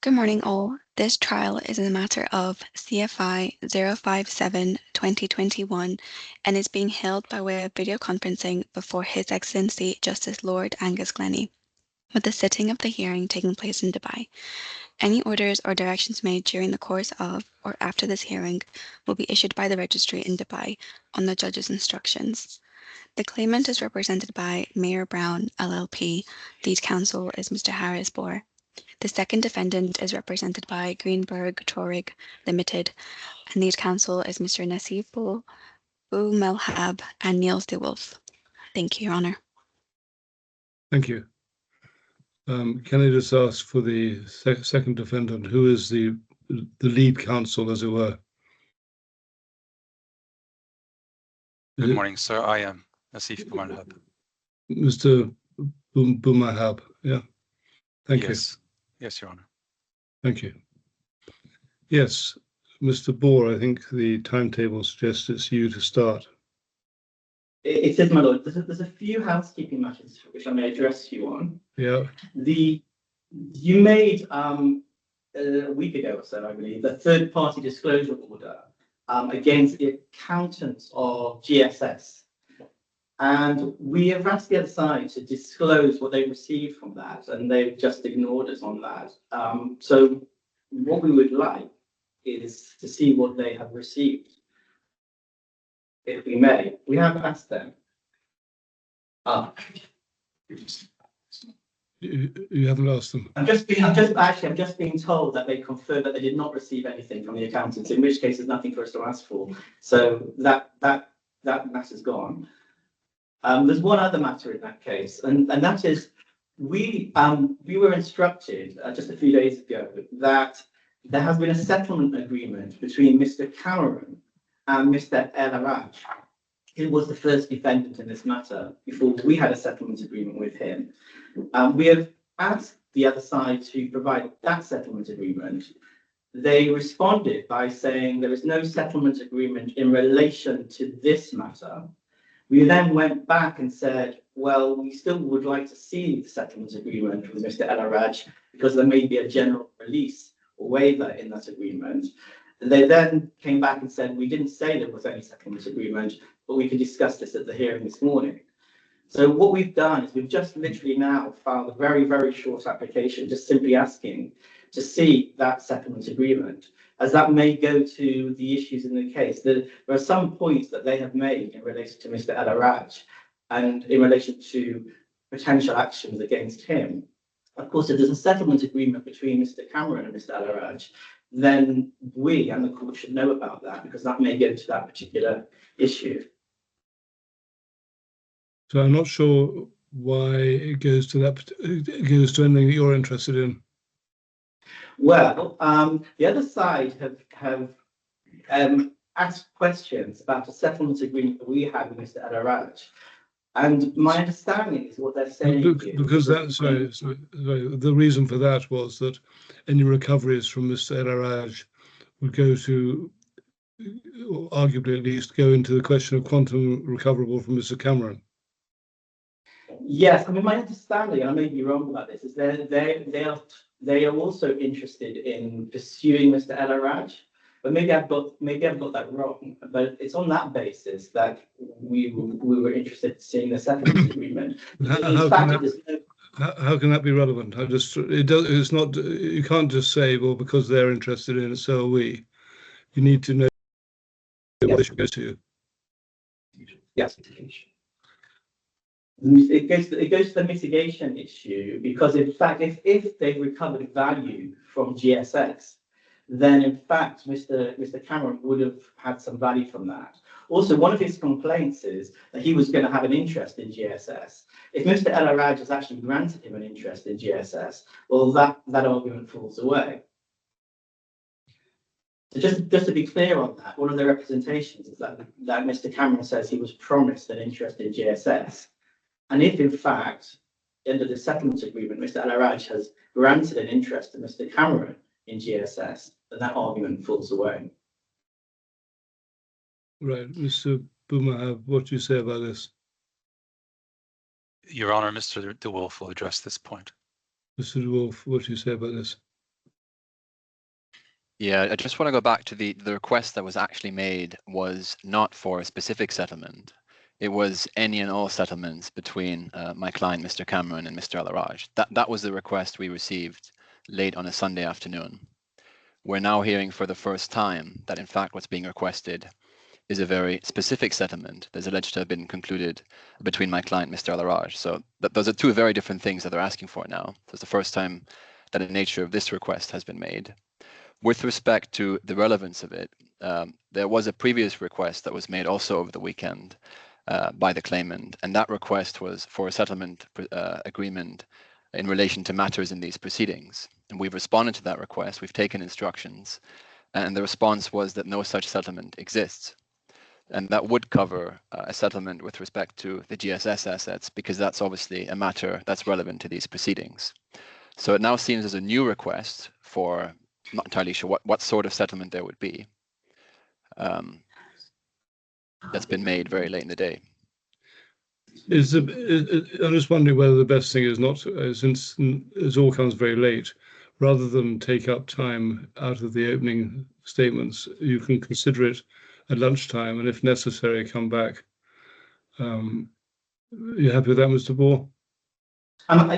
Good morning, all. This trial is in the matter of CFI 057-2021 and is being held by way of video conferencing before His Excellency Justice Lord Angus Glennie, with the sitting of the hearing taking place in Dubai. Any orders or directions made during the course of or after this hearing will be issued by the registry in Dubai on the judge's instructions. The claimant is represented by Mayor Brown, LLP. Lead counsel is Mr. Harris Bohr. The second defendant is represented by Greenberg Torig Limited, and lead counsel is Mr. Nassif Melhab and Niels de Wolf. Thank you, Your Honour. Thank you. Can I just ask for the second defendant, who is the lead counsel, as it were? Good morning, sir. I am Nassif Melhab. Mr. Boumahab, yeah. Thank you. Yes, Your Honour. Thank you. Yes, Mr. Bohr, I think the timetable suggests it's you to start. It is, my lord. There's a few housekeeping matters which I may address you on. Yeah. You made a week ago or so, I believe, the third-party disclosure order against the accountants of GSS. And we have asked the other side to disclose what they received from that, and they've just ignored us on that. So what we would like is to see what they have received, if we may. We have asked them. You haven't asked them. I'm just being told that they confirmed that they did not receive anything from the accountants, in which case there's nothing for us to ask for. So that matter's gone. There's one other matter in that case, and that is we were instructed just a few days ago that there has been a settlement agreement between Mr. Cameron and Mr. Araj. He was the first defendant in this matter before we had a settlement agreement with him. We have asked the other side to provide that settlement agreement. They responded by saying there is no settlement agreement in relation to this matter. We then went back and said, well, we still would like to see the settlement agreement with Mr. Araj because there may be a general release or waiver in that agreement. And they then came back and said, we didn't say there was any settlement agreement, but we can discuss this at the hearing this morning. So what we've done is we've just literally now filed a very, very short application, just simply asking to see that settlement agreement, as that may go to the issues in the case. There are some points that they have made in relation to Mr. Araj and in relation to potential actions against him. Of course, if there's a settlement agreement between Mr. Cameron and Mr. Araj, then we and the court should know about that, because that may go to that particular issue. So I'm not sure why it goes to that. It goes to anything that you're interested in. Well, the other side have asked questions about a settlement agreement that we had with Mr. Araj. And my understanding is what they're saying. Because that's the reason for that was that any recoveries from Mr. Araj would go to, or arguably at least, go into the question of quantum recoverable from Mr. Cameron. Yes, I mean, my understanding, and I may be wrong about this, is they are also interested in pursuing Mr. Araj. But maybe I've got that wrong. But it's on that basis that we were interested in seeing the settlement agreement. How can that be relevant? It's not. You can't just say, well, because they're interested in it, so are we. You need to know what issue goes to. Yes. It goes to the mitigation issue, because in fact, if they've recovered value from GSX, then in fact, Mr. Cameron would have had some value from that. Also, one of his complaints is that he was going to have an interest in GSS. If Mr. Araj has actually granted him an interest in GSS, well, that argument falls away. So just to be clear on that, one of the representations is that Mr. Cameron says he was promised an interest in GSS. And if, in fact, under the settlement agreement, Mr. Araj has granted an interest to Mr. Cameron in GSS, then that argument falls away. Right. Mr. Boumahab, what do you say about this? Your Honour, Mr. de Wolf will address this point. Mr. de Wolf, what do you say about this? Yeah, I just want to go back to the request that was actually made was not for a specific settlement. It was any and all settlements between my client, Mr. Cameron, and Mr. Araj. That was the request we received late on a Sunday afternoon. We're now hearing for the first time that in fact what's being requested is a very specific settlement that's alleged to have been concluded between my client, Mr. Araj. So those are two very different things that they're asking for now. So it's the first time that the nature of this request has been made. With respect to the relevance of it, there was a previous request that was made also over the weekend by the claimant, and that request was for a settlement agreement in relation to matters in these proceedings. And we've responded to that request, we've taken instructions, and the response was that no such settlement exists. And that would cover a settlement with respect to the GSS assets, because that's obviously a matter that's relevant to these proceedings. So it now seems as a new request for, I'm not entirely sure what sort of settlement there would be, that's been made very late in the day. I'm just wondering whether the best thing is not, since it all comes very late, rather than take up time out of the opening statements, you can consider it at lunchtime, and if necessary, come back. You happy with that, Mr. Bohr?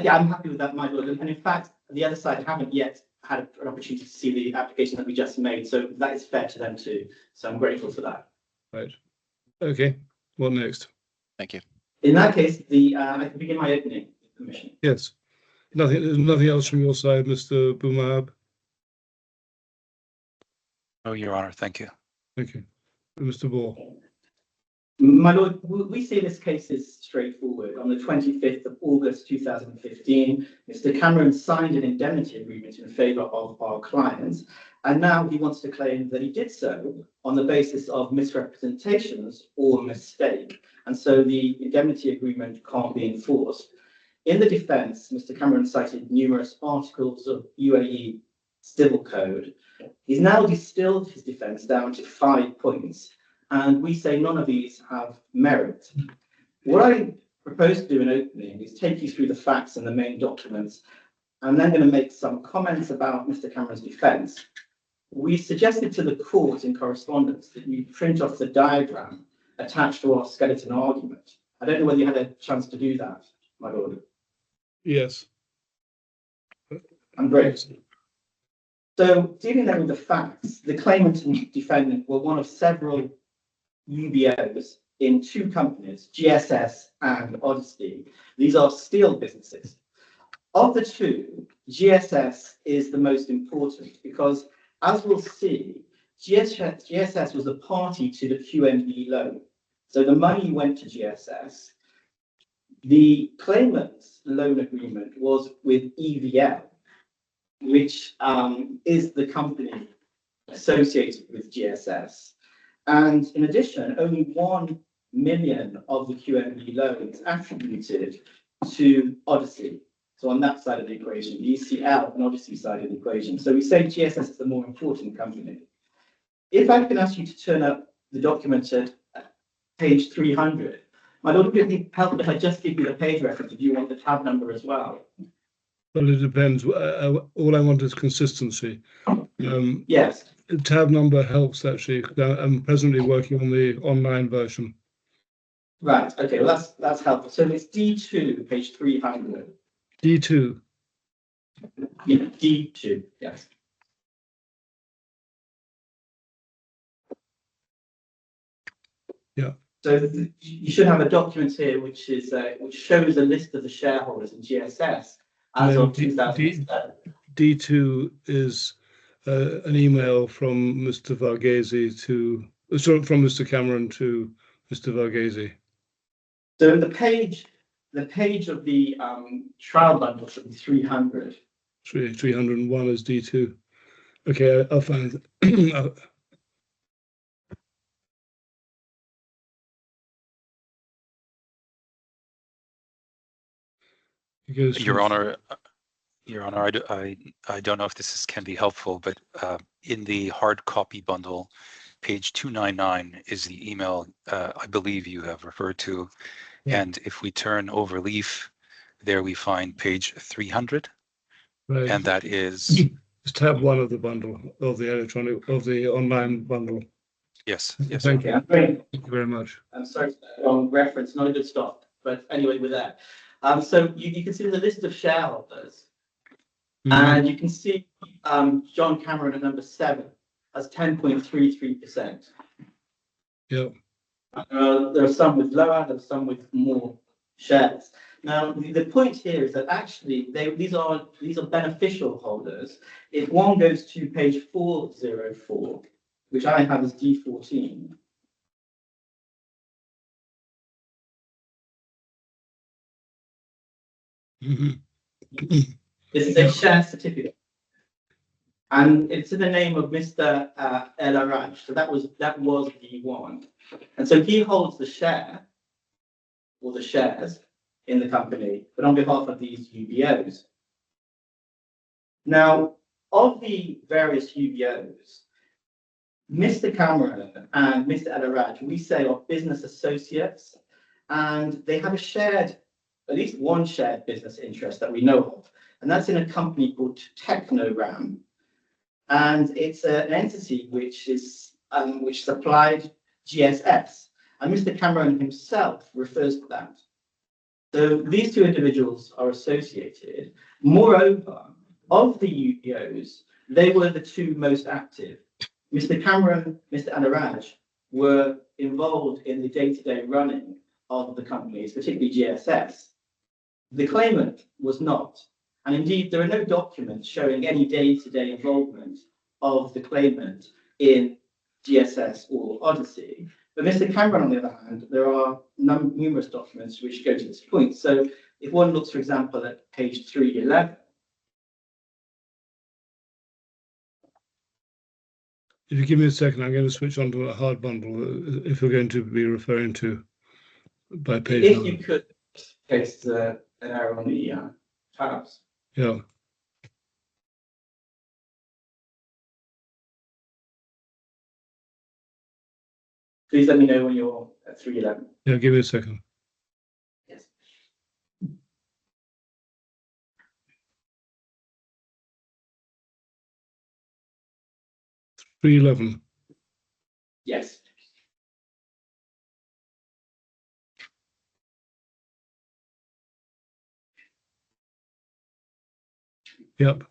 Yeah, I'm happy with that, my lord. And in fact, the other side haven't yet had an opportunity to see the application that we just made, so that is fair to them too. So I'm grateful for that. Right. Okay. What next? Thank you. In that case, I can begin my opening permission. Yes. Nothing else from your side, Mr. Boumahab? Oh, Your Honor, thank you. Thank you. Mr. Bohr. My lord, we see this case is straightforward. On the 25th of August 2015, Mr. Cameron signed an indemnity agreement in favour of our clients, and now he wants to claim that he did so on the basis of misrepresentations or mistake, and so the indemnity agreement can't be enforced. In the defence, Mr. Cameron cited numerous articles of UAE civil code. He's now distilled his defence down to 5 points, and we say none of these have merit. What I propose to do in opening is take you through the facts and the main documents. I'm then going to make some comments about Mr. Cameron's defence. We suggested to the court in correspondence that you print off the diagram attached to our skeleton argument. I don't know whether you had a chance to do that, my lord. Yes. I'm grateful. So, dealing then with the facts, the claimant and defendant were one of several UBOs in 2 companies, GSS and Odyssey. These are steel businesses. Of the 2, GSS is the most important because, as we'll see, GSS was a party to the QMB loan. So the money went to GSS. The claimant's loan agreement was with EVL, which is the company associated with GSS. And in addition, only 1 million of the QMB loan is attributed to Odyssey. So on that side of the equation, the ECL and Odyssey side of the equation. So we say GSS is the more important company. If I can ask you to turn up the document at page 300, my lord, would it help if I just give you the page reference if you want the tab number as well? Well, it depends. All I want is consistency. Yes. Tab number helps, actually. I'm presently working on the online version. Right. Okay. Well, that's helpful. So it's D2, page 300. D2. Yeah, D2. Yes. Yeah. So you should have a document here which shows a list of the shareholders in GSS as of 2007. D2 is an email from Mr. Varghese from Mr. Cameron to Mr. Varghese. So the page of the trial bundle should be 300. 301 is D2. Okay, I'll find it. Your Honor, I don't know if this can be helpful, but in the hard copy bundle, page 299 is the email I believe you have referred to. Yeah. And if we turn over leaf, there we find page 300. Right. And that is It's tab 1 of the bundle, of the online bundle. Yes, yes. Thank Okay, you very much. I'm sorry for that wrong reference, not a good stop, but anyway, with that. So you can see the list of shareholders, and you can see John Cameron at number 7 has 10.33%. Yeah. There are some with lower, there are some with more shares. Now, the point here is that actually these are beneficial holders. If one goes to page 404, which I have as D14, this is a share certificate, and it's in the name of Mr. El Araj. So that was D1, and so he holds the share or the shares in the company, but on behalf of these UBOs. Now, of the various UBOs, Mr. Cameron and Mr. El Araj, we say, are business associates, and they have at least one shared business interest that we know of, and that's in a company called Technoram, and it's an entity which supplied GSS, and Mr. Cameron himself refers to that. So these two individuals are associated. Moreover, of the UBOs, they were the two most active. Mr. Cameron, Mr. Araj were involved in the day-to-day running of the companies, particularly GSS. The claimant was not. And indeed, there are no documents showing any day-to-day involvement of the claimant in GSS or Odyssey. But Mr. Cameron, on the other hand, there are numerous documents which go to this point. So if one looks, for example, at page 311, if you give me a second, I'm going to switch on to a hard bundle if we're going to be referring to by page if 9. you could paste an arrow on the tabs. Yeah. Please let me know when you're at 311. Yeah, give me a second. Yes. $311. Yes. Yep.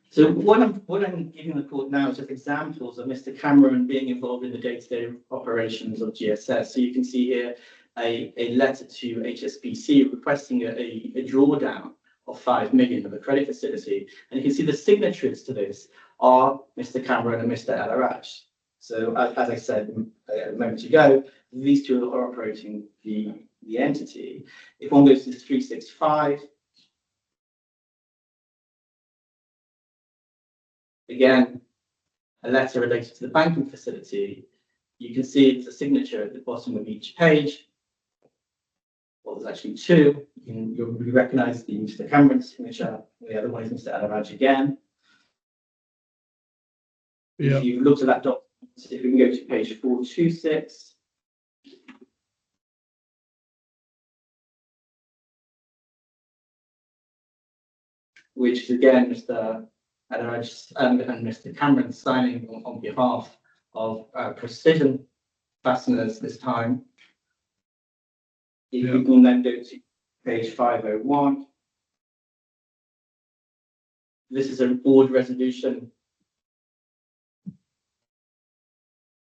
So what I'm giving the court now is just examples of Mr. Cameron being involved in the day-to-day operations of GSS. So you can see here a letter to HSBC requesting a drawdown of 5 million of a credit facility. And you can see the signatories to this are Mr. Cameron and Mr. El Araj. So as I said a moment ago, these two are operating the entity. If one goes to 365, again, a letter related to the banking facility. You can see it's a signature at the bottom of each page. Well, there's actually two. You'll recognize the Mr. Cameron signature. The other one is Mr. El Araj again. Yeah. If you look at that document, if we can go to page 426. Which is again Mr. Araj and Mr. Cameron signing on behalf of Precision Fasteners this time. If we can then go to page 501. This is a board resolution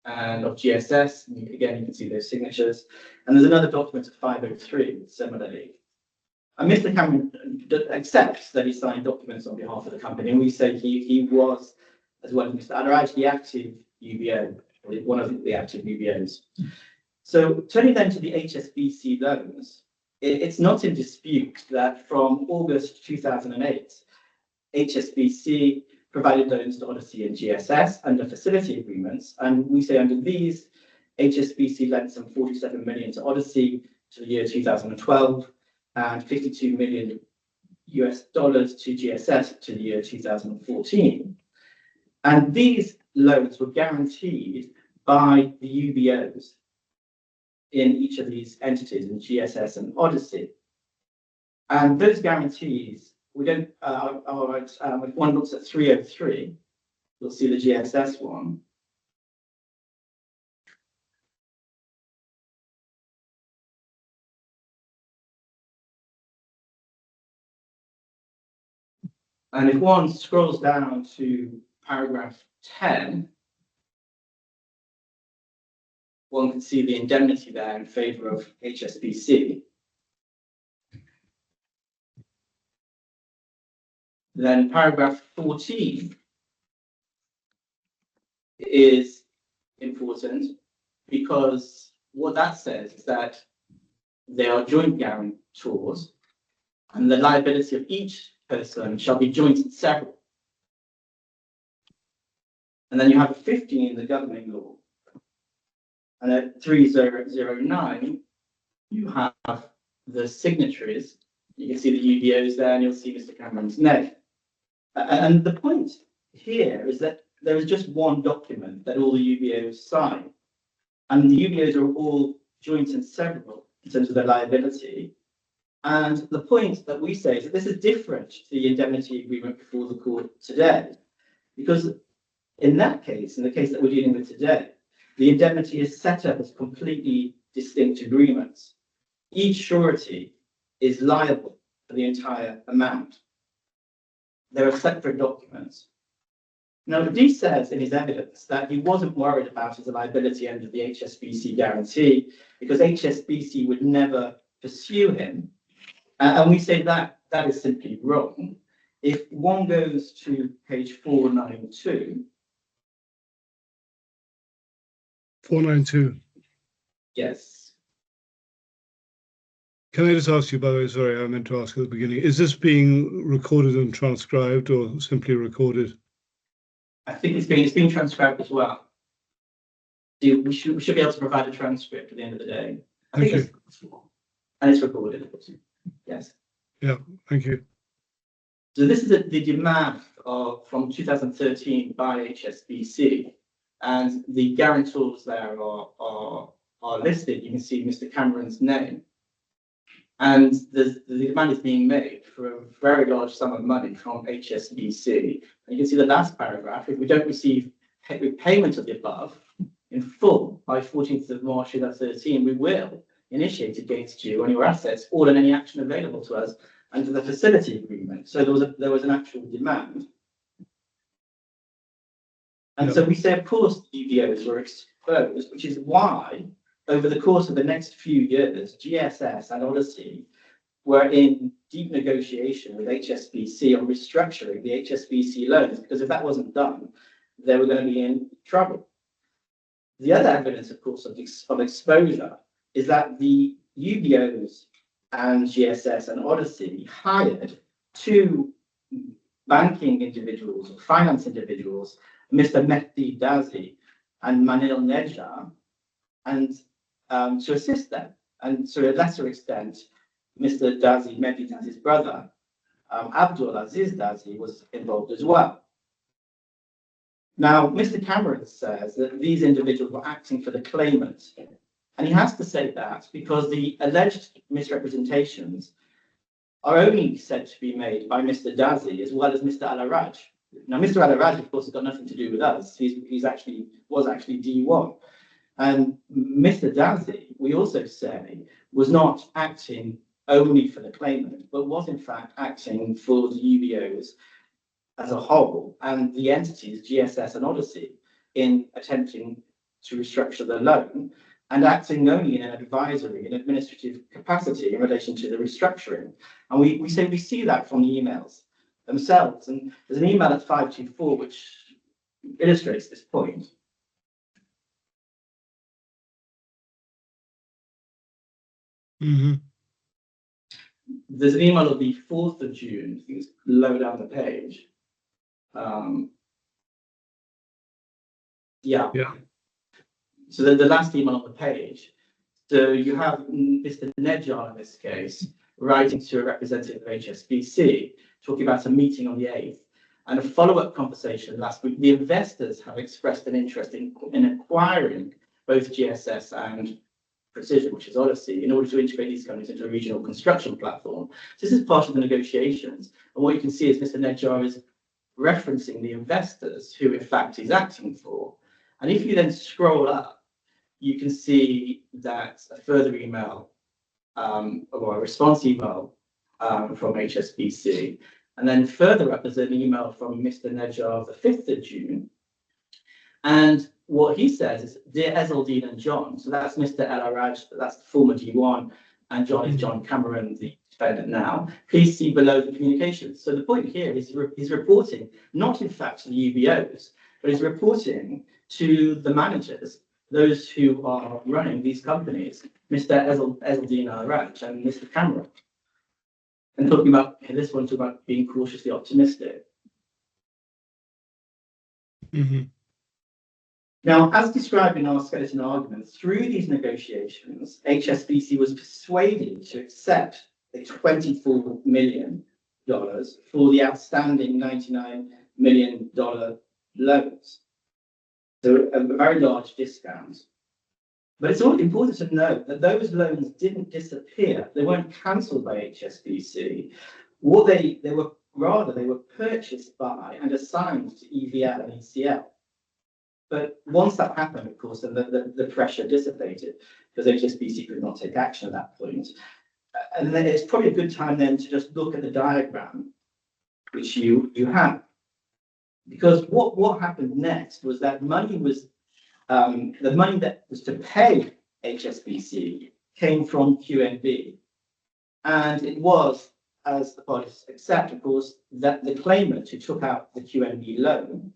and of GSS. And again, you can see those signatures. And there's another document at 503, similarly. And Mr. Cameron accepts that he signed documents on behalf of the company, and we say he was, as well as Mr. Araj, the active UBO, one of the active UBOs. So turning then to the HSBC loans, it's not in dispute that from August 2008, HSBC provided loans to Odyssey and GSS under facility agreements, and we say under these, HSBC lent some 47 million to Odyssey to the year 2012. And $52 million to GSS to the year 2014. And these loans were guaranteed by the UBOs in each of these entities, in GSS and Odyssey. And those guarantees we don't, if one looks at 303, you'll see the GSS one. And if one scrolls down to paragraph 10, one can see the indemnity there in favour of HSBC. Then paragraph 14 is important because what that says is that they are joint guarantors and the liability of each person shall be joint and several. And then you have 15 in the governing law. And at 3009, you have the signatories. You can see the UBOs there, and you'll see Mr. Cameron's name. And the point here is that there is just one document that all the UBOs sign. And the UBOs are all joint and several in terms of their liability. And the point that we say is that this is different to the indemnity agreement before the court today. Because in that case, in the case that we're dealing with today, the indemnity is set up as completely distinct agreements. Each surety is liable for the entire amount. There are separate documents. Now, D says in his evidence that he wasn't worried about his liability under the HSBC guarantee because HSBC would never pursue him. And we say that that is simply wrong. If one goes to page 492. 492. Yes. Can I just ask you, by the way, sorry, I meant to ask at the beginning, is this being recorded and transcribed or simply recorded? I think it's being transcribed as well. We should be able to provide a transcript at the end of the day. Thank you. And it's recorded. Yes. Yeah, thank you. So this is the demand from 2013 by HSBC, and the guarantors there are listed. You can see Mr. Cameron's name, and the demand is being made for a very large sum of money from HSBC. And you can see the last paragraph: if we don't receive payment of the above in full by 14th of March 2013, we will initiate against you on your assets all and any action available to us under the facility agreement. So there was an actual demand. And so we say, of course, the UBOs were exposed, which is why over the course of the next few years, GSS and Odyssey were in deep negotiation with HSBC on restructuring the HSBC loans, because if that wasn't done, they were going to be in trouble. The other evidence, of course, of exposure is that the UBOs and GSS and Odyssey hired two banking individuals, or finance individuals, Mr. Mehdi Dazi and Manil Neja, and to assist them. And to a lesser extent, Mr. Dazi, Mehdi Dazi's brother, Abdul Aziz Dazi, was involved as well. Now, Mr. Cameron says that these individuals were acting for the claimant. And he has to say that because the alleged misrepresentations are only said to be made by Mr. Dazi as well as Mr. Araj. Now, Mr. Araj, of course, has got nothing to do with us. He was actually D1. And Mr. Dazi, we also say, was not acting only for the claimant, but was in fact acting for the UBOs as a whole and the entities, GSS and Odyssey, in attempting to restructure the loan, and acting only in an advisory and administrative capacity in relation to the restructuring. And we say we see that from the emails themselves. And there's an email at 524 which illustrates this point. Mm-hmm. There's an email of the 4th of June, I think it's low down the page. Yeah. So the last email on the page. So you have Mr. Nejar in this case writing to a representative of HSBC, talking about a meeting on the 8th and a follow-up conversation last week. The investors have expressed an interest in acquiring both GSS and Precision, which is Odyssey, in order to integrate these companies into a regional construction platform. So this is part of the negotiations. And what you can see is Mr. Nedjar is referencing the investors who, in fact, he's acting for. And if you then scroll up, you can see that a further email or a response email from HSBC. And then further up, there's an email from Mr. Nedjar the 5th of June. And what he says is, Dear Ezelddine and John, so that's Mr. El Araj, that's the former D1, and John is John Cameron, the defendant now. Please see below the communications. So the point here is he's reporting, not in fact to the UBOs, but he's reporting to the managers, those who are running these companies, Mr. Ezelddine El Araj and Mr. Cameron. And talking about, in this one, talking about being cautiously optimistic. Mm-hmm. Now, as described in our skeleton argument, through these negotiations, HSBC was persuaded to accept the $24 million for the outstanding $99 million loans. So a very large discount. But it's all important to note that those loans didn't disappear. They weren't cancelled by HSBC. What they were purchased by and assigned to EVL and ECL. But once that happened, of course, then the pressure dissipated because HSBC could not take action at that point. And then it's probably a good time then to just look at the diagram which you have. Because what happened next was that money was the money that was to pay HSBC came from QNB. And it was, as the parties accept, of course, that the claimant who took out the QNB loan.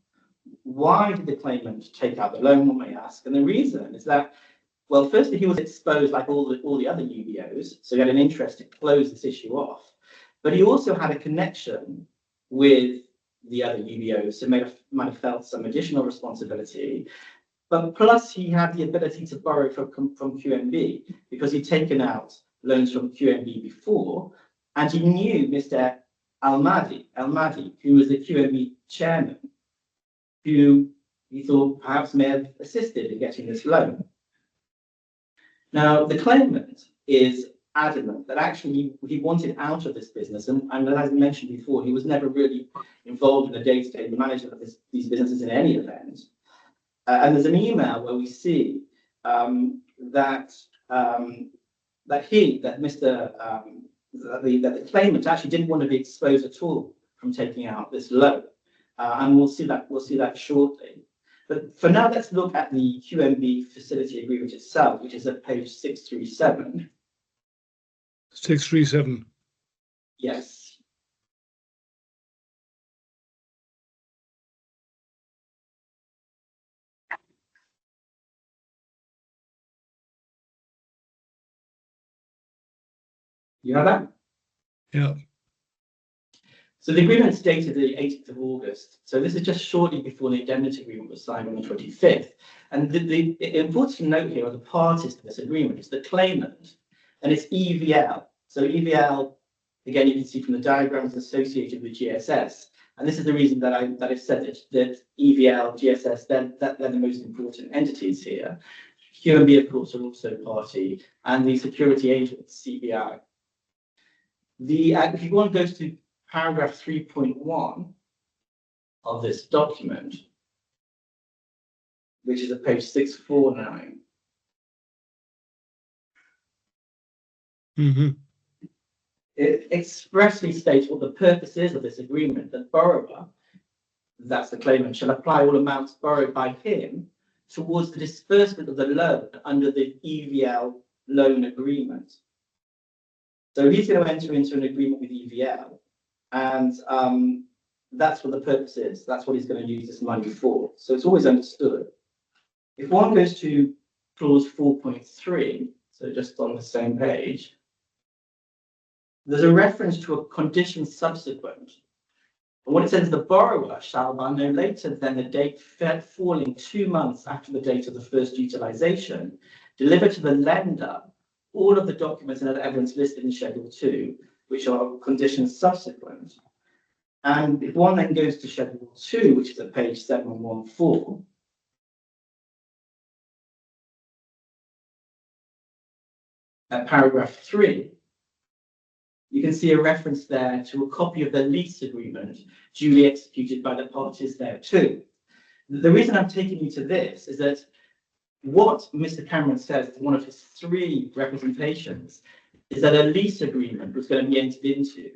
Why did the claimant take out the loan, one may ask? And the reason is that, well, firstly, he was exposed like all the other UBOs, so he had an interest to close this issue off. But he also had a connection with the other UBOs, so might have felt some additional responsibility. But plus, he had the ability to borrow from QNB because he'd taken out loans from QNB before, and he knew Mr. Almadi, who was the QNB chairman, who he thought perhaps may have assisted in getting this loan. Now, the claimant is adamant that actually he wanted out of this business, and as I mentioned before, he was never really involved in the day-to-day management of these businesses in any event. And there's an email where we see that the claimant actually didn't want to be exposed at all from taking out this loan. And we'll see that shortly. But for now, let's look at the QNB facility agreement itself, which is at page 637. 637. Yes. You have that? Yeah. So the agreement is dated the 18th of August. So this is just shortly before the indemnity agreement was signed on the 25th. And the important note here are the parties to this agreement. It's the claimant and it's EVL. So EVL, again, you can see from the diagrams associated with GSS. And this is the reason that I've said that EVL, GSS, they're the most important entities here. QNB, of course, are also party, and the security agents, CBI. If you want to go to paragraph 3.1 of this document, which is at page 649. Mm-hmm. It expressly states what the purpose is of this agreement. The borrower, that's the claimant, shall apply all amounts borrowed by him towards the disbursement of the loan under the EVL loan agreement. So he's going to enter into an agreement with EVL, and that's what the purpose is. That's what he's going to use this money for. So it's always understood. If one goes to clause 4.3, so just on the same page, there's a reference to a condition subsequent. And what it says, the borrower shall, by no later than the date falling 2 months after the date of the first utilization, deliver to the lender all of the documents and other evidence listed in Schedule 2, which are conditions subsequent. And if one then goes to Schedule 2, which is at page 714, at paragraph 3, you can see a reference there to a copy of the lease agreement duly executed by the parties there too. The reason I'm taking you to this is that what Mr. Cameron says is one of his 3 representations is that a lease agreement was going to be entered into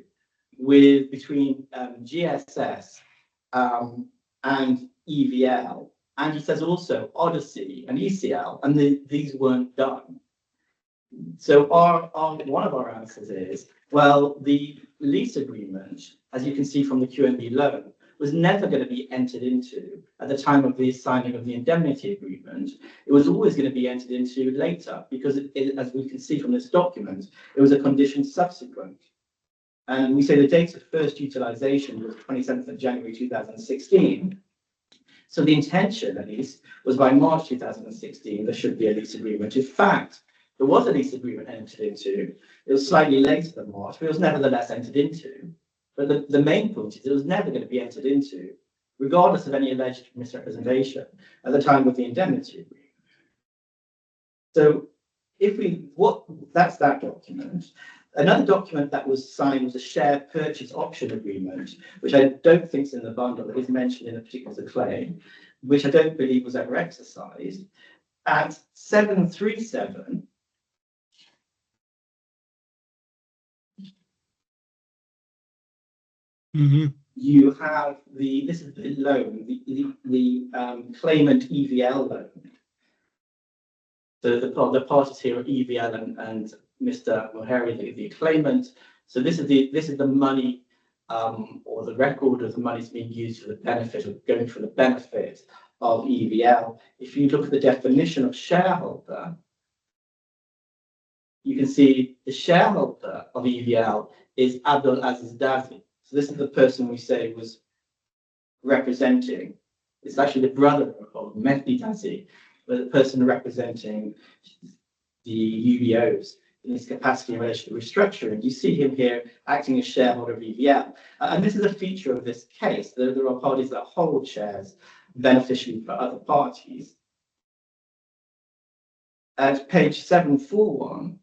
between GSS and EVL, and he says also Odyssey and ECL, and these weren't done. So one of our answers is, well, the lease agreement, as you can see from the QNB loan, was never going to be entered into at the time of the signing of the indemnity agreement. It was always going to be entered into later, because as we can see from this document, it was a condition subsequent. And we say the date of first utilization was 27th of January 2016. So the intention, at least, was by March 2016, there should be a lease agreement. In fact, there was a lease agreement entered into. It was slightly later than March, but it was nevertheless entered into. But the main point is it was never going to be entered into, regardless of any alleged misrepresentation at the time of the indemnity agreement. So that's that document. Another document that was signed was a share purchase option agreement, which I don't think is in the bundle. It is mentioned in a particular claim, which I don't believe was ever exercised. At 737, you have this is the loan, the claimant EVL loan. So the parties here are EVL and Mr. ALMHEIRI, the claimant. So this is the money or the record of the money is being used for the benefit of going for the benefit of EVL. If you look at the definition of shareholder, you can see the shareholder of EVL is Abdul Aziz Dazi. So this is the person we say was representing. It's actually the brother of Mehdi Dazi, but the person representing the UBOs in his capacity in relation to restructuring. You see him here acting as shareholder of EVL. And this is a feature of this case. There are parties that hold shares beneficially for other parties. At page 741,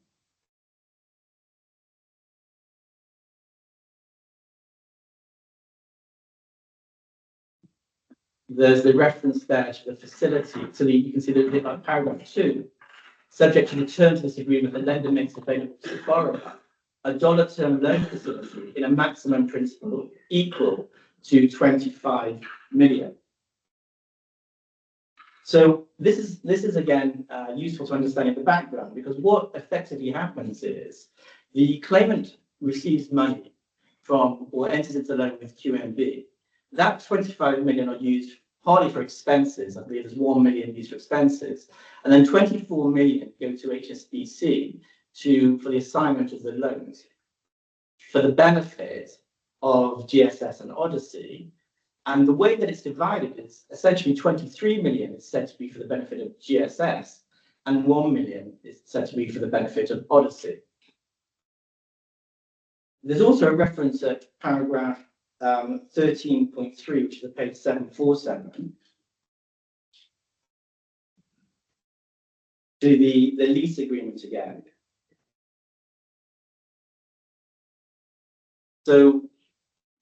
there's the reference there to the facility. So you can see the paragraph 2, subject to the terms of this agreement, the lender makes available to the borrower a dollar term loan facility in a maximum principal equal to 25 million. So this is again useful to understanding the background, because what effectively happens is the claimant receives money from or enters into the loan with QNB. That 25 million are used partly for expenses. I believe there's 1 million used for expenses, and then 24 million go to HSBC for the assignment of the loans for the benefit of GSS and Odyssey. And the way that it's divided is essentially 23 million is said to be for the benefit of GSS, and 1 million is said to be for the benefit of Odyssey. There's also a reference at paragraph 13.3, which is at page 747, to the lease agreement again. So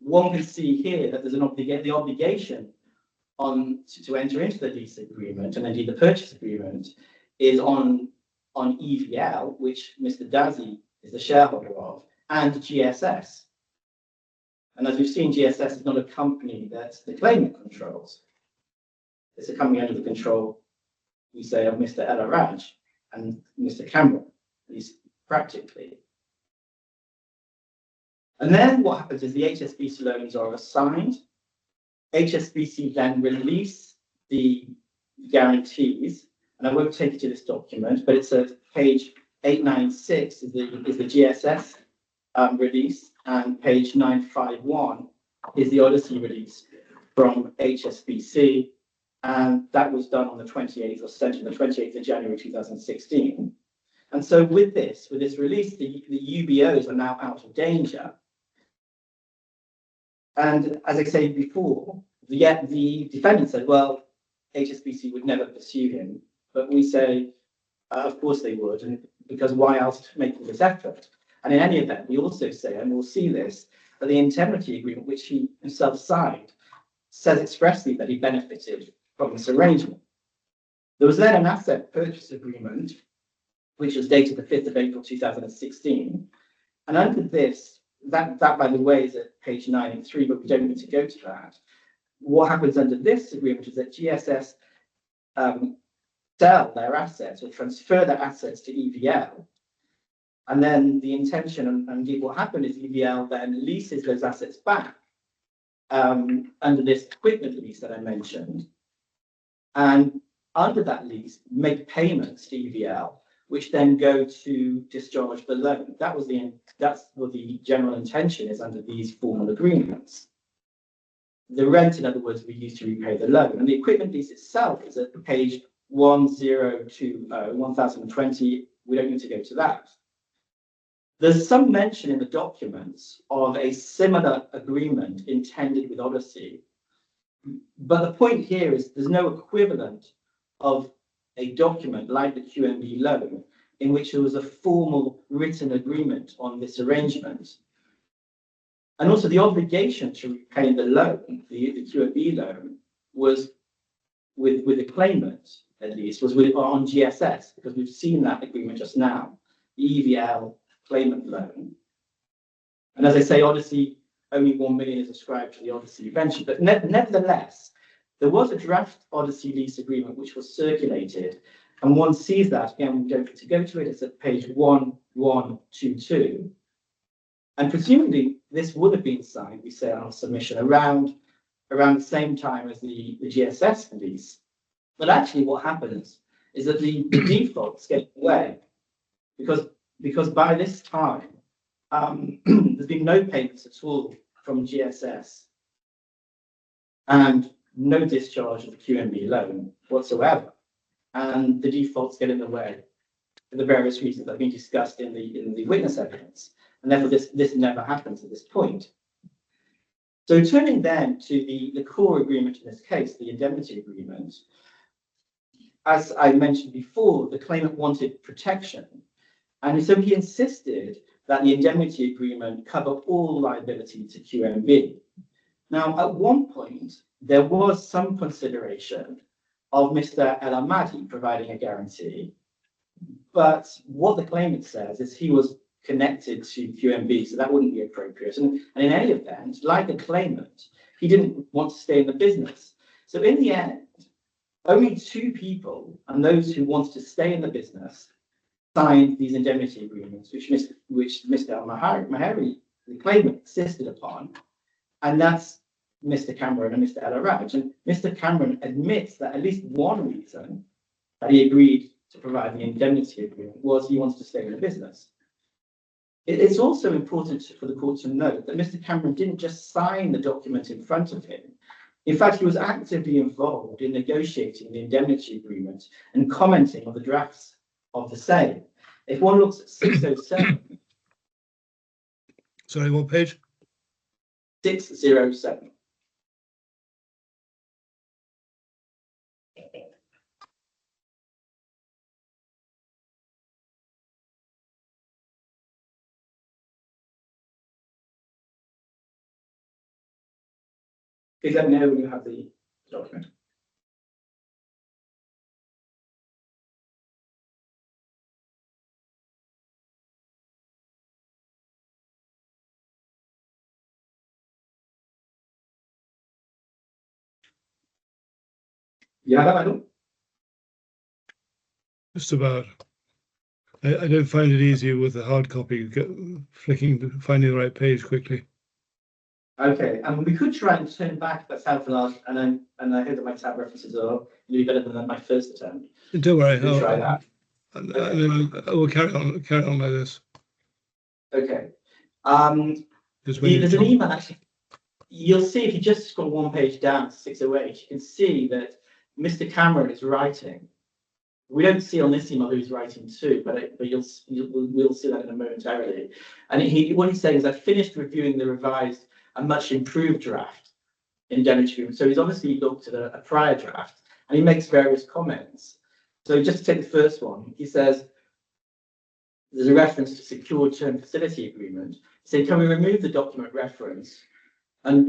one can see here that there's the obligation to enter into the lease agreement, and indeed the purchase agreement, is on EVL, which Mr. Dazi is the shareholder of, and GSS. And as we've seen, GSS is not a company that the claimant controls. It's a company under the control, we say, of Mr. Araj and Mr. Cameron, at least practically. And then what happens is the HSBC loans are assigned. HSBC then release the guarantees, and I won't take you to this document, but it's at page 896 is the GSS release, and page 951 is the Odyssey release from HSBC, and that was done on the 28th, or sent on the 28th of January 2016. And so with this release, the UBOs are now out of danger. And as I said before, the defendant said, well, HSBC would never pursue him. But we say, of course they would. And because why else making this effort? And in any event, we also say, and we'll see this, that the indemnity agreement, which he himself signed, says expressly that he benefited from this arrangement. There was then an asset purchase agreement, which was dated the 5th of April 2016. And under this, that by the way is at page 93, but we don't need to go to that. What happens under this agreement is that GSS sell their assets or transfer their assets to EVL. And then the intention and indeed what happened is EVL then leases those assets back under this equipment lease that I mentioned. And under that lease, make payments to EVL, which then go to discharge the loan. That's what the general intention is under these formal agreements. The rent, in other words, we use to repay the loan. And the equipment lease itself is at page 1020. We don't need to go to that. There's some mention in the documents of a similar agreement intended with Odyssey. But the point here is there's no equivalent of a document like the QMB loan in which there was a formal written agreement on this arrangement. And also the obligation to repay the loan, the QMB loan, was with the claimant, at least, was on GSS, because we've seen that agreement just now, the EVL claimant loan. And as I say, Odyssey, only 1 million is ascribed to the Odyssey venture. But nevertheless, there was a draft Odyssey lease agreement which was circulated, and one sees that, again, we don't need to go to it, it's at page 1122. And presumably, this would have been signed, we say on our submission, around the same time as the GSS lease. But actually what happens is that the defaults get away because by this time, there's been no payments at all from GSS and no discharge of the QMB loan whatsoever. And the defaults get in the way for the various reasons that have been discussed in the witness evidence. And therefore, this never happens at this point. So turning then to the core agreement in this case, the indemnity agreement, as I mentioned before, the claimant wanted protection. And so he insisted that the indemnity agreement cover all liability to QMB. Now, at one point, there was some consideration of Mr. ALMHEIRI providing a guarantee. But what the claimant says is he was connected to QMB, so that wouldn't be appropriate. And in any event, like the claimant, he didn't want to stay in the business. So in the end, only 2 people, and those who wanted to stay in the business, signed these indemnity agreements, which Mr. ALMHEIRI, the claimant, insisted upon, and that's Mr. Cameron and Mr. Araj. And Mr. Cameron admits that at least one reason that he agreed to provide the indemnity agreement was he wanted to stay in the business. It's also important for the court to note that Mr. Cameron didn't just sign the document in front of him. In fact, he was actively involved in negotiating the indemnity agreement and commenting on the drafts of the same. If one looks at 607. Sorry, what page? 607. Please let me know when you have the document. You have that, Michael? Just about. I don't find it easy with the hard copy, finding the right page quickly. Okay, and we could try and turn back. That's helpful, and I hope that my tab references are really better than my first attempt. Don't worry. We'll try that. We'll carry on like this. Okay. There's an email actually. You'll see if you just scroll one page down to 608, you can see that Mr. Cameron is writing. We don't see on this email who he's writing to, but we'll see that in a momentarily. And what he's saying is, I've finished reviewing the revised and much improved draft indemnity agreement. So he's obviously looked at a prior draft, and he makes various comments. So just to take the first one, he says, there's a reference to secured term facility agreement. So can we remove the document reference and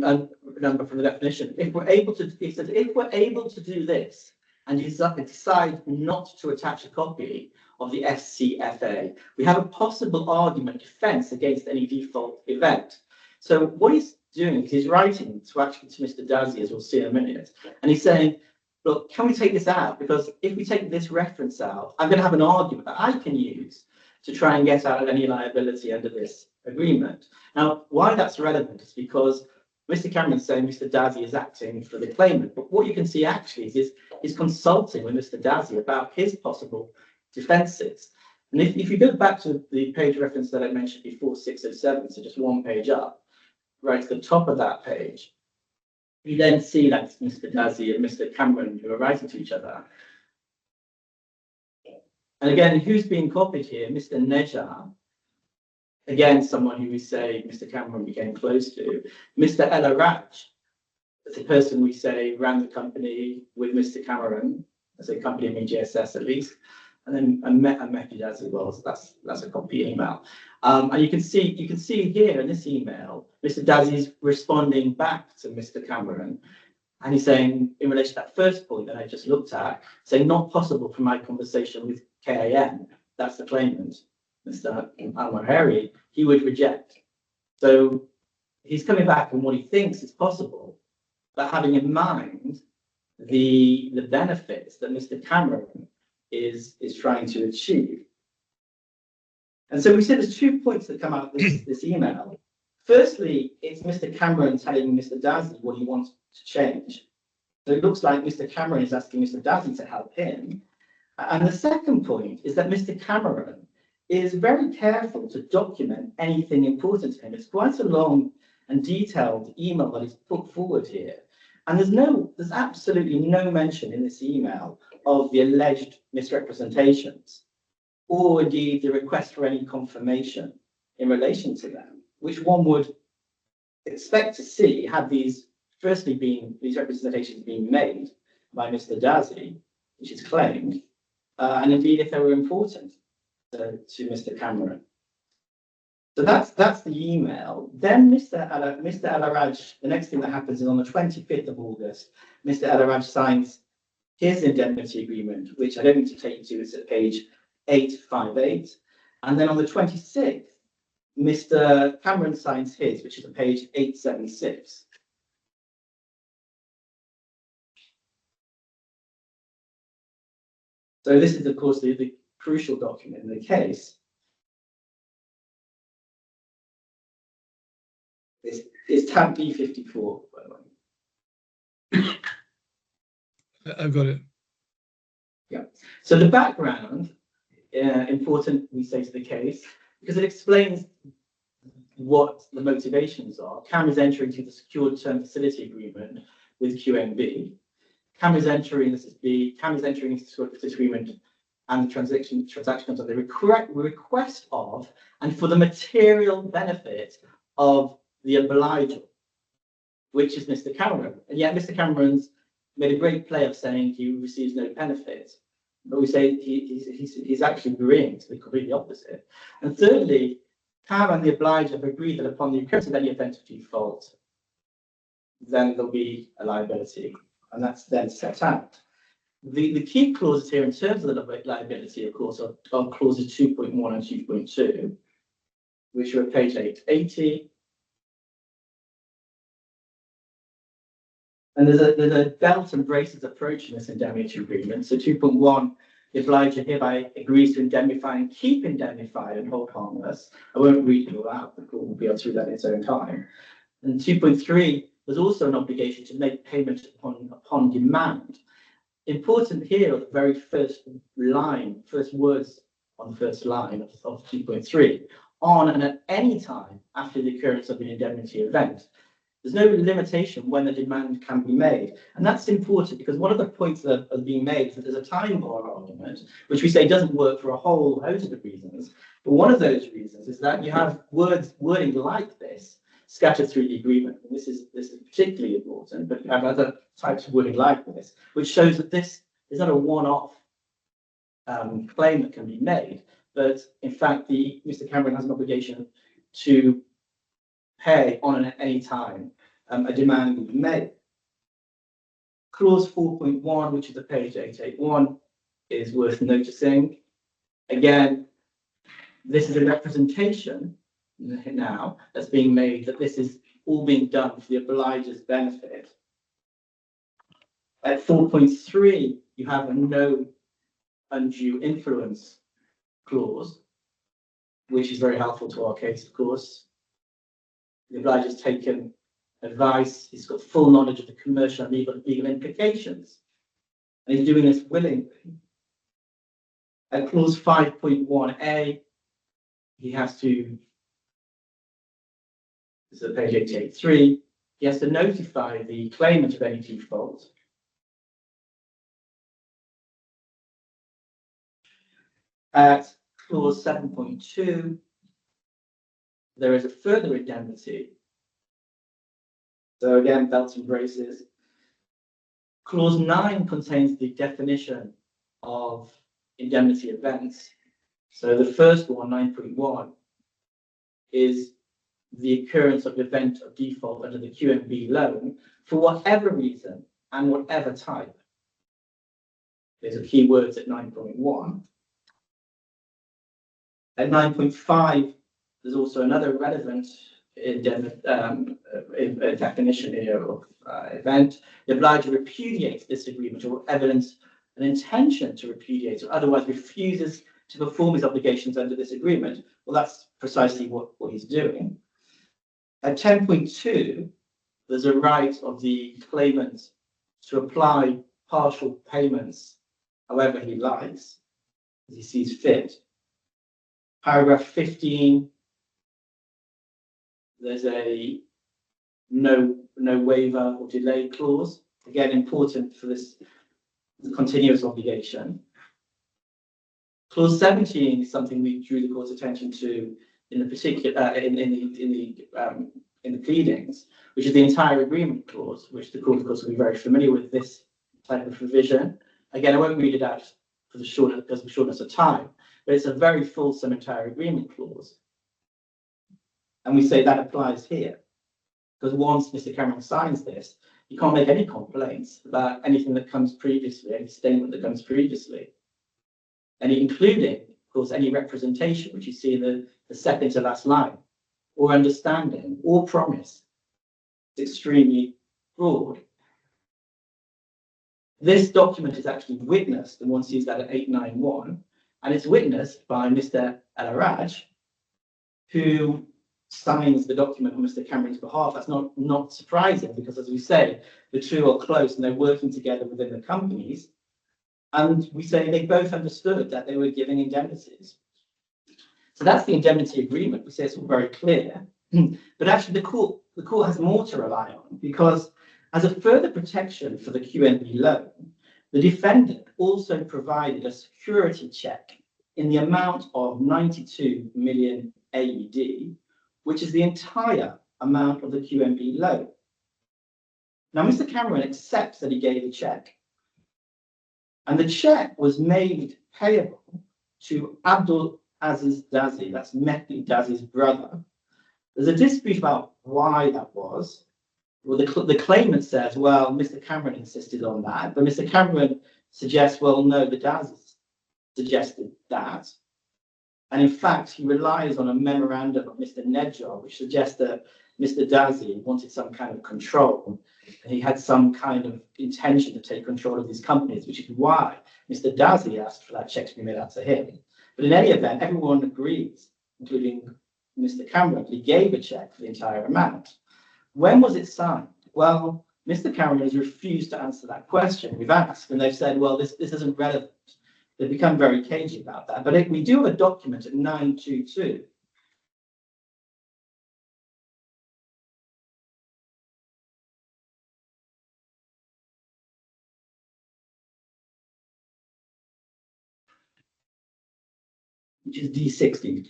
number from the definition? If we're able to, if we're able to do this and you decide not to attach a copy of the SCFA, we have a possible argument defence against any default event. So what he's doing is he's writing to actually to Mr. Dazzy, as we'll see in a minute, and he's saying, look, can we take this out? Because if we take this reference out, I'm going to have an argument that I can use to try and get out of any liability under this agreement. Now, why that's relevant is because Mr. Cameron's saying Mr. Dazzy is acting for the claimant, but what you can see actually is consulting with Mr. Dazzy about his possible defences. And if you go back to the page reference that I mentioned before, 607, so just one page up, right at the top of that page, you then see that it's Mr. Dazzy and Mr. Cameron who are writing to each other. And again, who's being copied here? Mr. Nejar, again, someone who we say Mr. Cameron became close to. Mr. Araj, the person we say ran the company with Mr. Cameron, I say company in GSS at least, and then I met Dazzy as well, so that's a copy email. And you can see here in this email, Mr. Dazzy's responding back to Mr. Cameron, and he's saying, in relation to that first point that I just looked at, saying not possible from my conversation with KAM, that's the claimant, Mr. ALMHEIRI, he would reject. So he's coming back on what he thinks is possible, but having in mind the benefits that Mr. Cameron is trying to achieve. And so we see there's 2 points that come out of this email. Firstly, it's Mr. Cameron telling Mr. Dazzy what he wants to change. So it looks like Mr. Cameron is asking Mr. Dazzy to help him. And the second point is that Mr. Cameron is very careful to document anything important to him. It's quite a long and detailed email that is put forward here. And there's absolutely no mention in this email of the alleged misrepresentations, or indeed the request for any confirmation in relation to them, which one would expect to see had these representations being made by Mr. Dazzy, which is claimed, and indeed if they were important to Mr. Cameron. So that's the email. Then Mr. Araj, the next thing that happens is on the 25th of August, Mr. Araj signs his indemnity agreement, which I don't need to take you to, it's at page 858. And then on the 26th, Mr. Cameron signs his, which is at page 876. So this is, of course, the crucial document in the case. It's tab B54, by the way. I've got it. Yeah. So the background, important, we say, to the case, because it explains what the motivations are. Cameron's entering into the secured term facility agreement with QNB. Cameron's entering, this is B, Cameron's entering into the secured facility agreement and the transaction comes on the request of and for the material benefit of the obliger, which is Mr. Cameron. And yet Mr. Cameron's made a great play of saying he receives no benefit. But we say he's actually agreeing to the completely opposite. And thirdly, Cameron and the obliger have agreed that upon the occurrence of any event of default, then there'll be a liability. And that's then set out. The key clauses here in terms of the liability, of course, are clauses 2.1 and 2.2, which are at page 880. And there's a belt and braces approach in this indemnity agreement. So 2.1, the obliger hereby agrees to indemnify and keep indemnified and hold harmless. I won't read it all out, the court will be able to read that in its own time. And 2.3, there's also an obligation to make payment upon demand. Important here are the very first words on the first line of 2.3, on and at any time after the occurrence of an indemnity event. There's no limitation when the demand can be made. And that's important because one of the points that are being made is that there's a time bar argument, which we say doesn't work for a whole host of reasons. But one of those reasons is that you have wording like this scattered through the agreement. And this is particularly important, but you have other types of wording like this, which shows that this is not a one-off claim that can be made, but in fact, Mr. Cameron has an obligation to pay on at any time a demand being made. Clause 4.1, which is the page 881, is worth noticing. Again, this is a representation now that's being made that this is all being done for the obliger's benefit. At 4.3, you have a no undue influence clause, which is very helpful to our case, of course. The obliger's taken advice, he's got full knowledge of the commercial and legal implications, and he's doing this willingly. At clause 5.1a, he has to, this is page 883, he has to notify the claimant of any default. At clause 7.2, there is a further indemnity. So again, belts and braces. Clause 9 contains the definition of indemnity events. So the first one, 9.1, is the occurrence of event of default under the QMB loan for whatever reason and whatever type. These are key words at 9.1. At 9.5, there's also another relevant definition here of event. The obliger repudiates this agreement or evidence an intention to repudiate or otherwise refuses to perform his obligations under this agreement. Well, that's precisely what he's doing. At 10.2, there's a right of the claimant to apply partial payments however he likes, as he sees fit. Paragraph 15, there's a no waiver or delay clause. Again, important for this continuous obligation. Clause 17 is something we drew the court's attention to in the particular in the pleadings, which is the entire agreement clause, which the court, of course, will be very familiar with this type of provision. Again, I won't read it out for the shortness because of shortness of time, but it's a very fulsome entire agreement clause. And we say that applies here, because once Mr. Cameron signs this, you can't make any complaints about anything that comes previously, any statement that comes previously. And including, of course, any representation, which you see in the second to last line, or understanding, or promise. It's extremely broad. This document is actually witnessed, and one sees that at 891, and it's witnessed by Mr. Araj, who signs the document on Mr. Cameron's behalf. That's not surprising, because as we say, the two are close and they're working together within the companies. And we say they both understood that they were giving indemnities. So that's the indemnity agreement. We say it's all very clear. But actually the court has more to rely on, because as a further protection for the QNB loan, the defendant also provided a security check in the amount of 92 million AED, which is the entire amount of the QNB loan. Now, Mr. Cameron accepts that he gave a check, and the check was made payable to Abdul Aziz Dazi, that's Mehdi Dazi's brother. There's a dispute about why that was. Well, the claimant says, well, Mr. Cameron insisted on that, but Mr. Cameron suggests, well, no, the Dazis suggested that. And in fact, he relies on a memorandum of Mr. Nedjar, which suggests that Mr. Dazi wanted some kind of control. And he had some kind of intention to take control of these companies, which is why Mr. Dazi asked for that check to be made out to him. But in any event, everyone agrees, including Mr. Cameron, he gave a check for the entire amount. When was it signed? Well, Mr. Cameron has refused to answer that question. We've asked, and they've said, well, this isn't relevant. They've become very cagey about that. But we do have a document at 922. Which is D60.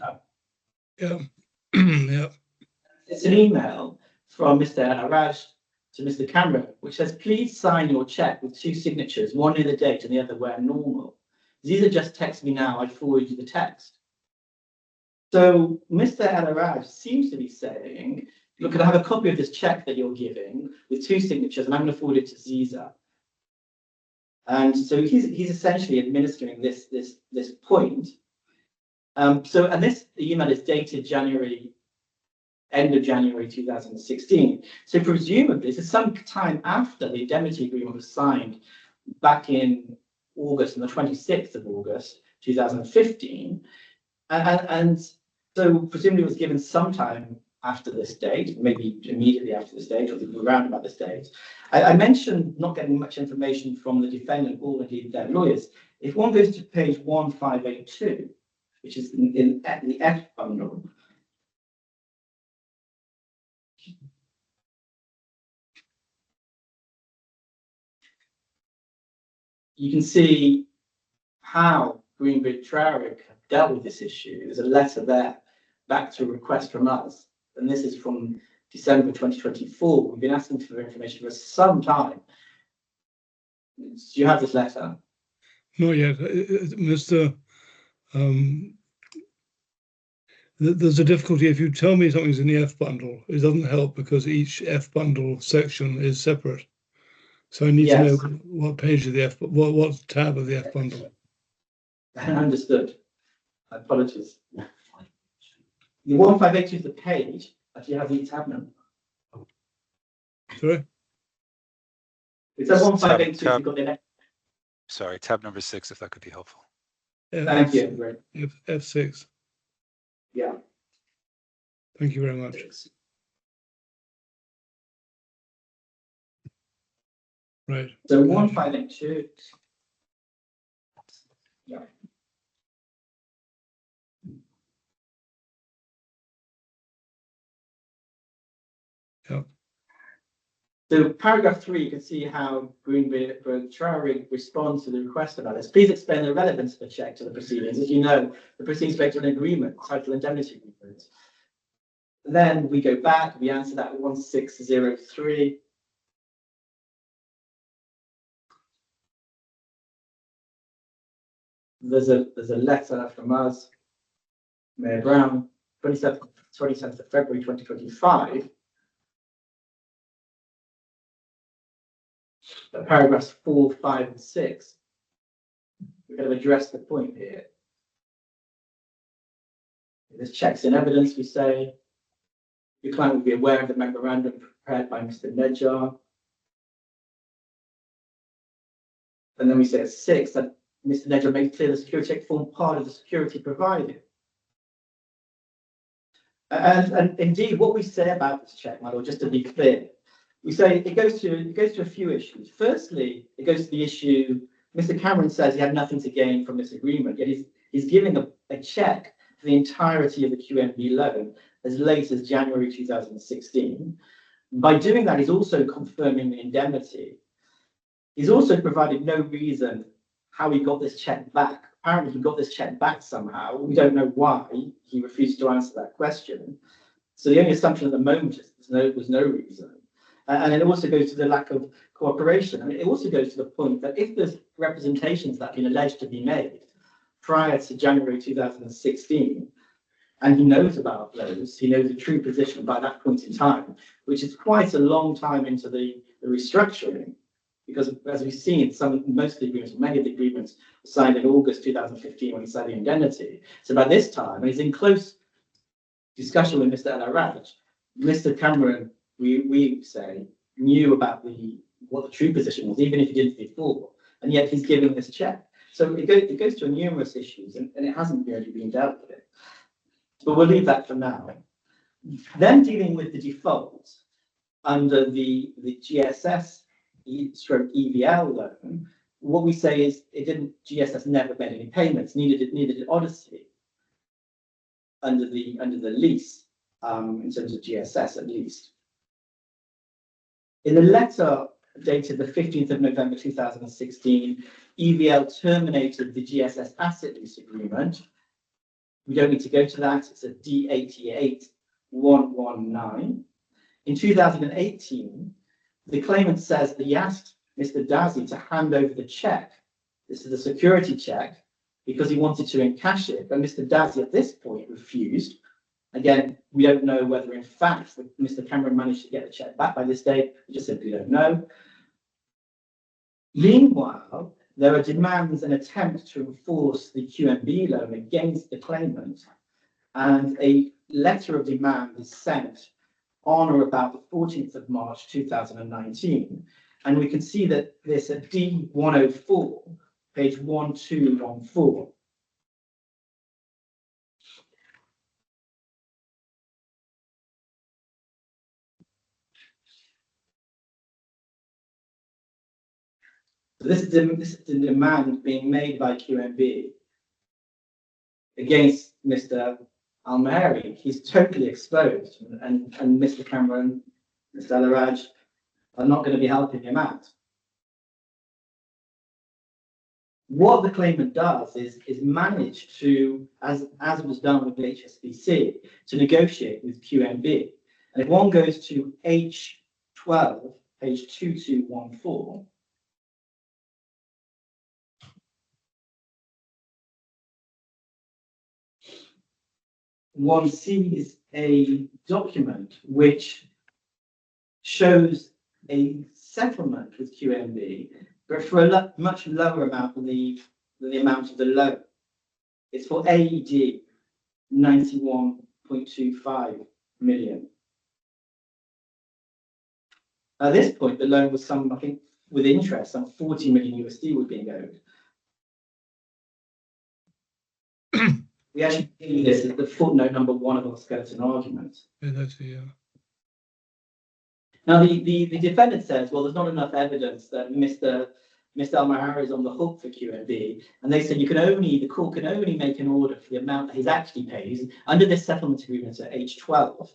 Yeah. Yeah. It's an email from Mr. Araj to Mr. Cameron, which says, please sign your check with two signatures, one near the date and the other where normal. These are just text me now, I forward you the text. So Mr. Araj seems to be saying, look, I have a copy of this check that you're giving with 2 signatures, and I'm going to forward it to Ziza. And so he's essentially administering this point. And this email is dated end of January 2016. So presumably this is some time after the indemnity agreement was signed back in August, on the 26th of August 2015. And so presumably it was given sometime after this date, maybe immediately after this date, or around about this date. I mentioned not getting much information from the defendant or indeed their lawyers. If one goes to page 1582, which is in the F bundle, you can see how Greenberg Traurig dealt with this issue. There's a letter there back to a request from us, and this is from December 2024. We've been asking for information for some time. Do you have this letter? Not yet, Mr. There's a difficulty if you tell me something's in the F bundle. It doesn't help because each F bundle section is separate. So I need to know what page of the what tab of the F bundle. Understood. Apologies. The 1582 is the page, but you have the tab number. Sorry? It says 1582. You've got the next. Sorry, tab number 6, if that could be helpful. Thank you. Great. F6. Yeah. Thank you very much. Right. So 1582. Yeah. Yeah. So paragraph 3, you can see how Greenberg Traurig responds to the request about this. Please explain the relevance of the check to the proceedings. As you know, the proceedings based on an agreement, title indemnity agreement. Then we go back, we answer that 1603. There's a letter from us, Mayor Brown, 27th of February 2025. Paragraphs 4, 5, and 6. We're going to address the point here. There's checks in evidence, we say. Your client will be aware of the memorandum prepared by Mr. Nedjar. And then we say at 6 that Mr. Nedjar makes clear the security check formed part of the security provided. And indeed, what we say about this check, my lord, just to be clear, we say it goes to a few issues. Firstly, it goes to the issue. Mr. Cameron says he had nothing to gain from this agreement, yet he's giving a check for the entirety of the QNB loan as late as January 2016. By doing that, he's also confirming the indemnity. He's also provided no reason how he got this check back. Apparently, he got this check back somehow. We don't know why. He refused to answer that question. So the only assumption at the moment is there's no reason. And it also goes to the lack of cooperation. I mean, it also goes to the point that if there's representations that have been alleged to be made prior to January 2016, and he knows about those, he knows the true position by that point in time, which is quite a long time into the restructuring, because as we've seen, most of the agreements, many of the agreements were signed in August 2015 when he signed the indemnity. So by this time, and he's in close discussion with Mr. Araj, Mr. Cameron, we say, knew about what the true position was, even if he didn't before, and yet he's giving this check. So it goes to numerous issues, and it hasn't really been dealt with. But we'll leave that for now. Then dealing with the default under the GSS stroke EVL loan, what we say is GSS never made any payments, neither did Odyssey under the lease, in terms of GSS at least. In the letter dated the 15th of November 2016, EVL terminated the GSS asset lease agreement. We don't need to go to that. It's a D88119. In 2018, the claimant says that he asked Mr. Dazzy to hand over the check. This is a security check because he wanted to encash it. But Mr. Dazzy at this point refused. Again, we don't know whether in fact Mr. Cameron managed to get the check back by this date. We just simply don't know. Meanwhile, there are demands and attempts to enforce the QMB loan against the claimant, and a letter of demand is sent on or about the 14th of March 2019. And we can see that this at D104, page 1214. So this is the demand being made by QMB against Mr. ALMHEIRI. He's totally exposed, and Mr. Cameron, Mr. Araj are not going to be helping him out. What the claimant does is manage to, as was done with HSBC, to negotiate with QMB. And if one goes to H12, page 2214, one sees a document which shows a settlement with QMB, but for a much lower amount than the amount of the loan. It's for AED 91.25 million. At this point, the loan was I think, with interest, some 40 million USD was being owed. We actually see this as the footnote number 1 of our skeleton argument. Yeah, that's it, yeah. Now, the defendant says, well, there's not enough evidence that Mr. ALMHEIRI is on the hook for QMB, and they said the court can only make an order for the amount that he's actually paid. Under this settlement agreement at H12,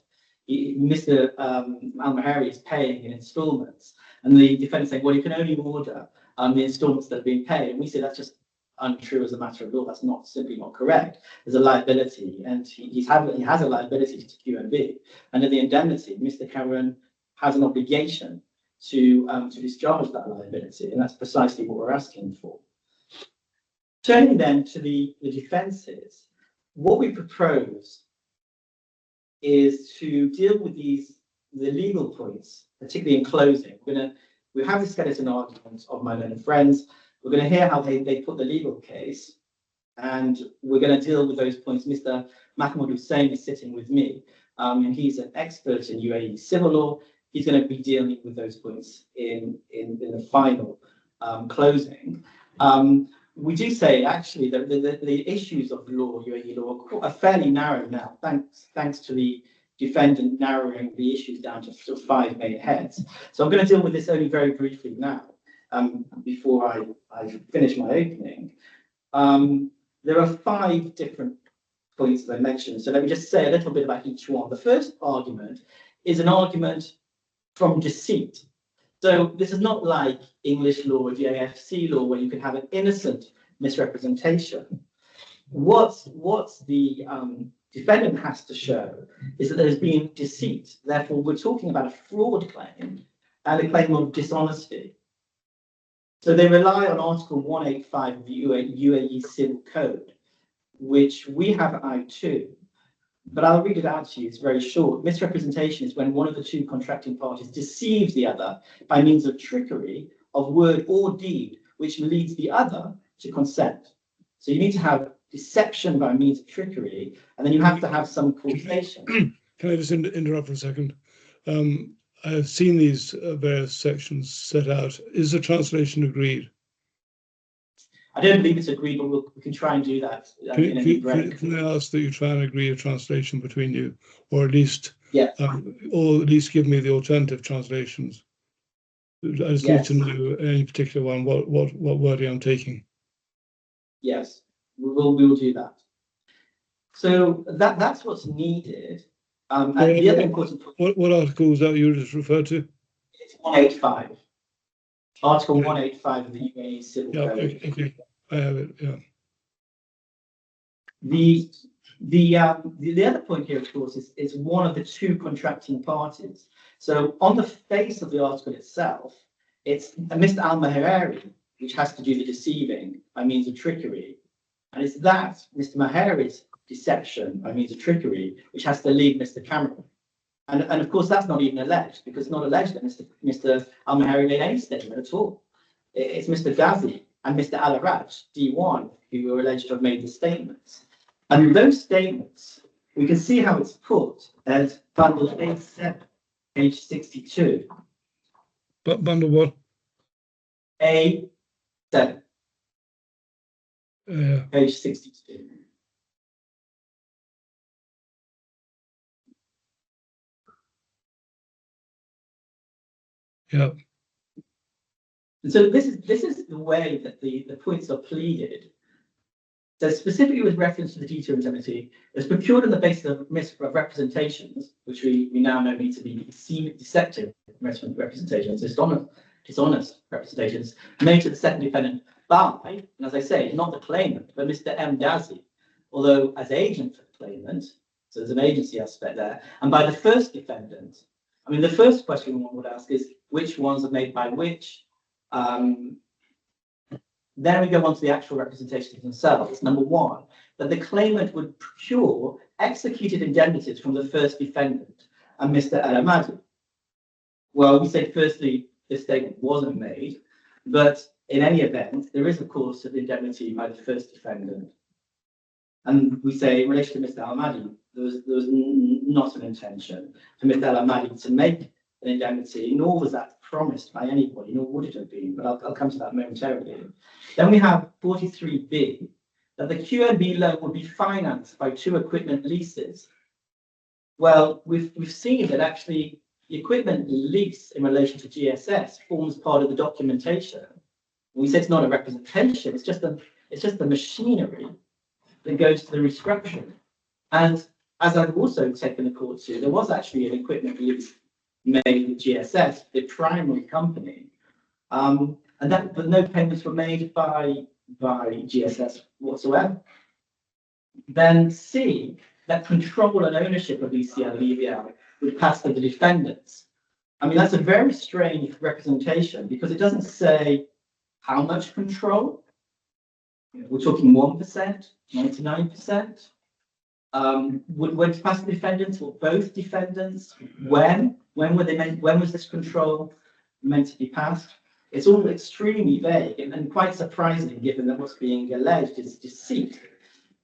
Mr. ALMHEIRI is paying in instalments, and the defendant saying, well, you can only order the instalments that are being paid, and we say that's just untrue as a matter of law. That's simply not correct. There's a liability, and he has a liability to QMB. Under the indemnity, Mr. Cameron has an obligation to discharge that liability, and that's precisely what we're asking for. Turning then to the defences, what we propose is to deal with the legal points, particularly in closing. We have the skeleton argument of my learned friends. We're going to hear how they put the legal case, and we're going to deal with those points. Mr. Mohammad Hussain is sitting with me, and he's an expert in UAE civil law. He's going to be dealing with those points in the final closing. We do say, actually, that the issues of law, UAE law, are fairly narrow now, thanks to the defendant narrowing the issues down to sort of 5 main heads. So I'm going to deal with this only very briefly now. Before I finish my opening, there are 5 different points that I mentioned. So let me just say a little bit about each one. The first argument is an argument from deceit. So this is not like English law or JFC law where you can have an innocent misrepresentation. What the defendant has to show is that there's been deceit. Therefore, we're talking about a fraud claim and a claim of dishonesty. So they rely on Article 185 of the UAE Civil Code, which we have at I2, but I'll read it out to you. It's very short. Misrepresentation is when one of the 2 contracting parties deceives the other by means of trickery of word or deed, which leads the other to consent. So you need to have deception by means of trickery, and then you have to have some causation. Can I just interrupt for a second? I've seen these various sections set out. Is the translation agreed? I don't believe it's agreed, but we can try and do that in a break. Can I ask that you try and agree a translation between you, or at least, yes, or at least give me the alternative translations? I just need to know any particular one, what wording I'm taking. Yes, we will do that. So that's what's needed. And the other important point. What article was that you just referred to? It's 185. Article 185 of the UAE Civil Code. Okay, I have it. Yeah. The other point here, of course, is one of the 2 contracting parties. So on the face of the article itself, it's Mr. ALMHEIRI, which has to do the deceiving by means of trickery, And it's that, Mr. Mahairi's deception by means of trickery, which has to lead Mr. Cameron. And of course, that's not even alleged, because it's not alleged that Mr. ALMHEIRI made any statement at all. It's Mr. Ghazi and Mr. Araj, D1, who were alleged to have made the statements. And those statements, we can see how it's put as bundle A7, page 62. But bundle what? A7, page 62. Yeah. And so this is the way that the points are pleaded. So specifically with reference to the D2 indemnity, it's procured on the basis of misrepresentations, which we now know need to be deceptive representations, dishonest representations made to the second defendant by, and as I say, not the claimant, but Mr. M. Ghazi, although as agent for the claimant, so there's an agency aspect there, and by the first defendant. I mean, the first question one would ask is which ones are made by which? Then we go on to the actual representations themselves. Number one, that the claimant would procure executed indemnities from the first defendant and Mr. Al-Ahmadi. Well, we say firstly, this statement wasn't made, but in any event, there is, of course, an indemnity by the first defendant. And we say in relation to Mr. Al-Ahmadi, there was not an intention for Mr. Al-Ahmadi to make an indemnity, nor was that promised by anybody, nor would it have been, but I'll come to that momentarily. Then we have 43B, that the QNB loan would be financed by 2 equipment leases. Well, we've seen that actually the equipment lease in relation to GSS forms part of the documentation. We say it's not a representation, it's just the machinery that goes to the restructuring. And as I've also taken the court to, there was actually an equipment lease made with GSS, the primary company, but no payments were made by GSS whatsoever. Then C, that control and ownership of ECL and EVL would pass to the defendants. I mean, that's a very strange representation because it doesn't say how much control. We're talking 1%, 99%. Would pass the defendants or both defendants? When were they meant? When was this control meant to be passed? It's all extremely vague and quite surprising, given that what's being alleged is deceit.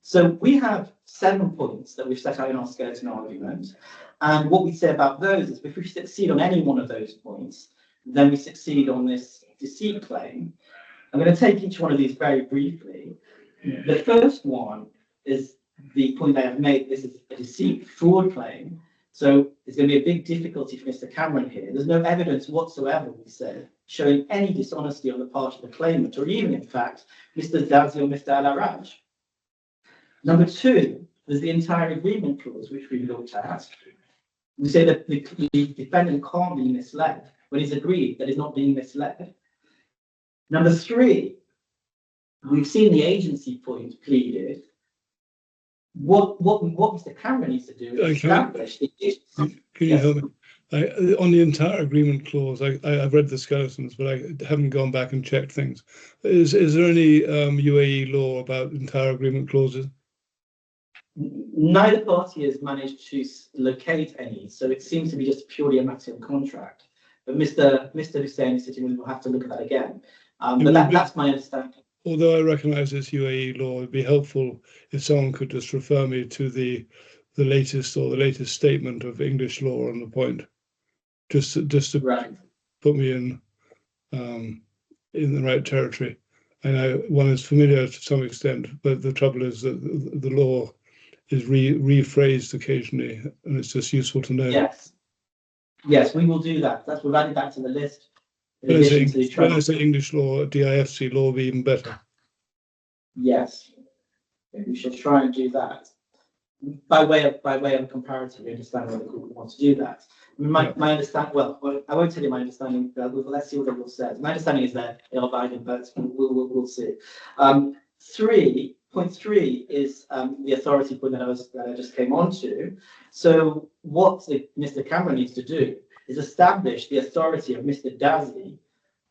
So we have 7 points that we've set out in our skeleton argument, and what we say about those is if we succeed on any one of those points, then we succeed on this deceit claim. I'm going to take each one of these very briefly. The first one is the point I have made. This is a deceit fraud claim. So there's going to be a big difficulty for Mr. Cameron here. There's no evidence whatsoever, we say, showing any dishonesty on the part of the claimant, or even, in fact, Mr. Dazi or Mr. Al-Araj. Number 2, there's the entire agreement clause, which we looked at. We say that the defendant can't be misled when he's agreed that he's not being misled. Number 3, we've seen the agency point pleaded. What Mr. Cameron needs to do is establish the agency. Can you help me? On the entire agreement clause, I've read the skeletons, but I haven't gone back and checked things. Is there any UAE law about entire agreement clauses? Neither party has managed to locate any, so it seems to be just purely a matter of contract. But Mr. Hussein is sitting with, we'll have to look at that again. But that's my understanding. Although I recognise this UAE law, it'd be helpful if someone could just refer me to the latest statement of English law on the point, just to Right. put me in the right territory. I know one is familiar to some extent, but the trouble is that the law is rephrased occasionally, and it's just useful to know. Yes, we will do that. We've added that to the list. When I say English law, DIFC law will be even better. Yes, we should try and do that. By way of comparative, we understand whether the court wants to do that. My understanding, well, I won't tell you my understanding. Let's see what the law says. My understanding is that they'll abide, but we'll see. 3.3 is the authority point that I just came on to. So what Mr. Cameron needs to do is establish the authority of Mr. Dazi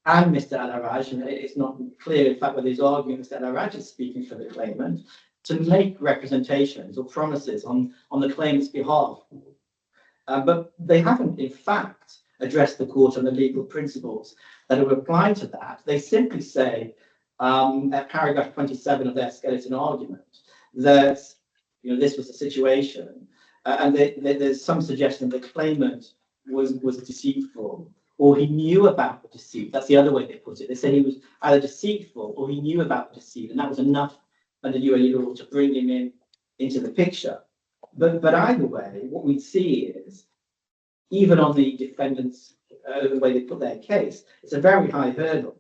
and Mr. Araj, and it's not clear, in fact, whether he's arguing Mr. Araj is speaking for the claimant, to make representations or promises on the claimant's behalf. But they haven't, in fact, addressed the court on the legal principles that are applied to that. They simply say, at paragraph 27 of their skeleton argument, that this was the situation, and there's some suggestion the claimant was deceitful, or he knew about the deceit. That's the other way they put it. They say he was either deceitful or he knew about the deceit, and that was enough under UAE law to bring him into the picture. But either way, what we see is, even on the defendants, the way they put their case, it's a very high hurdle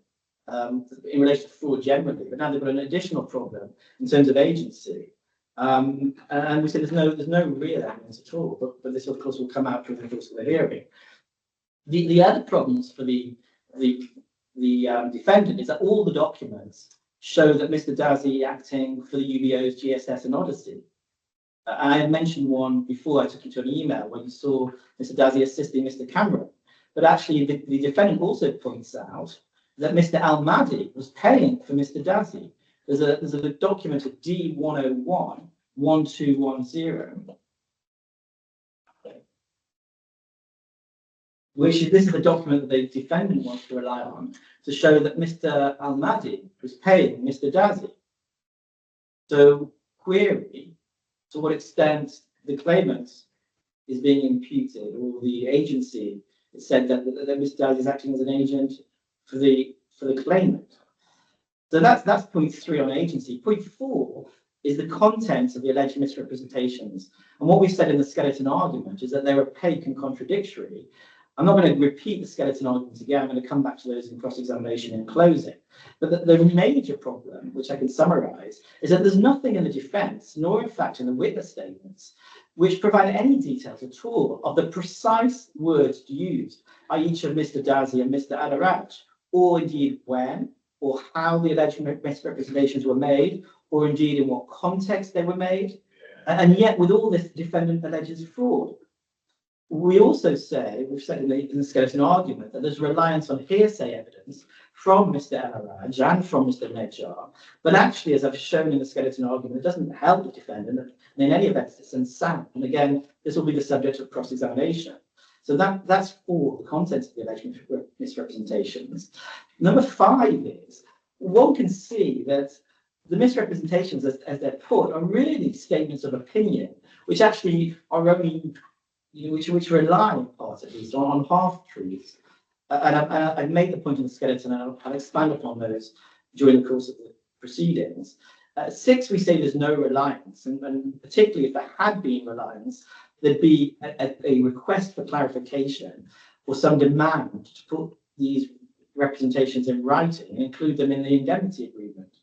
in relation to fraud generally. But now they've got an additional problem in terms of agency, and we say there's no real evidence at all. But this, of course, will come out during the course of the hearing. The other problems for the defendant is that all the documents show that Mr. Dazi acting for the UBOs, GSS, and Odyssey. I had mentioned one before. I took you to an email where you saw Mr. Dazi assisting Mr. Cameron. But actually, the defendant also points out that Mr. ALMHEIRI was paying for Mr. Dazi. There's a document of D101 1210, this is the document that the defendant wants to rely on to show that Mr. ALMHEIRI was paying Mr. Dazi. So, query, to what extent the claimant is being imputed, or the agency is said that Mr. Dazi is acting as an agent for the claimant. So that's point 3 on agency. Point 4 is the content of the alleged misrepresentations. And what we said in the skeleton argument is that they were opaque and contradictory. I'm not going to repeat the skeleton arguments again. I'm going to come back to those in cross-examination in closing. But the major problem, which I can summarize, is that there's nothing in the defense, nor in fact in the witness statements, which provide any details at all of the precise words used by each of Mr. Dazi and Mr. Araj, or indeed when or how the alleged misrepresentations were made, or indeed in what context they were made. And yet, with all this, the defendant alleges fraud. We also say, we've said in the skeleton argument, that there's reliance on hearsay evidence from Mr. Araj and from Mr. Nejjar, but actually, as I've shown in the skeleton argument, it doesn't help the defendant, and in any event, it's unsound. And again, this will be the subject of cross-examination. So that's for the contents of the alleged misrepresentations. Number 5 is, one can see that the misrepresentations, as they're put, are really statements of opinion, which actually are only which rely in part, at least, on half-truths. And I've made the point in the skeleton, and I'll expand upon those during the course of the proceedings. 6, we say there's no reliance, and particularly if there had been reliance, there'd be a request for clarification or some demand to put these representations in writing and include them in the indemnity agreement.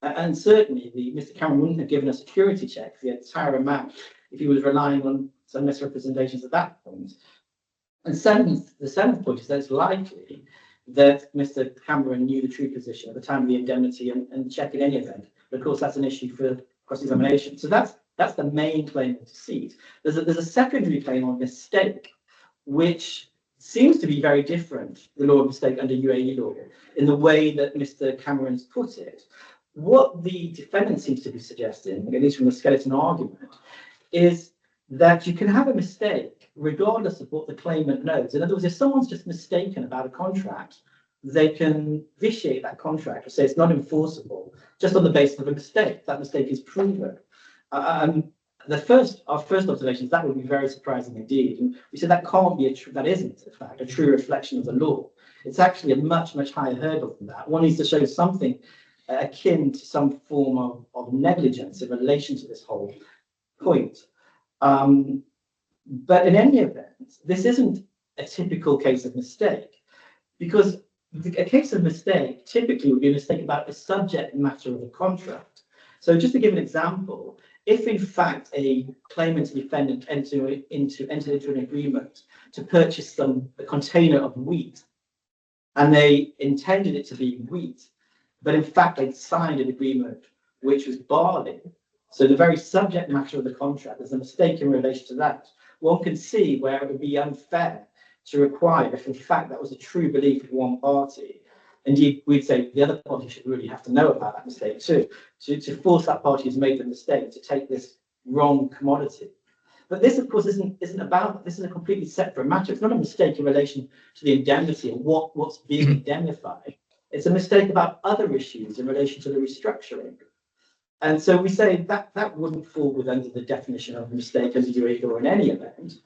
And certainly, Mr. Cameron wouldn't have given a security check for the entire amount if he was relying on some misrepresentations at that point. And the 7th point is that it's likely that Mr. Cameron knew the true position at the time of the indemnity and check in any event. But of course, that's an issue for cross-examination. So that's the main claim of deceit. There's a secondary claim on mistake, which seems to be very different, the law of mistake under UAE law, in the way that Mr. Cameron's put it. What the defendant seems to be suggesting, at least from the skeleton argument, is that you can have a mistake regardless of what the claimant knows. In other words, if someone's just mistaken about a contract, they can vitiate that contract or say it's not enforceable just on the basis of a mistake. That mistake is proven. Our first observation is that would be very surprising indeed. And we said that can't be that isn't, in fact, a true reflection of the law. It's actually a much, much higher hurdle than that. One needs to show something akin to some form of negligence in relation to this whole point. But in any event, this isn't a typical case of mistake, because a case of mistake typically would be a mistake about the subject matter of the contract. So just to give an example, if in fact a claimant and defendant entered into an agreement to purchase a container of wheat, and they intended it to be wheat, but in fact they'd signed an agreement which was barley, so the very subject matter of the contract, there's a mistake in relation to that. One can see where it would be unfair to require, if in fact that was a true belief of one party, Indeed, we'd say the other party should really have to know about that mistake too, to force that party who's made the mistake to take this wrong commodity. But this, of course, isn't about, this is a completely separate matter. It's not a mistake in relation to the indemnity and what's being indemnified. It's a mistake about other issues in relation to the restructuring. And so we say that that wouldn't fall under the definition of mistake under UAE law in any event.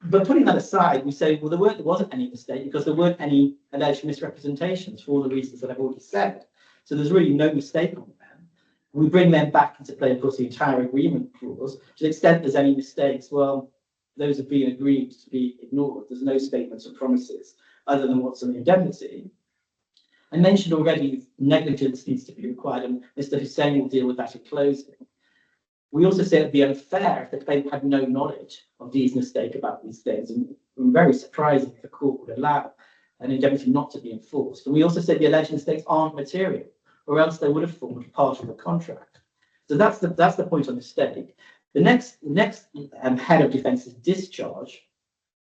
But putting that aside, we say, well, there wasn't any mistake because there weren't any alleged misrepresentations for all the reasons that I've already said. So there's really no mistake on them. We bring them back into play, of course, the entire agreement clause. To the extent there's any mistakes, well, those have been agreed to be ignored. There's no statements or promises other than what's in the indemnity. I mentioned already negligence needs to be required, and Mr. Hussein will deal with that in closing. We also say it would be unfair if the claimant had no knowledge of these mistakes about these things, and very surprising if the court would allow an indemnity not to be enforced. And we also say the alleged mistakes aren't material, or else they would have formed part of the contract. So that's the point on mistake. The next head of defence is discharge.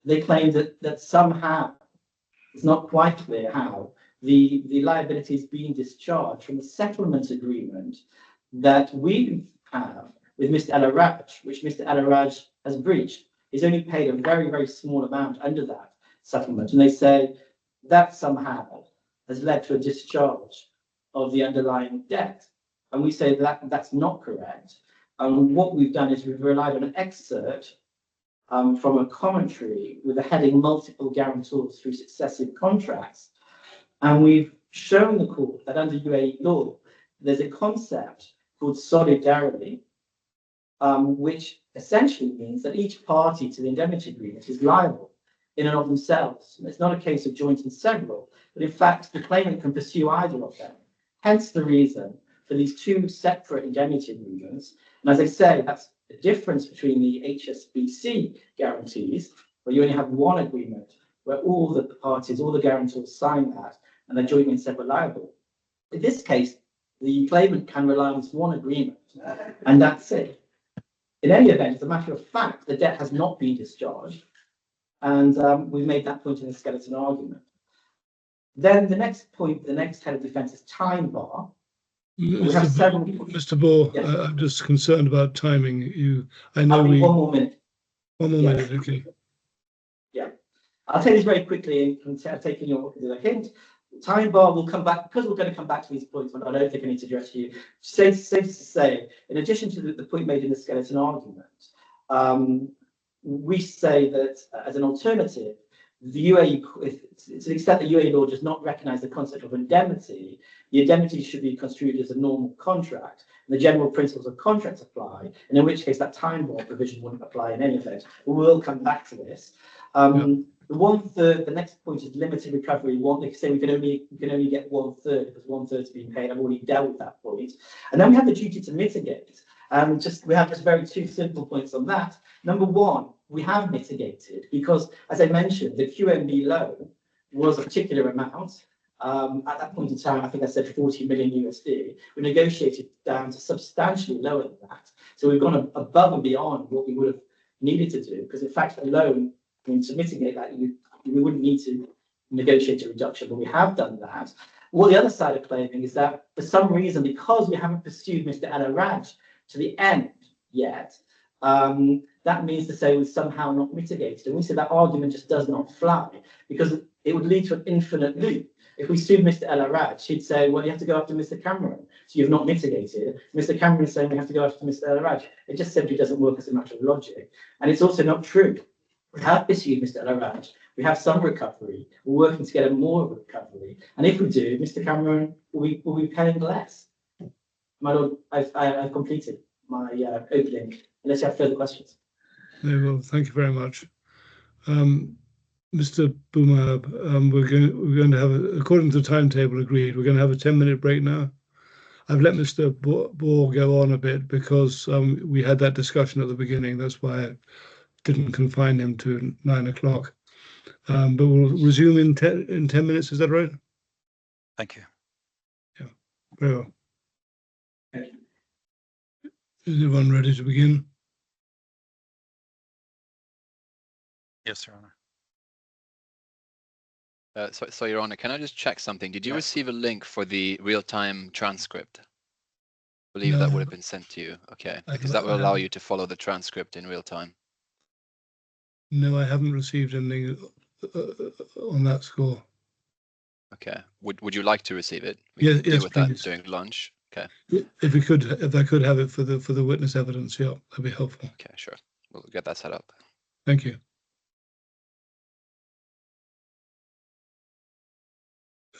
They claim that somehow, it's not quite clear how, the liability is being discharged from the settlement agreement that we have with Mr. Araj, which Mr. Araj has breached. He's only paid a very, very small amount under that settlement. And they say that somehow has led to a discharge of the underlying debt. And we say that that's not correct. And what we've done is we've relied on an excerpt from a commentary with the heading multiple guarantors through successive contracts. And we've shown the court that under UAE law, there's a concept called solidarity, which essentially means that each party to the indemnity agreement is liable in and of themselves. And it's not a case of joint and several, but in fact, the claimant can pursue either of them. Hence the reason for these two separate indemnity agreements. And as I say, that's the difference between the HSBC guarantees, where you only have one agreement, where all the parties, all the guarantors sign that, and they're jointly and separately liable. In this case, the claimant can rely on this one agreement, and that's it. In any event, as a matter of fact, the debt has not been discharged, and we've made that point in the skeleton argument. Then the next point, the next head of defence is time bar. We have several. Mr. Bohr, Yes. I'm just concerned about timing. I know One more minute. One more minute, okay. Yeah, I'll take this very quickly and taking your hint. Time bar will come back, because we're going to come back to these points, but I don't think I need to address you. Safe to say, in addition to the point made in the skeleton argument, we say that as an alternative, the UAE, to the extent that UAE law does not recognise the concept of indemnity, the indemnity should be construed as a normal contract. And the general principles of contracts apply, and in which case that time bar provision wouldn't apply in any event. We'll come back to this. The next point is limited recovery. They say we can only get 1/3 because 1/3 is being paid. I've already dealt with that point. And then we have the duty to mitigate. We have just very two simple points on that. Number one, we have mitigated because, as I mentioned, the QMB loan was a particular amount. At that point in time, I think I said 40 million USD. We negotiated down to substantially lower than that. So we've gone above and beyond what we would have needed to do, because in fact, a loan, to mitigate that, we wouldn't need to negotiate a reduction, but we have done that. What the other side are claiming is that for some reason, because we haven't pursued Mr. Araj to the end yet, that means to say we've somehow not mitigated. And we say that argument just does not fly, because it would lead to an infinite loop. If we sued Mr. Araj, he'd say, well, you have to go after Mr. Cameron. So you've not mitigated. Mr. Cameron is saying we have to go after Mr. Araj. It just simply doesn't work as a matter of logic. And it's also not true. We have pursued Mr. Araj. We have some recovery. We're working to get more recovery. And if we do, Mr. Cameron will be paying less. My Lord, I've completed my opening, unless you have further questions. No, well, thank you very much. Mr. Boumab, we're going to have, according to the timetable agreed, we're going to have a 10-minute break now. I've let Mr. Bohr go on a bit because we had that discussion at the beginning. That's why I didn't confine him to 9 o'clock. But we'll resume in 10 minutes. Is that right? Thank you. Yeah, very well. Thank you. Is everyone ready to begin? Yes, Your Honor. So, Your Honor, can I just check something? Did you Yes. receive a link for the real-time transcript? I believe No, that would have been sent to you. Okay, because that will allow you to follow the transcript in real time. No, I haven't received anything on that score. Okay. Would you like to receive it? We Yes, can deal yes, with that please. during lunch. Okay. If I could have it for the witness evidence, yeah, that'd be helpful. Okay, sure. We'll get that set up. Thank you.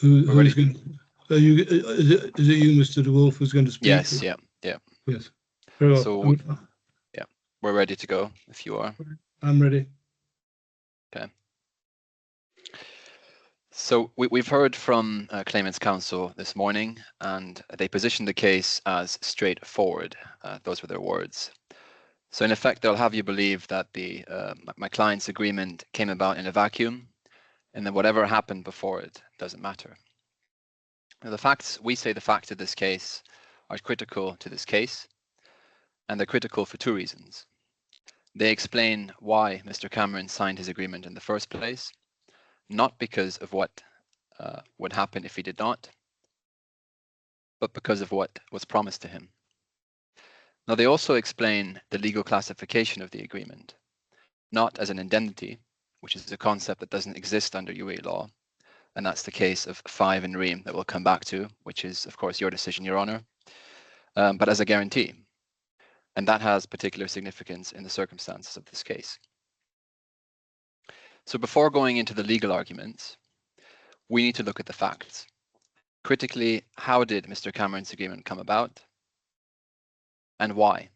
We're ready. Who's going? Are you? Is it you, Mr. De Wolf, who's going to speak? Yes. Yeah. Yeah. Yes. Very well. So, yeah, we're ready to go if you are. I'm ready. Okay. So we've heard from claimant's counsel this morning, and they positioned the case as straightforward. Those were their words. So in effect, they'll have you believe that my client's agreement came about in a vacuum, and that whatever happened before it doesn't matter. Now, we say the facts of this case are critical to this case, and they're critical for two reasons. They explain why Mr. Cameron signed his agreement in the first place, not because of what would happen if he did not, but because of what was promised to him. Now, they also explain the legal classification of the agreement, not as an indemnity, which is a concept that doesn't exist under UAE law, and that's the case of 5 in Ream that we'll come back to, which is, of course, your decision, Your Honour, but as a guarantee. And that has particular significance in the circumstances of this case. So before going into the legal arguments, we need to look at the facts. Critically, how did Mr. Cameron's agreement come about? And why?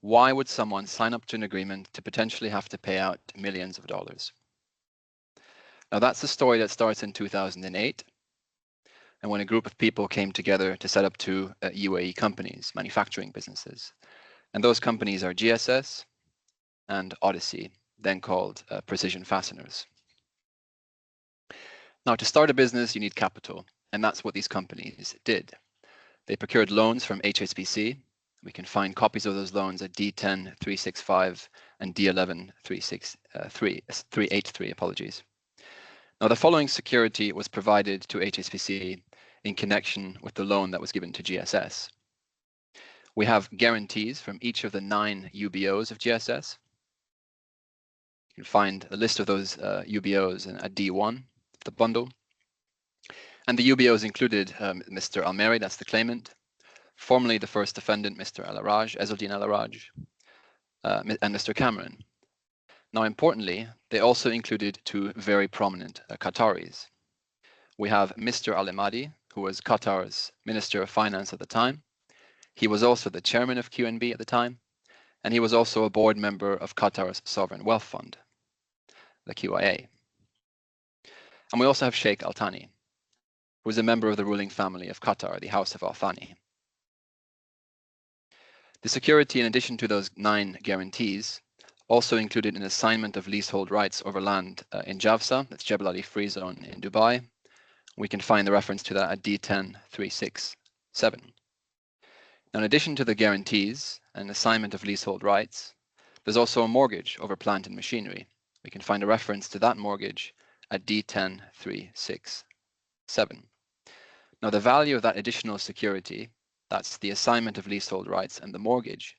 Why would someone sign up to an agreement to potentially have to pay out millions of dollars? Now, that's a story that starts in 2008, and when a group of people came together to set up two UAE companies, manufacturing businesses. And those companies are GSS and Odyssey, then called Precision Fasteners. Now, to start a business, you need capital, and that's what these companies did. They procured loans from HSBC. We can find copies of those loans at D10-365 and D11-383, apologies. Now, the following security was provided to HSBC in connection with the loan that was given to GSS. We have guarantees from each of the 9 UBOs of GSS. You can find a list of those UBOs at D1, the bundle. And the UBOs included Mr. ALMHEIRI, that's the claimant, formerly the first defendant, Mr. Araj, Ezelddine Araj, and Mr. Cameron. Now, importantly, they also included 2 very prominent Qataris. We have Mr. ALMHEIRI, who was Qatar's Minister of Finance at the time. He was also the chairman of QNB at the time, and he was also a board member of Qatar's Sovereign Wealth Fund, the QIA. And we also have Sheikh Al Thani, who is a member of the ruling family of Qatar, the House of Al Thani. The security, in addition to those 9 guarantees, also included an assignment of leasehold rights over land in Javsa, that's Jebel Ali Free Zone in Dubai. We can find the reference to that at D10-367. Now, in addition to the guarantees and assignment of leasehold rights, there's also a mortgage over plant and machinery. We can find a reference to that mortgage at D10-367. Now, the value of that additional security, that's the assignment of leasehold rights and the mortgage,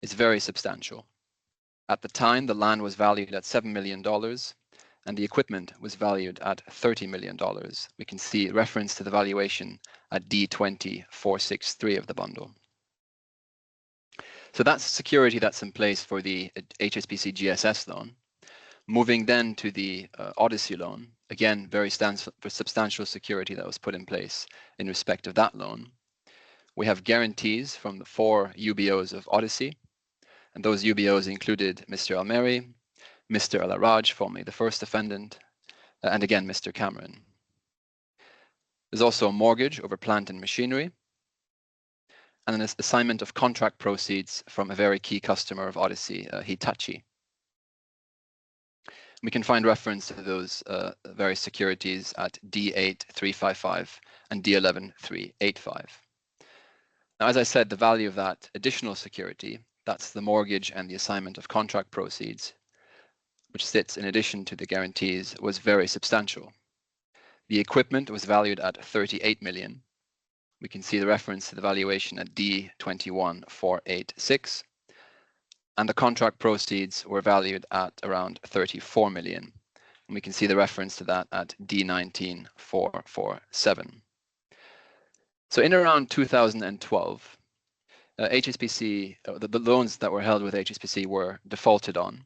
is very substantial. At the time, the land was valued at $7 million and the equipment was valued at $30 million. We can see reference to the valuation at D20-463 of the bundle. So that's security that's in place for the HSBC GSS loan. Moving then to the Odyssey loan, again, very substantial security that was put in place in respect of that loan. We have guarantees from the 4 UBOs of Odyssey, and those UBOs included Mr. ALMHEIRI, Mr. Araj, formerly the first defendant, and again, Mr. Cameron. There's also a mortgage over plant and machinery, and an assignment of contract proceeds from a very key customer of Odyssey, Hitachi. We can find reference to those various securities at D8-355 and D11-385. Now, as I said, the value of that additional security, that's the mortgage and the assignment of contract proceeds, which sits in addition to the guarantees, was very substantial. The equipment was valued at 38 million. We can see the reference to the valuation at D21486. And the contract proceeds were valued at around 34 million. And we can see the reference to that at D19447. So in around 2012, HSBC, the loans that were held with HSBC were defaulted on.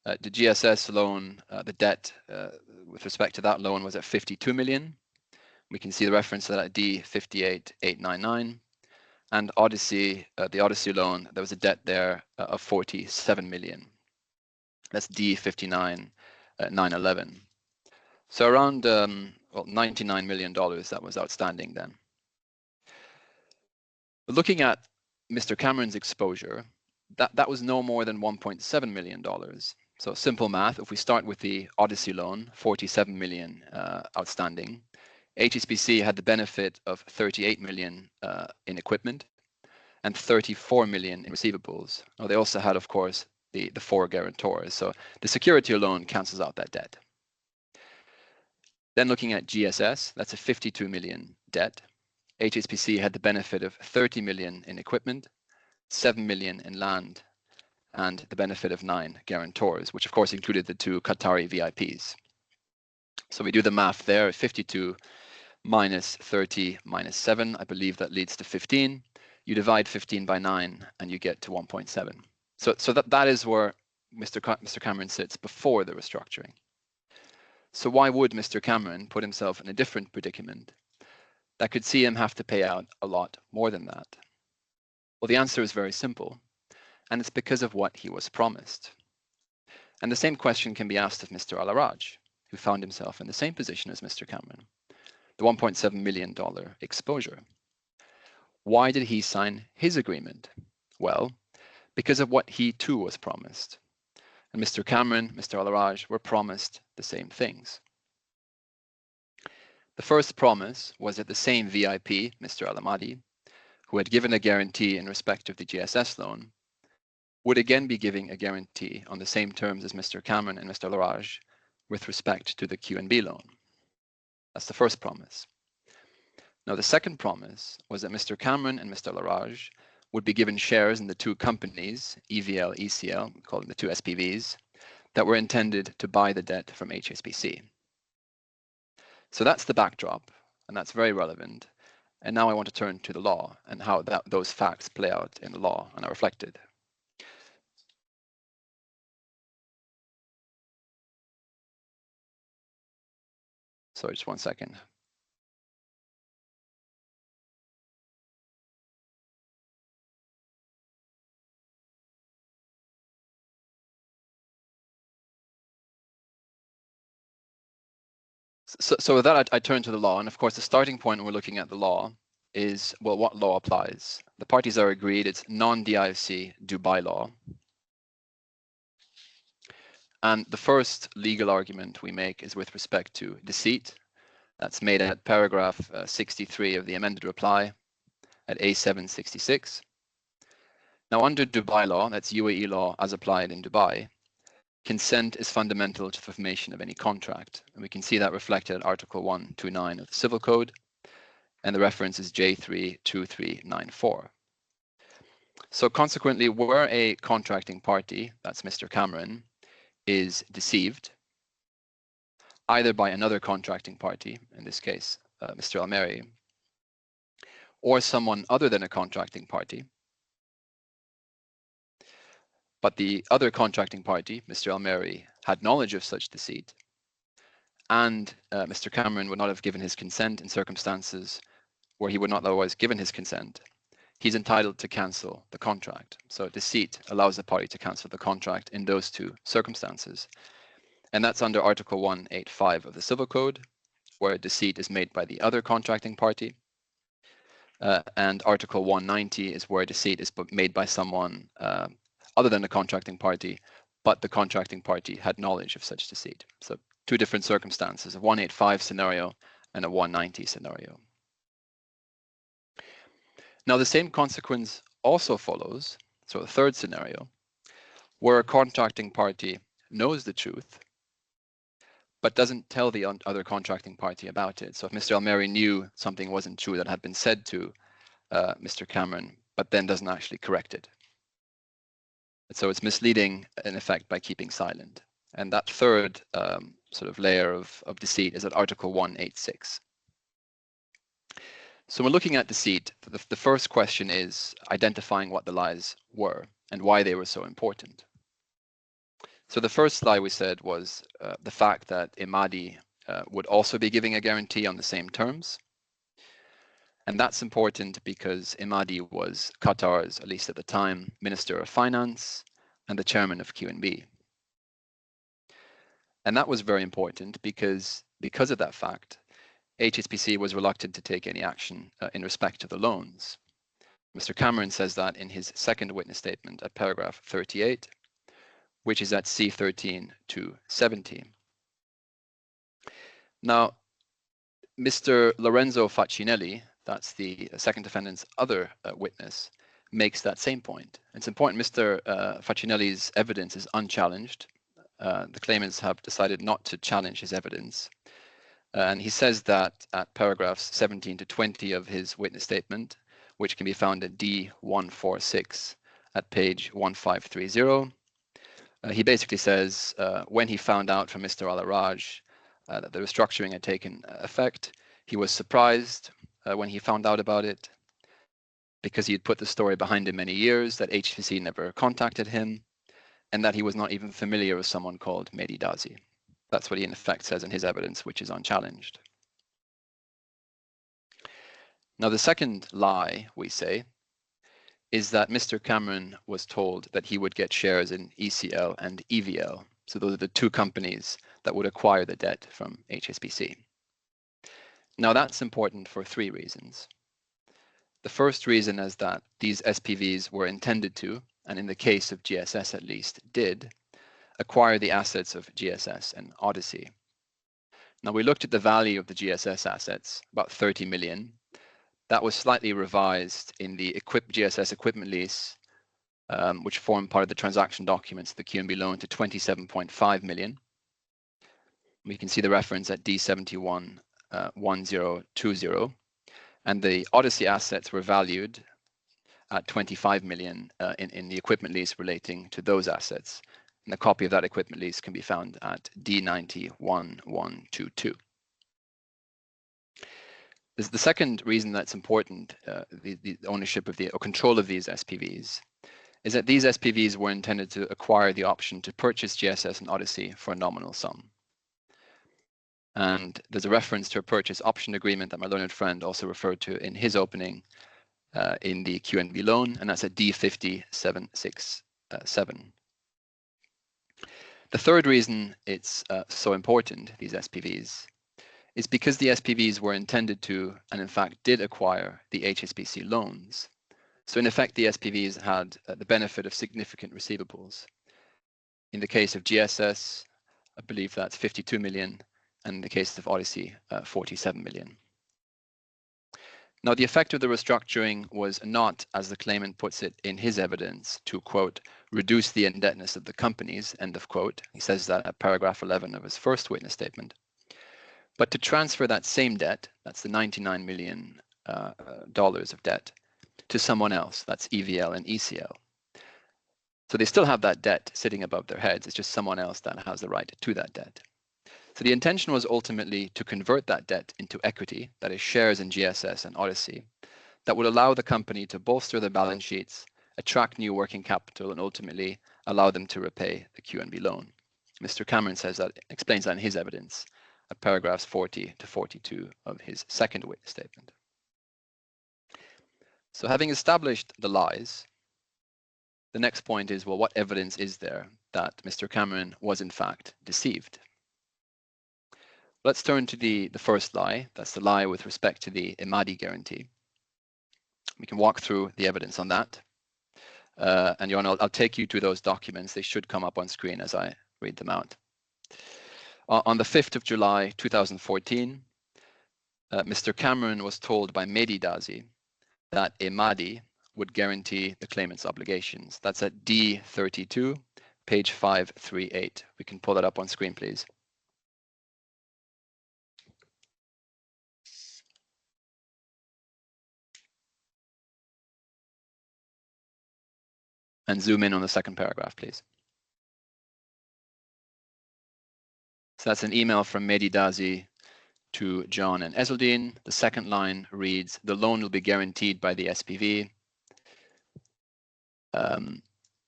The GSS loan, the debt with respect to that loan was at 52 million. We can see the reference to that at D58899. And Odyssey, the Odyssey loan, there was a debt there of 47 million. That's D59911. So around well, $99 million that was outstanding then. But looking at Mr. Cameron's exposure, that was no more than $1.7 million. So simple math, if we start with the Odyssey loan, 47 million outstanding, HSBC had the benefit of 38 million in equipment and 34 million in receivables. Now, they also had, of course, the 4 guarantors. So the security alone cancels out that debt. Then looking at GSS, that's a 52 million debt. HSBC had the benefit of 30 million in equipment, 7 million in land, and the benefit of 9 guarantors, which of course included the 2 Qatari VIPs. So we do the math there, 52 minus 30 minus 7, I believe that leads to 15. You divide 15 by 9 and you get to 1.7. So that is where Mr. Cameron sits before the restructuring. So why would Mr. Cameron put himself in a different predicament that could see him have to pay out a lot more than that? Well, the answer is very simple, and it's because of what he was promised. And the same question can be asked of Mr. Araj, who found himself in the same position as Mr. Cameron, the $1.7 million exposure. Why did he sign his agreement? Well, because of what he too was promised. And Mr. Cameron, Mr. Araj were promised the same things. The first promise was that the same VIP, Mr. ALMHEIRI, who had given a guarantee in respect of the GSS loan, would again be giving a guarantee on the same terms as Mr. Cameron and Mr. Araj with respect to the QNB loan. That's the first promise. Now, the second promise was that Mr. Cameron and Mr. Araj would be given shares in the 2 companies, EVL, ECL, we call them the 2 SPVs, that were intended to buy the debt from HSBC. So that's the backdrop, and that's very relevant. And now I want to turn to the law and how those facts play out in the law and are reflected. Sorry, just one second. So with that, I turn to the law. And of course, the starting point when we're looking at the law is, well, what law applies? The parties are agreed it's non-DIFC Dubai law. And the first legal argument we make is with respect to deceit. That's made at paragraph 63 of the amended reply at A766. Now, under Dubai law, that's UAE law as applied in Dubai, consent is fundamental to the formation of any contract. And we can see that reflected at Article 129 of the Civil Code, and the reference is J32394. So consequently, where a contracting party, that's Mr. Cameron, is deceived, either by another contracting party, in this case, Mr. ALMHEIRI, or someone other than a contracting party, but the other contracting party, Mr. ALMHEIRI, had knowledge of such deceit, and Mr. Cameron would not have given his consent in circumstances where he would not otherwise given his consent, he's entitled to cancel the contract. So deceit allows the party to cancel the contract in those 2 circumstances. And that's under Article 185 of the Civil Code, where deceit is made by the other contracting party. And Article 190 is where deceit is made by someone other than the contracting party, but the contracting party had knowledge of such deceit. So 2 different circumstances, a 185 scenario and a 190 scenario. Now, the same consequence also follows, so the third scenario, where a contracting party knows the truth, but doesn't tell the other contracting party about it. So if Mr. ALMHEIRI knew something wasn't true that had been said to Mr. Cameron, but then doesn't actually correct it. So it's misleading in effect by keeping silent. And that third sort of layer of deceit is at Article 186. So when looking at deceit, the first question is identifying what the lies were and why they were so important. So the first lie we said was the fact that Imadi would also be giving a guarantee on the same terms. And that's important because Imadi was Qatar's, at least at the time, Minister of Finance and the chairman of QNB. And that was very important because of that fact, HSBC was reluctant to take any action in respect to the loans. Mr. Cameron says that in his second witness statement at paragraph 38, which is at C13 to 17. Now, Mr. Lorenzo Faccinelli, that's the second defendant's other witness, makes that same point. It's important Mr. Faccinelli's evidence is unchallenged. The claimants have decided not to challenge his evidence. And he says that at paragraphs 17 to 20 of his witness statement, which can be found at D146 at page 1530, he basically says when he found out from Mr. Araj that the restructuring had taken effect, he was surprised when he found out about it because he had put the story behind him many years, that HSBC never contacted him, and that he was not even familiar with someone called Mehdi Dazi. That's what he in effect says in his evidence, which is unchallenged. Now, the second lie, we say, is that Mr. Cameron was told that he would get shares in ECL and EVL. So those are the two companies that would acquire the debt from HSBC. Now, that's important for three reasons. The first reason is that these SPVs were intended to, and in the case of GSS at least, did, acquire the assets of GSS and Odyssey. Now, we looked at the value of the GSS assets, about 30 million. That was slightly revised in the GSS equipment lease, which formed part of the transaction documents, the QNB loan, to 27.5 million. We can see the reference at D71 1020. And the Odyssey assets were valued at 25 million in the equipment lease relating to those assets. And a copy of that equipment lease can be found at D901122. The second reason that's important, the ownership of or control of these SPVs, is that these SPVs were intended to acquire the option to purchase GSS and Odyssey for a nominal sum. And there's a reference to a purchase option agreement that my learned friend also referred to in his opening in the QNB loan, and that's at D50767. The third reason it's so important, these SPVs, is because the SPVs were intended to, and in fact did acquire the HSBC loans. So in effect, the SPVs had the benefit of significant receivables. In the case of GSS, I believe that's 52 million, and in the case of Odyssey, 47 million. Now, the effect of the restructuring was not, as the claimant puts it in his evidence, to, quote, reduce the indebtedness of the companies, end of quote. He says that at paragraph 11 of his first witness statement, but to transfer that same debt, that's the $99 million of debt, to someone else, that's EVL and ECL. So they still have that debt sitting above their heads. It's just someone else that has the right to that debt. So the intention was ultimately to convert that debt into equity, that is shares in GSS and Odyssey, that would allow the company to bolster their balance sheets, attract new working capital, and ultimately allow them to repay the QNB loan. Mr. Cameron says that, explains that in his evidence at paragraphs 40 to 42 of his second witness statement. So having established the lies, the next point is, well, what evidence is there that Mr. Cameron was in fact deceived? Let's turn to the first lie. That's the lie with respect to the Imadi guarantee. We can walk through the evidence on that. And Johan, I'll take you to those documents. They should come up on screen as I read them out. On the 5th of July 2014, Mr. Cameron was told by Mehdi Dazi that Imadi would guarantee the claimant's obligations. That's at D32, page 538. We can pull that up on screen, please. And zoom in on the second paragraph, please. So that's an email from Mehdi Dazi to John and Ezelldine. The second line reads, the loan will be guaranteed by the SPV.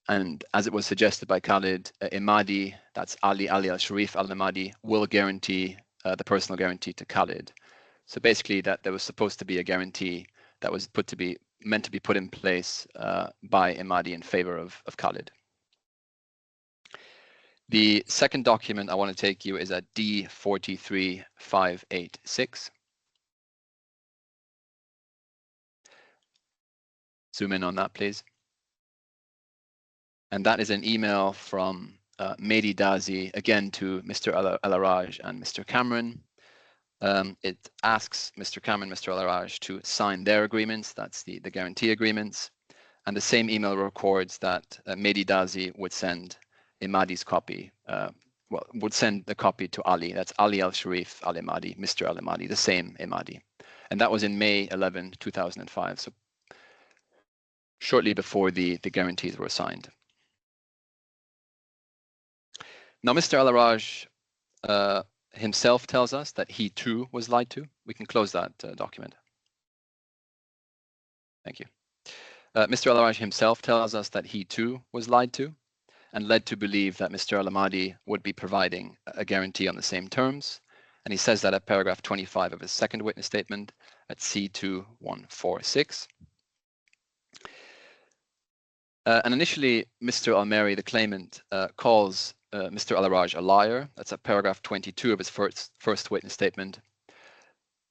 And as it was suggested by Khaled, Imadi, that's Ali al-Sharif al-Imadi, will guarantee the personal guarantee to Khaled. So basically that there was supposed to be a guarantee that was meant to be put in place by Imadi in favor of Khaled. The second document I want to take you is at D43586. Zoom in on that, please. And that is an email from Mehdi Dazi, again to Mr. Araj and Mr. Cameron. It asks Mr. Cameron, Mr. Araj to sign their agreements, that's the guarantee agreements. And the same email records that Mehdi Dazi would send Imadi's copy, would send the copy to Ali. That's Ali al-Sharif al-Imadi, Mr. al-Imadi, the same Imadi. And that was in May 11, 2005, so shortly before the guarantees were signed. Now, Mr. Al-Araj himself tells us that he too was lied to. We can close that document. Thank you. Mr. Al-Araj himself tells us that he too was lied to and led to believe that Mr. Al-Imadi would be providing a guarantee on the same terms. And he says that at paragraph 25 of his second witness statement at C2146. And initially, Mr. ALMHEIRI, the claimant, calls Mr. Al-Araj a liar. That's at paragraph 22 of his first witness statement.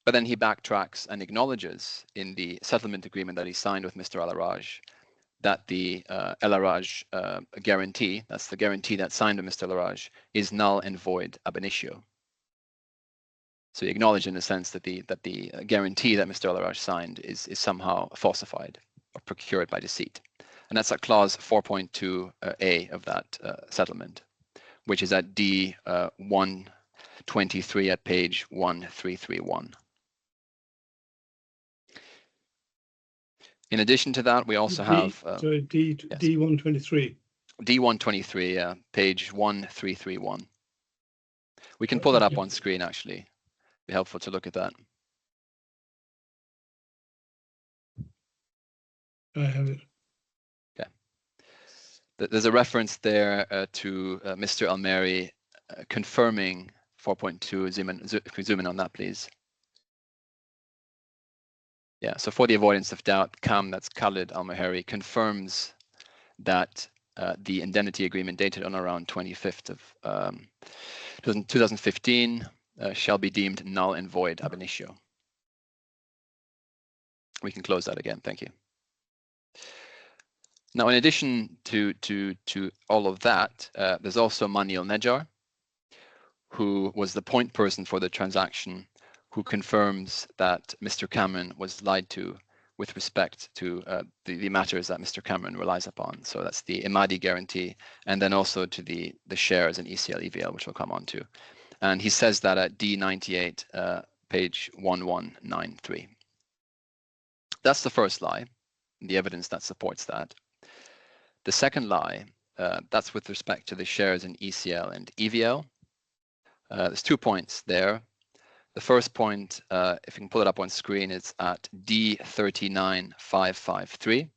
But then he backtracks and acknowledges in the settlement agreement that he signed with Mr. Al-Araj that the Al-Araj guarantee, that's the guarantee that signed with Mr. Al-Araj, is null and void ab initio. So he acknowledged in the sense that the guarantee that Mr. Al-Araj signed is somehow falsified or procured by deceit. And that's at clause 4.2a of that settlement, which is at D123 at page 1331. In addition to that, we also have D123. D123, yeah, page 1331. We can pull that up on screen, actually. It'd be helpful to look at that. I have it. Okay. There's a reference there to Mr. ALMHEIRI confirming 4.2. Zoom in on that, please. Yeah, so for the avoidance of doubt, that's KHALED ALMHEIRI, confirms that the indemnity agreement dated on around 25th of 2015 shall be deemed null and void ab initio. We can close that again, thank you. Now, in addition to all of that, there's also Mani al-Najjar, who was the point person for the transaction, who confirms that Mr. Cameron was lied to with respect to the matters that Mr. Cameron relies upon. So that's the Imadi guarantee, and then also to the shares in ECL EVL, which we'll come on to. And he says that at D98, page 1193. That's the first lie, the evidence that supports that. The second lie, that's with respect to the shares in ECL and EVL. There's 2 points there. The first point, if you can pull it up on screen, it's at D39553.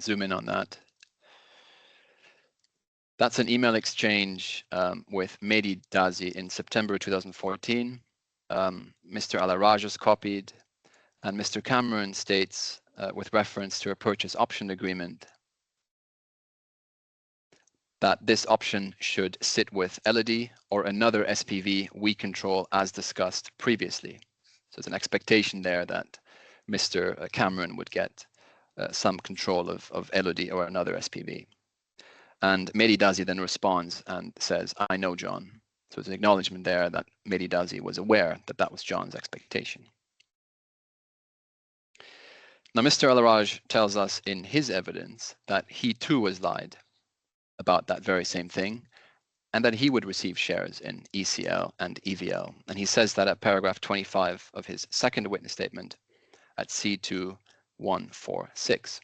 Zoom in on that. That's an email exchange with Mehdi Dazi in September 2014. Mr. Al-Araj is copied, and Mr. Cameron states, with reference to a purchase option agreement, that this option should sit with Ezelddine or another SPV we control as discussed previously. So there's an expectation there that Mr. Cameron would get some control of Ezelddine or another SPV. And Mehdi Dazi then responds and says, I know John. So it's an acknowledgement there that Mehdi Dazi was aware that that was John's expectation. Now, Mr. Araj tells us in his evidence that he too was lied about that very same thing, and that he would receive shares in ECL and EVL. And he says that at paragraph 25 of his second witness statement at C2146.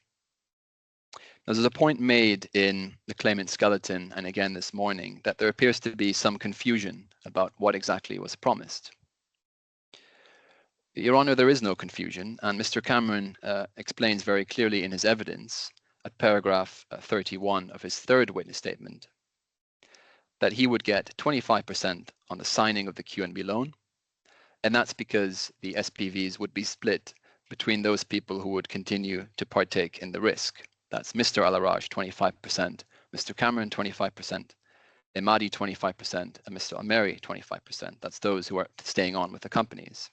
Now, there's a point made in the claimant skeleton, and again this morning, that there appears to be some confusion about what exactly was promised. Your Honour, there is no confusion, and Mr. Cameron explains very clearly in his evidence at paragraph 31 of his third witness statement that he would get 25% on the signing of the QNB loan, and that's because the SPVs would be split between those people who would continue to partake in the risk. That's Mr. Al-Araj 25%, Mr. Cameron 25%, Emadi 25%, and Mr. Almheiri 25%. That's those who are staying on with the companies.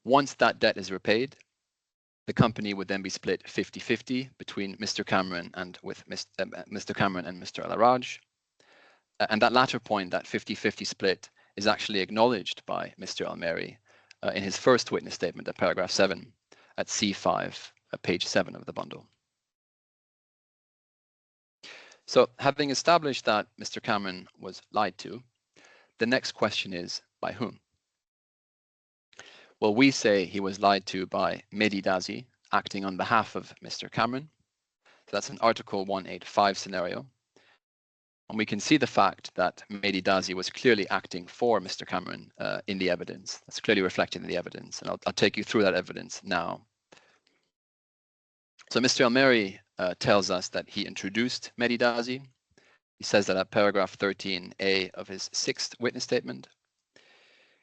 Once that debt is repaid, the company would then be split 50-50 between Mr. Cameron and Mr. Cameron and Mr. Al-Araj. And that latter point, that 50-50 split, is actually acknowledged by Mr. Almheiri in his first witness statement at paragraph 7 at C5, page 7 of the bundle. So, having established that Mr. Cameron was lied to, the next question is, by whom? Well, we say he was lied to by Mehdi Dazi, acting on behalf of Mr. Cameron. So that's an Article 185 scenario. And we can see the fact that Mehdi Dazi was clearly acting for Mr. Cameron in the evidence. That's clearly reflected in the evidence. And I'll take you through that evidence now. So Mr. Almheiri tells us that he introduced Mehdi Dazi. He says that at paragraph 13A of his sixth witness statement.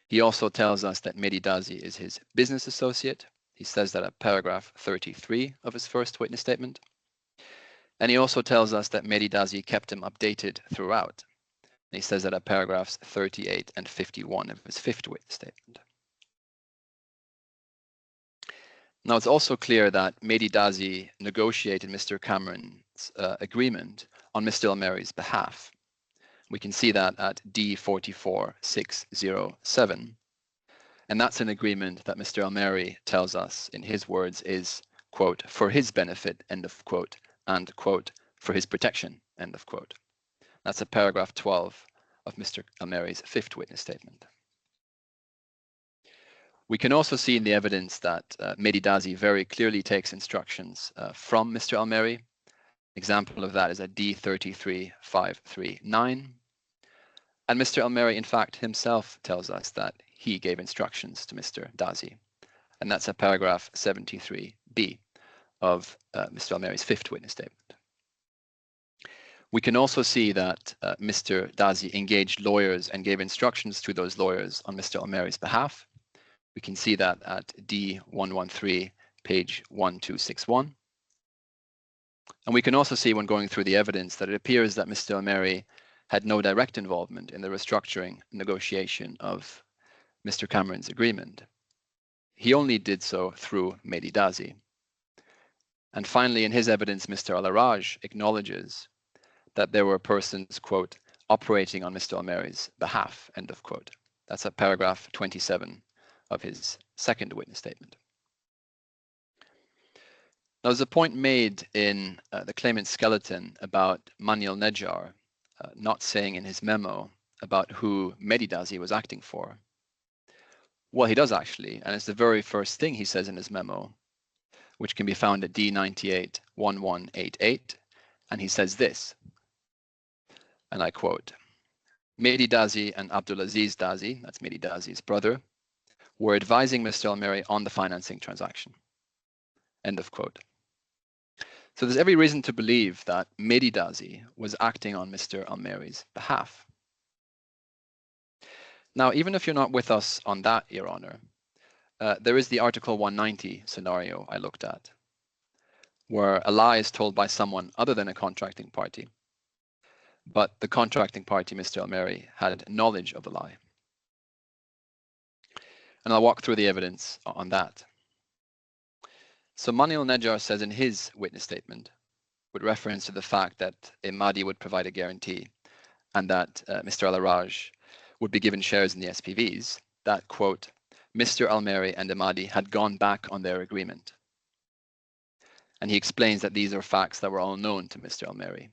He also tells us that Mehdi Dazi is his business associate. He says that at paragraph 33 of his first witness statement. And he also tells us that Mehdi Dazi kept him updated throughout. And he says that at paragraphs 38 and 51 of his fifth witness statement. Now, it's also clear that Mehdi Dazi negotiated Mr. Cameron's agreement on Mr. Almheiri's behalf. We can see that at D44607. And that's an agreement that Mr. Almheiri tells us, in his words, is, quote, for his benefit, end of quote, and, quote, for his protection, end of quote. That's at paragraph 12 of Mr. Almheiri's fifth witness statement. We can also see in the evidence that Mehdi Dazi very clearly takes instructions from Mr. Almheiri. An example of that is at D33539. And Mr. Almheiri, in fact, himself tells us that he gave instructions to Mr. Dazi. And that's at paragraph 73B of Mr. Almheiri's fifth witness statement. We can also see that Mr. Dazi engaged lawyers and gave instructions to those lawyers on Mr. Almheiri's behalf. We can see that at D113, page 1261. And we can also see when going through the evidence that it appears that Mr. Almheiri had no direct involvement in the restructuring negotiation of Mr. Cameron's agreement. He only did so through Mehdi Dazi. And finally, in his evidence, Mr. Al-Araj acknowledges that there were persons, quote, operating on Mr. Almheiri's behalf, end of quote. That's at paragraph 27 of his second witness statement. Now, there's a point made in the claimant's skeleton about Mani al-Najjar not saying in his memo about who Mehdi Dazi was acting for. Well, he does actually, and it's the very first thing he says in his memo, which can be found at D981188, and he says this, and I quote, Mehdi Dazi and Abdulaziz Dazi, that's Mehdi Dazi's brother, were advising Mr. Almheiri on the financing transaction, end of quote. So there's every reason to believe that Mehdi Dazi was acting on Mr. Almheiri's behalf. Now, even if you're not with us on that, Your Honour, there is the Article 190 scenario I looked at, where a lie is told by someone other than a contracting party, but the contracting party, Mr. Almheiri, had knowledge of the lie. And I'll walk through the evidence on that. So Mani al-Najjar says in his witness statement, with reference to the fact that Emadi would provide a guarantee and that Mr. Al-Araj would be given shares in the SPVs, that, quote, Mr. ALMHEIRI and Ahmadi had gone back on their agreement. And he explains that these are facts that were all known to Mr. ALMHEIRI.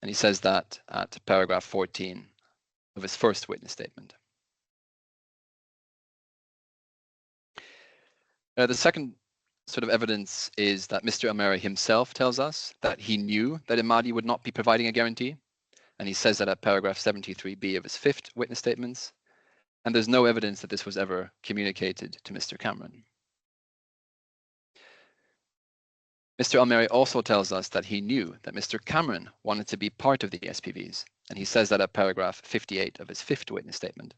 And he says that at paragraph 14 of his first witness statement. The second sort of evidence is that Mr. ALMHEIRI himself tells us that he knew that Ahmadi would not be providing a guarantee. And he says that at paragraph 73b of his fifth witness statements. And there's no evidence that this was ever communicated to Mr. Cameron. Mr. ALMHEIRI also tells us that he knew that Mr. Cameron wanted to be part of the SPVs, and he says that at paragraph 58 of his fifth witness statement.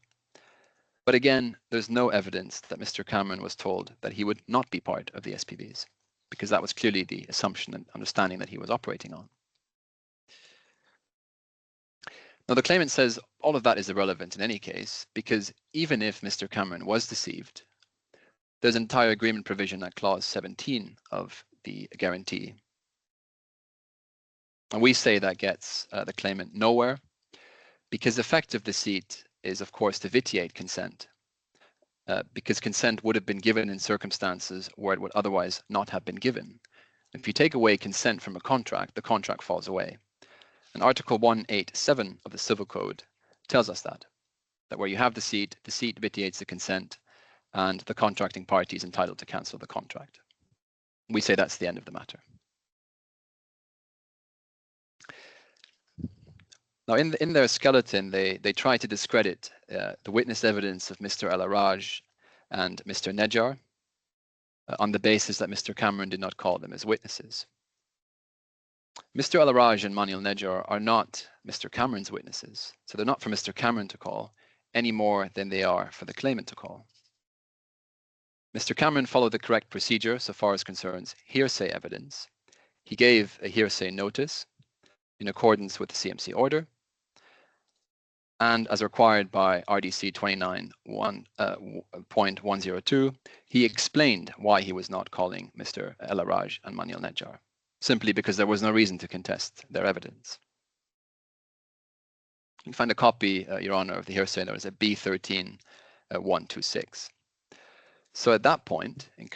But again, there's no evidence that Mr. Cameron was told that he would not be part of the SPVs, because that was clearly the assumption and understanding that he was operating on. Now, the claimant says all of that is irrelevant in any case, because even if Mr. Cameron was deceived, there's an entire agreement provision at clause 17 of the guarantee. And we say that gets the claimant nowhere, because effective deceit is, of course, to vitiate consent, because consent would have been given in circumstances where it would otherwise not have been given. If you take away consent from a contract, the contract falls away. And Article 187 of the Civil Code tells us that where you have deceit vitiates the consent, and the contracting party is entitled to cancel the contract. We say that's the end of the matter. Now, in their skeleton, they try to discredit the witness evidence of Mr. Araj and Mr. Nejjar on the basis that Mr. Cameron did not call them as witnesses. Mr. Araj and Manuel Nejjar are not Mr. Cameron's witnesses, so they're not for Mr. Cameron to call any more than they are for the claimant to call. Mr. Cameron followed the correct procedure so far as concerns hearsay evidence. He gave a hearsay notice in accordance with the CMC order, and as required by RDC 29.102, he explained why he was not calling Mr. Araj and Manuel Nejjar, simply because there was no reason to contest their evidence. You can find a copy, Your Honor, of the hearsay notice at B13.126. So at that point, in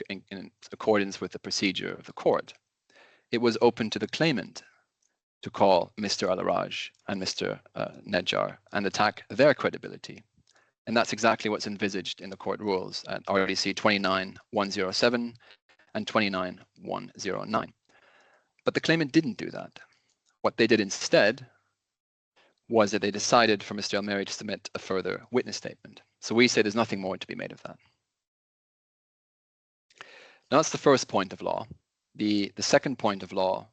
accordance with the procedure of the court, it was open to the claimant to call Mr. Araj and Mr. Nejjar and attack their credibility. And that's exactly what's envisaged in the court rules at RDC 29.107 and 29.109. But the claimant didn't do that. What they did instead was that they decided for Mr. ALMHEIRI to submit a further witness statement. So we say there's nothing more to be made of that. Now, that's the first point of law. The second point of law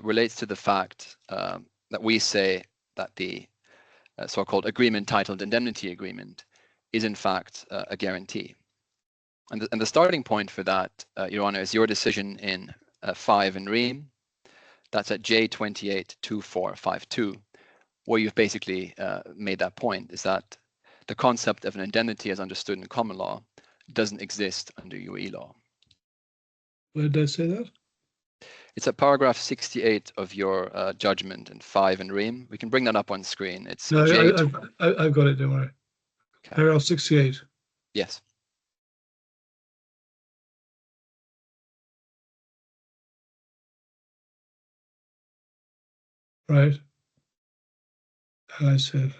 relates to the fact that we say that the so-called agreement titled indemnity agreement is in fact a guarantee. And the starting point for that, Your Honor, is your decision in 5 in Ream. That's at J282452, where you've basically made that point, is that the concept of an indemnity as understood in common law doesn't exist under UAE law. Where did I say that? It's at paragraph 68 of your judgment in 5 in Ream. We can bring that up on screen. It's No, I've got it, don't worry. Okay. Paragraph 68. Yes. Right. And I said,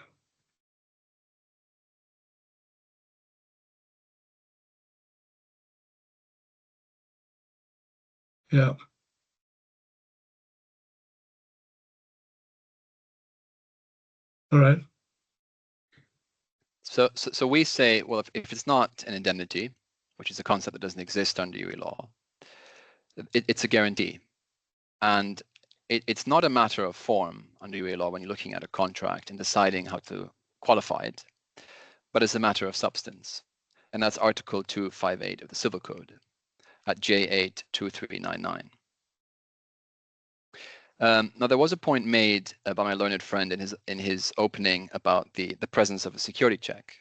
yeah. All right. So we say, well, if it's not an indemnity, which is a concept that doesn't exist under UAE law, it's a guarantee. And it's not a matter of form under UAE law when you're looking at a contract and deciding how to qualify it, but it's a matter of substance. And that's Article 258 of the Civil Code at J82399. Now, there was a point made by my learned friend in his opening about the presence of a security check.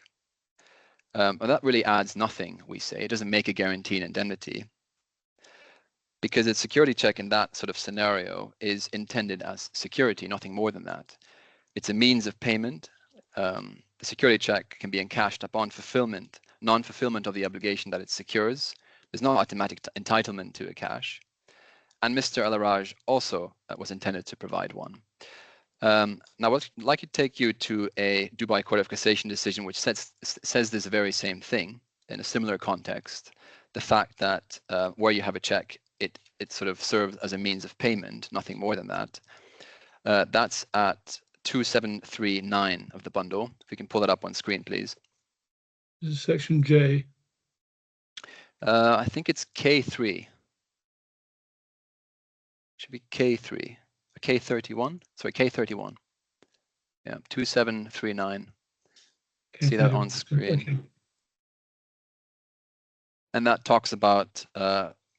But that really adds nothing, we say. It doesn't make a guarantee an indemnity, because a security check in that sort of scenario is intended as security, nothing more than that. It's a means of payment. The security check can be encashed upon fulfillment, non-fulfillment of the obligation that it secures. There's no automatic entitlement to a cash. And Mr. Araj also was intended to provide one. Now, I'd like to take you to a Dubai Court of Cassation decision which says this very same thing in a similar context. The fact that where you have a check, it sort of serves as a means of payment, nothing more than that. That's at 2739 of the bundle. If we can pull that up on screen, please. This is section J. I think it's K3. Should be K3. K31. Sorry, K31. Yeah, 2739. See that on screen. Okay. And that talks about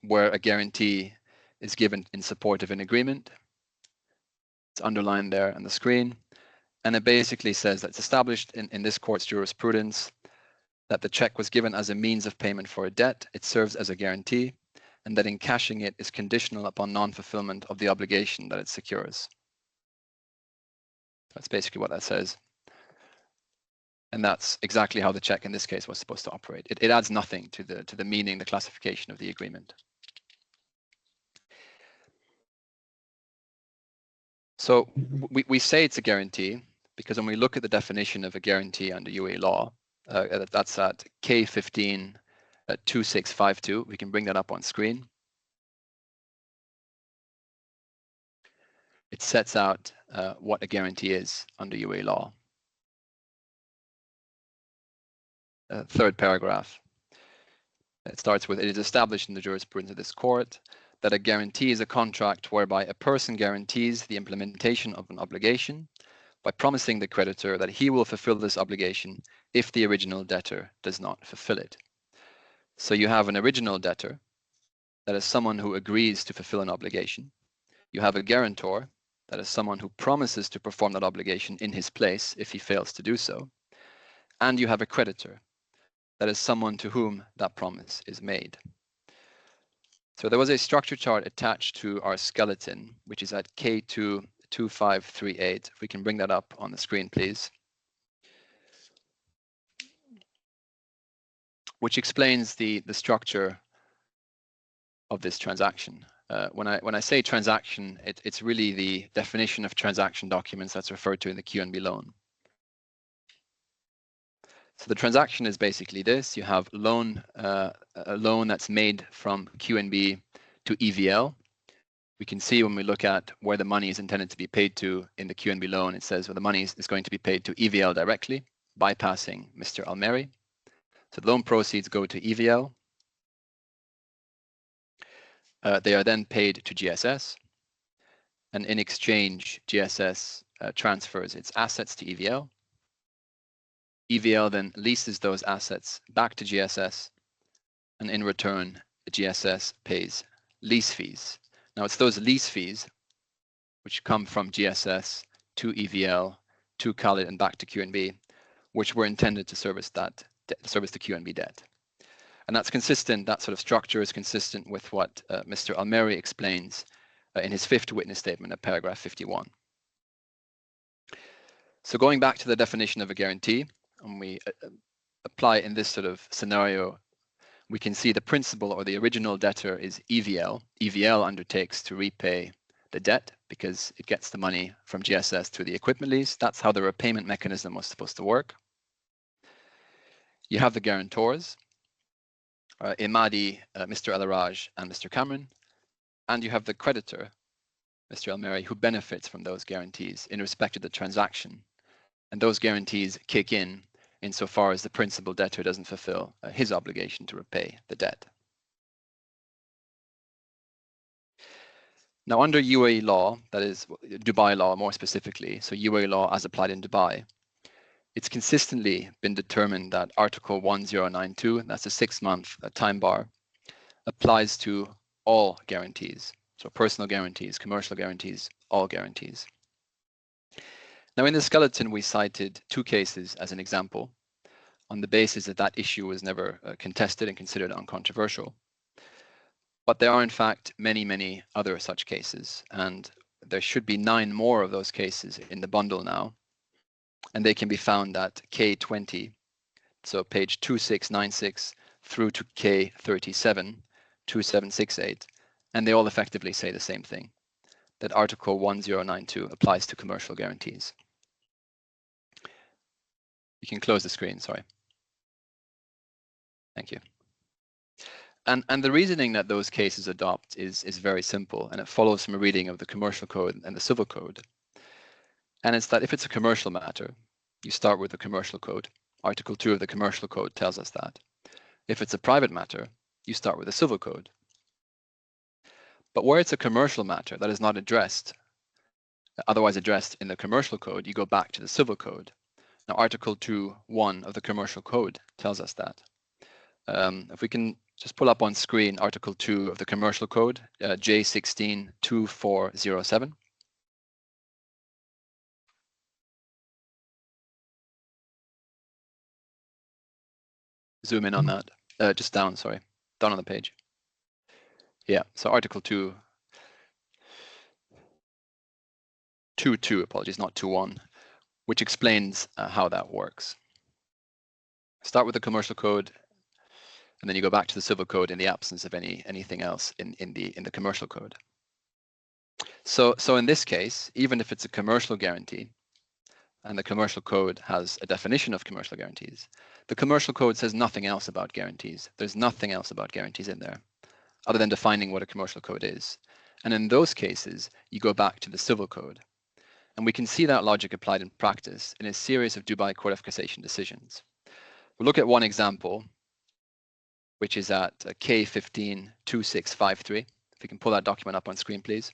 where a guarantee is given in support of an agreement. It's underlined there on the screen. And it basically says that it's established in this court's jurisprudence that the check was given as a means of payment for a debt. It serves as a guarantee, and that in cashing it is conditional upon non-fulfillment of the obligation that it secures. That's basically what that says. And that's exactly how the check in this case was supposed to operate. It adds nothing to the meaning, the classification of the agreement. So we say it's a guarantee because when we look at the definition of a guarantee under UAE law, that's at K15 2652. We can bring that up on screen. It sets out what a guarantee is under UAE law. Third paragraph. It starts with, it is established in the jurisprudence of this court that a guarantee is a contract whereby a person guarantees the implementation of an obligation by promising the creditor that he will fulfill this obligation if the original debtor does not fulfill it. So you have an original debtor, that is someone who agrees to fulfill an obligation. You have a guarantor, that is someone who promises to perform that obligation in his place if he fails to do so. And you have a creditor, that is someone to whom that promise is made. So there was a structure chart attached to our skeleton, which is at K2 2538. If we can bring that up on the screen, please. Which explains the structure of this transaction. When I say transaction, it's really the definition of transaction documents that's referred to in the QNB loan. So the transaction is basically this. You have a loan that's made from QNB to EVL. We can see when we look at where the money is intended to be paid to in the QNB loan, it says well, the money is going to be paid to EVL directly, bypassing Mr. ALMHEIRI. So the loan proceeds go to EVL. They are then paid to GSS. And in exchange, GSS transfers its assets to EVL. EVL then leases those assets back to GSS, and in return, GSS pays lease fees. Now, it's those lease fees which come from GSS to EVL, to KHALED, and back to QNB, which were intended to service the QNB debt. And that's consistent, that sort of structure is consistent with what Mr. ALMHEIRI explains in his fifth witness statement at paragraph 51. So going back to the definition of a guarantee, and we apply in this sort of scenario, we can see the principal or the original debtor is EVL. EVL undertakes to repay the debt because it gets the money from GSS through the equipment lease. That's how the repayment mechanism was supposed to work. You have the guarantors, Imadi, Mr. Araj, and Mr. Cameron, and you have the creditor, Mr. ALMHEIRI, who benefits from those guarantees in respect of the transaction. And those guarantees kick in insofar as the principal debtor doesn't fulfill his obligation to repay the debt. Now, under UAE law, that is Dubai law more specifically, so UAE law as applied in Dubai, it's consistently been determined that Article 1092, that's a 6-month time bar, applies to all guarantees. So personal guarantees, commercial guarantees, all guarantees. Now, in the skeleton, we cited 2 cases as an example on the basis that that issue was never contested and considered uncontroversial. But there are, in fact, many, many other such cases, and there should be 9 more of those cases in the bundle now, and they can be found at K20 so page 2696 through to K37, 2768, and they all effectively say the same thing, that Article 1092 applies to commercial guarantees. You can close the screen, sorry. Thank you. And the reasoning that those cases adopt is very simple, and it follows from a reading of the Commercial Code and the Civil Code. And it's that if it's a commercial matter, you start with the Commercial Code. Article 2 of the Commercial Code tells us that. If it's a private matter, you start with the Civil Code. But where it's a commercial matter that is not addressed, otherwise addressed in the Commercial Code, you go back to the Civil Code. Now, Article 2.1 of the Commercial Code tells us that. If we can just pull up on screen Article 2 of the Commercial Code, J162407. Zoom in on that. Just down, sorry. Down on the page. Yeah, so Article 2.2, apologies, not 2.1, which explains how that works. Start with the Commercial Code, and then you go back to the Civil Code in the absence of anything else in the Commercial Code. So in this case, even if it's a commercial guarantee, and the Commercial Code has a definition of commercial guarantees, the Commercial Code says nothing else about guarantees. There's nothing else about guarantees in there, other than defining what a commercial code is. And in those cases, you go back to the Civil Code. And we can see that logic applied in practice in a series of Dubai Court of Cassation decisions. We'll look at one example, which is at K152653. If you can pull that document up on screen, please.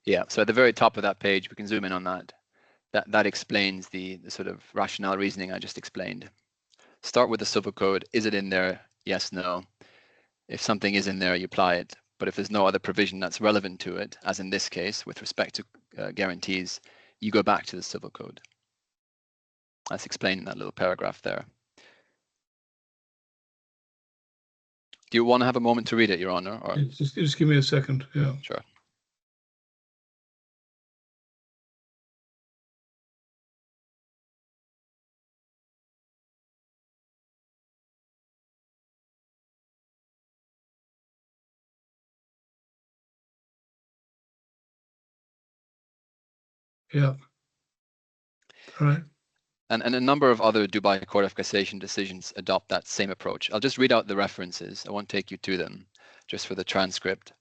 Yeah, so at the very top of that page, we can zoom in on that. That explains the sort of rationale reasoning I just explained. Start with the Civil Code. Is it in there? Yes, no. If something is in there, you apply it. But if there's no other provision that's relevant to it, as in this case, with respect to guarantees, you go back to the Civil Code. That's explained in that little paragraph there. Do you want to have a moment to read it, Your Honor? Or? Just give me a second, yeah. Sure. Yeah. All right. And a number of other Dubai Court of Cassation decisions adopt that same approach. I'll just read out the references. I won't take you to them, just for the transcript.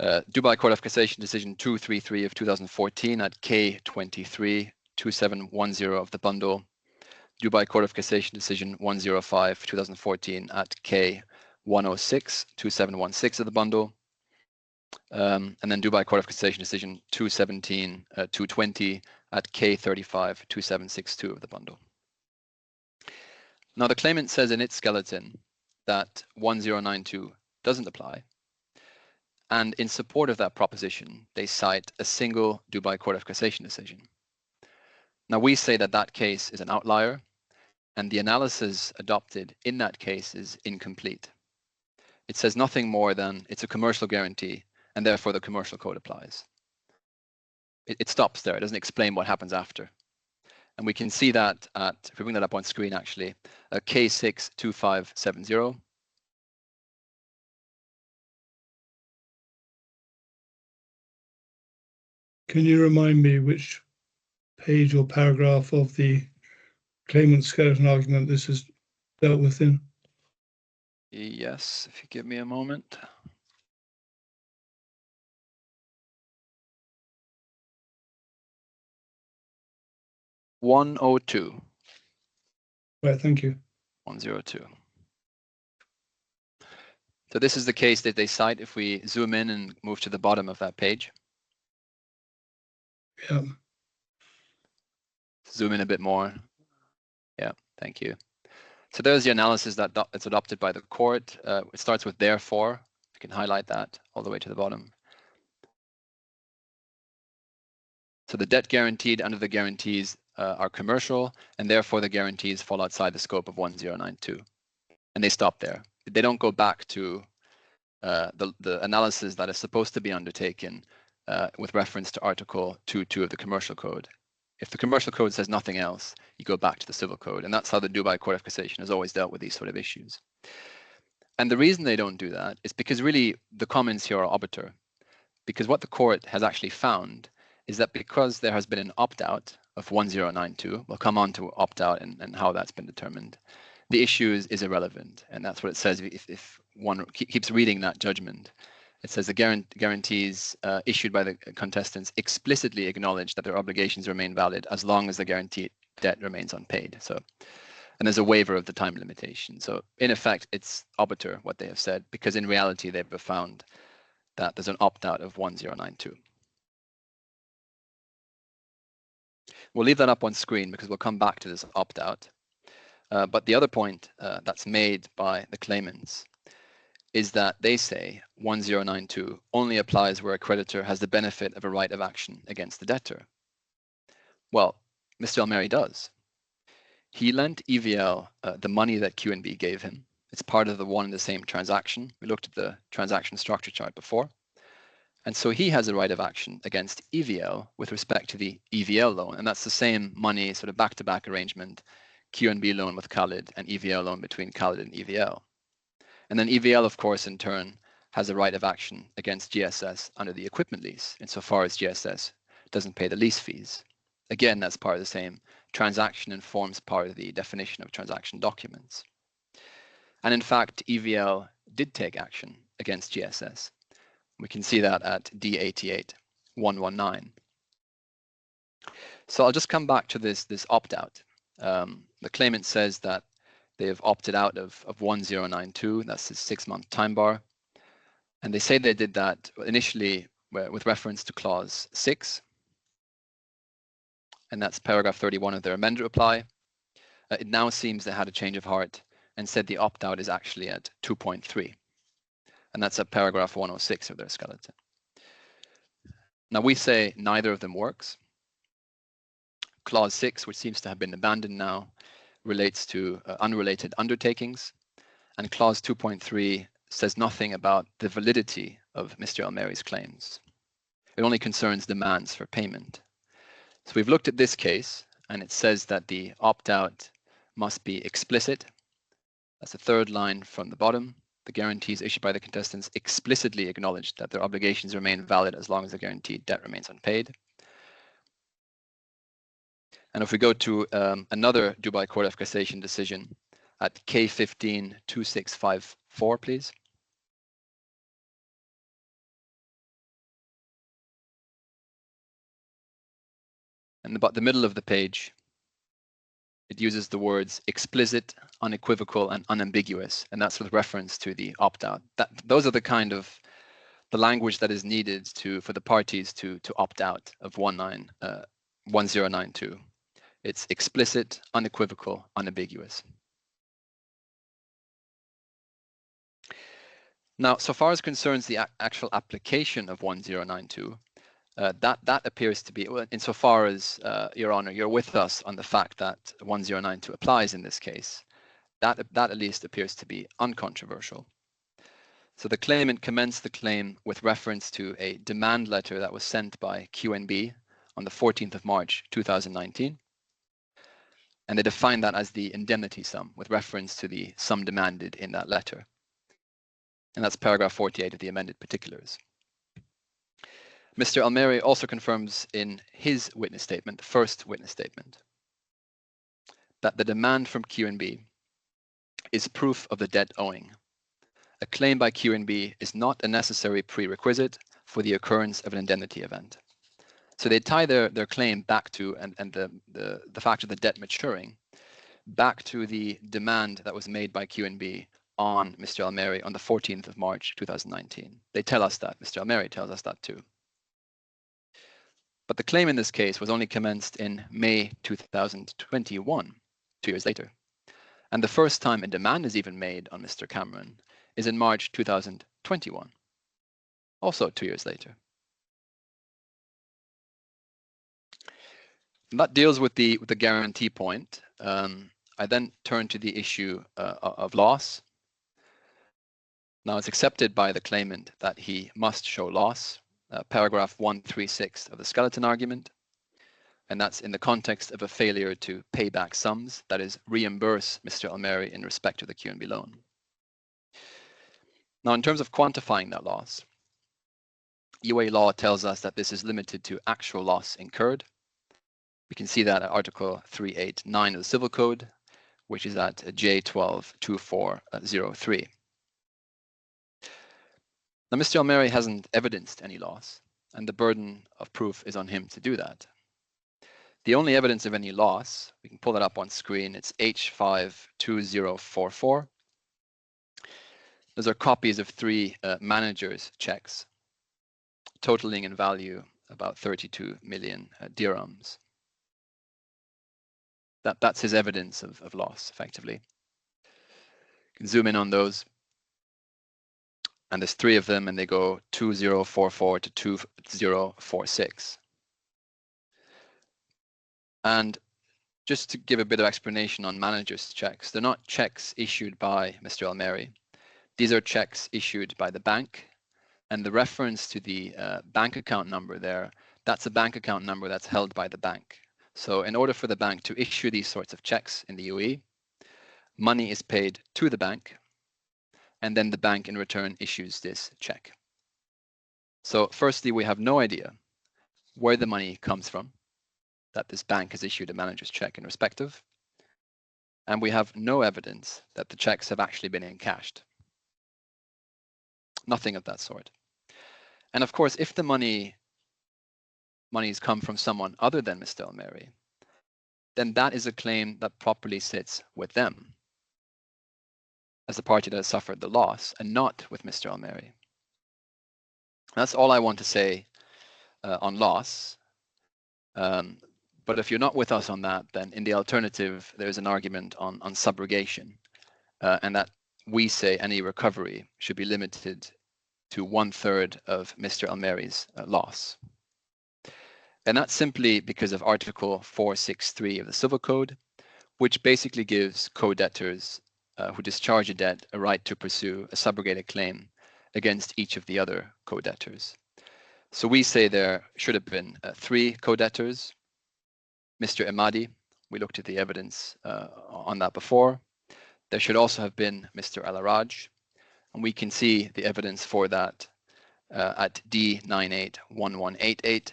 Dubai Court of Cassation decision 233 of 2014 at K232710 of the bundle. Dubai Court of Cassation decision 105 2014 at K106 2716 of the bundle. And then Dubai Court of Cassation decision 217 220 at K35 2762 of the bundle. Now the claimant says in its skeleton that 1092 doesn't apply. And in support of that proposition, they cite a single Dubai Court of Cassation decision. Now we say that that case is an outlier, and the analysis adopted in that case is incomplete. It says nothing more than it's a commercial guarantee, and therefore the commercial code applies. It stops there. It doesn't explain what happens after. And we can see that at, if we bring that up on screen actually, K62570. Can you remind me which page or paragraph of the claimant skeleton argument this is dealt with in? Yes, if you give me a moment. (102). Right, thank you. 102. So this is the case that they cite if we zoom in and move to the bottom of that page. Yeah. Zoom in a bit more. Yeah, thank you. So there's the analysis that it's adopted by the court. It starts with therefore. You can highlight that all the way to the bottom. So the debt guaranteed under the guarantees are commercial, and therefore the guarantees fall outside the scope of 1092. And they stop there. They don't go back to the analysis that is supposed to be undertaken with reference to Article 2.2 of the Commercial Code. If the Commercial Code says nothing else, you go back to the Civil Code, and that's how the Dubai Court of Cassation has always dealt with these sort of issues. And the reason they don't do that is because really the comments here are arbiter, because what the court has actually found is that because there has been an opt-out of 1092, we'll come on to opt-out and how that's been determined, the issue is irrelevant. And that's what it says if one keeps reading that judgment. It says the guarantees issued by the contestants explicitly acknowledge that their obligations remain valid as long as the guaranteed debt remains unpaid. So, and there's a waiver of the time limitation. So in effect, it's arbiter what they have said, because in reality, they've found that there's an opt-out of 1092. We'll leave that up on screen because we'll come back to this opt-out. But the other point that's made by the claimants is that they say 1092 only applies where a creditor has the benefit of a right of action against the debtor. Well, Mr. ALMHEIRI does. He lent EVL the money that QNB gave him. It's part of the one and the same transaction. We looked at the transaction structure chart before. And so he has a right of action against EVL with respect to the EVL loan. And that's the same money, sort of back-to-back arrangement, QNB loan with KHALED and EVL loan between KHALED and EVL. And then EVL, of course, in turn, has a right of action against GSS under the equipment lease, insofar as GSS doesn't pay the lease fees. Again, that's part of the same transaction and forms part of the definition of transaction documents. And in fact, EVL did take action against GSS. We can see that at D88-119. So I'll just come back to this opt-out. The claimant says that they have opted out of 1092, that's the 6-month time bar. And they say they did that initially with reference to clause 6. And that's paragraph 31 of their amended reply. It now seems they had a change of heart and said the opt-out is actually at 2.3. And that's at paragraph 106 of their skeleton. Now we say neither of them works. Clause 6, which seems to have been abandoned now, relates to unrelated undertakings. And clause 2.3 says nothing about the validity of Mr. ALMHEIRI's claims. It only concerns demands for payment. So we've looked at this case, and it says that the opt-out must be explicit. That's the third line from the bottom. The guarantees issued by the contestants explicitly acknowledge that their obligations remain valid as long as the guaranteed debt remains unpaid. And if we go to another Dubai Court of Cassation decision at K15-2654, please. And about the middle of the page, it uses the words explicit, unequivocal, and unambiguous, and that's with reference to the opt-out. Those are the kind of the language that is needed for the parties to opt out of 1092. It's explicit, unequivocal, unambiguous. Now, so far as concerns the actual application of 1092, that appears to be, well, insofar as, Your Honor, you're with us on the fact that 1092 applies in this case, that at least appears to be uncontroversial. So the claimant commenced the claim with reference to a demand letter that was sent by QNB on the 14th of March 2019. And they defined that as the indemnity sum with reference to the sum demanded in that letter. And that's paragraph 48 of the amended particulars. Mr. ALMHEIRI also confirms in his witness statement, the first witness statement, that the demand from QNB is proof of the debt owing. A claim by QNB is not a necessary prerequisite for the occurrence of an indemnity event. So they tie their claim back to, and the fact of the debt maturing, back to the demand that was made by QNB on Mr. ALMHEIRI on the 14th of March 2019. They tell us that, Mr. ALMHEIRI tells us that too. But the claim in this case was only commenced in May 2021, 2 years later. And the first time a demand is even made on Mr. Cameron is in March 2021, also 2 years later. And that deals with the guarantee point. I then turn to the issue of loss. Now, it's accepted by the claimant that he must show loss, paragraph 136 of the skeleton argument, and that's in the context of a failure to pay back sums, that is, reimburse Mr. ALMHEIRI in respect of the QNB loan. Now, in terms of quantifying that loss, UAE law tells us that this is limited to actual loss incurred. We can see that at Article 389 of the Civil Code, which is at J122403. Now, Mr. ALMHEIRI hasn't evidenced any loss, and the burden of proof is on him to do that. The only evidence of any loss, we can pull that up on screen, it's H52044. Those are copies of 3 managers' checks, totaling in value about 32 million dirhams. That's his evidence of loss, effectively. You can zoom in on those. And there's 3 of them, and they go 2044 to 2046. And just to give a bit of explanation on managers' checks, they're not checks issued by Mr. ALMHEIRI. These are checks issued by the bank, and the reference to the bank account number there, that's a bank account number that's held by the bank. So in order for the bank to issue these sorts of checks in the UAE, money is paid to the bank, and then the bank in return issues this check. So firstly, we have no idea where the money comes from that this bank has issued a manager's check in respect of, and we have no evidence that the checks have actually been encashed. Nothing of that sort. And of course, if the monies come from someone other than Mr. ALMHEIRI, then that is a claim that properly sits with them as the party that has suffered the loss, and not with Mr. ALMHEIRI. That's all I want to say on loss. But if you're not with us on that, then in the alternative, there's an argument on subrogation, and that we say any recovery should be limited to 1/3 of Mr. ALMHEIRI's loss. And that's simply because of Article 463 of the Civil Code, which basically gives co-debtors who discharge a debt a right to pursue a subrogated claim against each of the other co-debtors. So we say there should have been 3 co-debtors. Mr. Emadi, we looked at the evidence on that before. There should also have been Mr. Araj, and we can see the evidence for that at D981188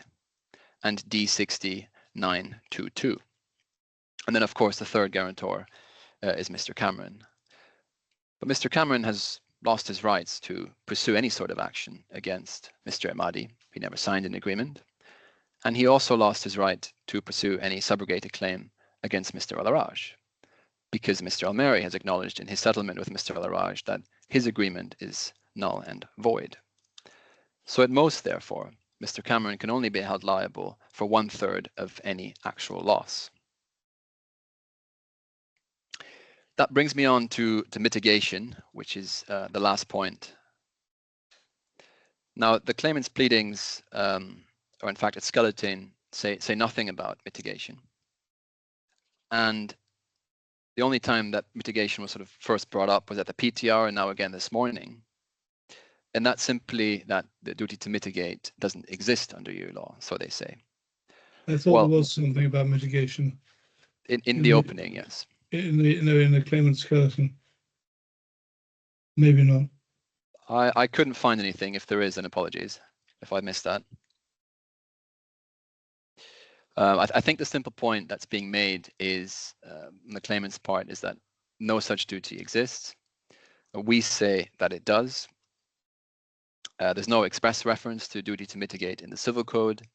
and D60922. And then, of course, the third guarantor is Mr. Cameron. But Mr. Cameron has lost his rights to pursue any sort of action against Mr. Emadi. He never signed an agreement. And he also lost his right to pursue any subrogated claim against Mr. Araj, because Mr. ALMHEIRI has acknowledged in his settlement with Mr. Araj that his agreement is null and void. So at most, therefore, Mr. Cameron can only be held liable for 1/3 of any actual loss. That brings me on to mitigation, which is the last point. Now, the claimant's pleadings, or in fact its skeleton, say nothing about mitigation. And the only time that mitigation was sort of first brought up was at the PTR, and now again this morning. And that's simply that the duty to mitigate doesn't exist under EU law, so they say. I thought there was something about mitigation. In the opening, yes. In the claimant's skeleton. Maybe not. I couldn't find anything. If there is, then apologies if I missed that. I think the simple point that's being made is, on the claimant's part, is that no such duty exists. We say that it does. There's no express reference to duty to mitigate in the Civil Code,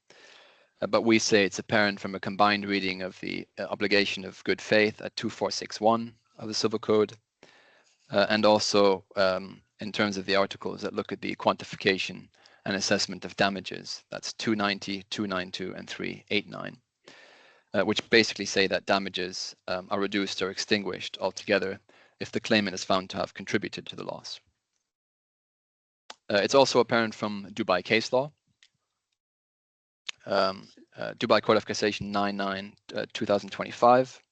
but we say it's apparent from a combined reading of the obligation of good faith at 2461 of the Civil Code, and also in terms of the articles that look at the quantification and assessment of damages. That's 290, 292, and 389, which basically say that damages are reduced or extinguished altogether if the claimant is found to have contributed to the loss. It's also apparent from Dubai case law, Dubai Court of Cassation 99/2025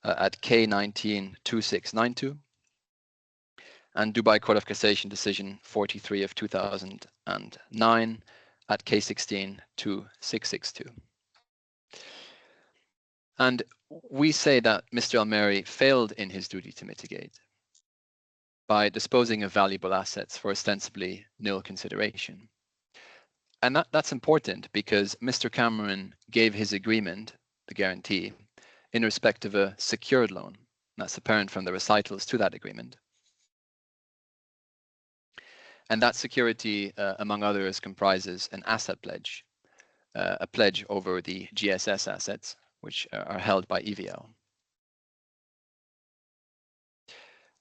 at K192692. and Dubai Court of Cassation decision 43 of 2009 at K16 2662. And we say that Mr. ALMHEIRI failed in his duty to mitigate by disposing of valuable assets for ostensibly nil consideration. And that's important because Mr. Cameron gave his agreement, the guarantee, in respect of a secured loan. That's apparent from the recitals to that agreement. And that security, among others, comprises an asset pledge, a pledge over the GSS assets, which are held by EVL.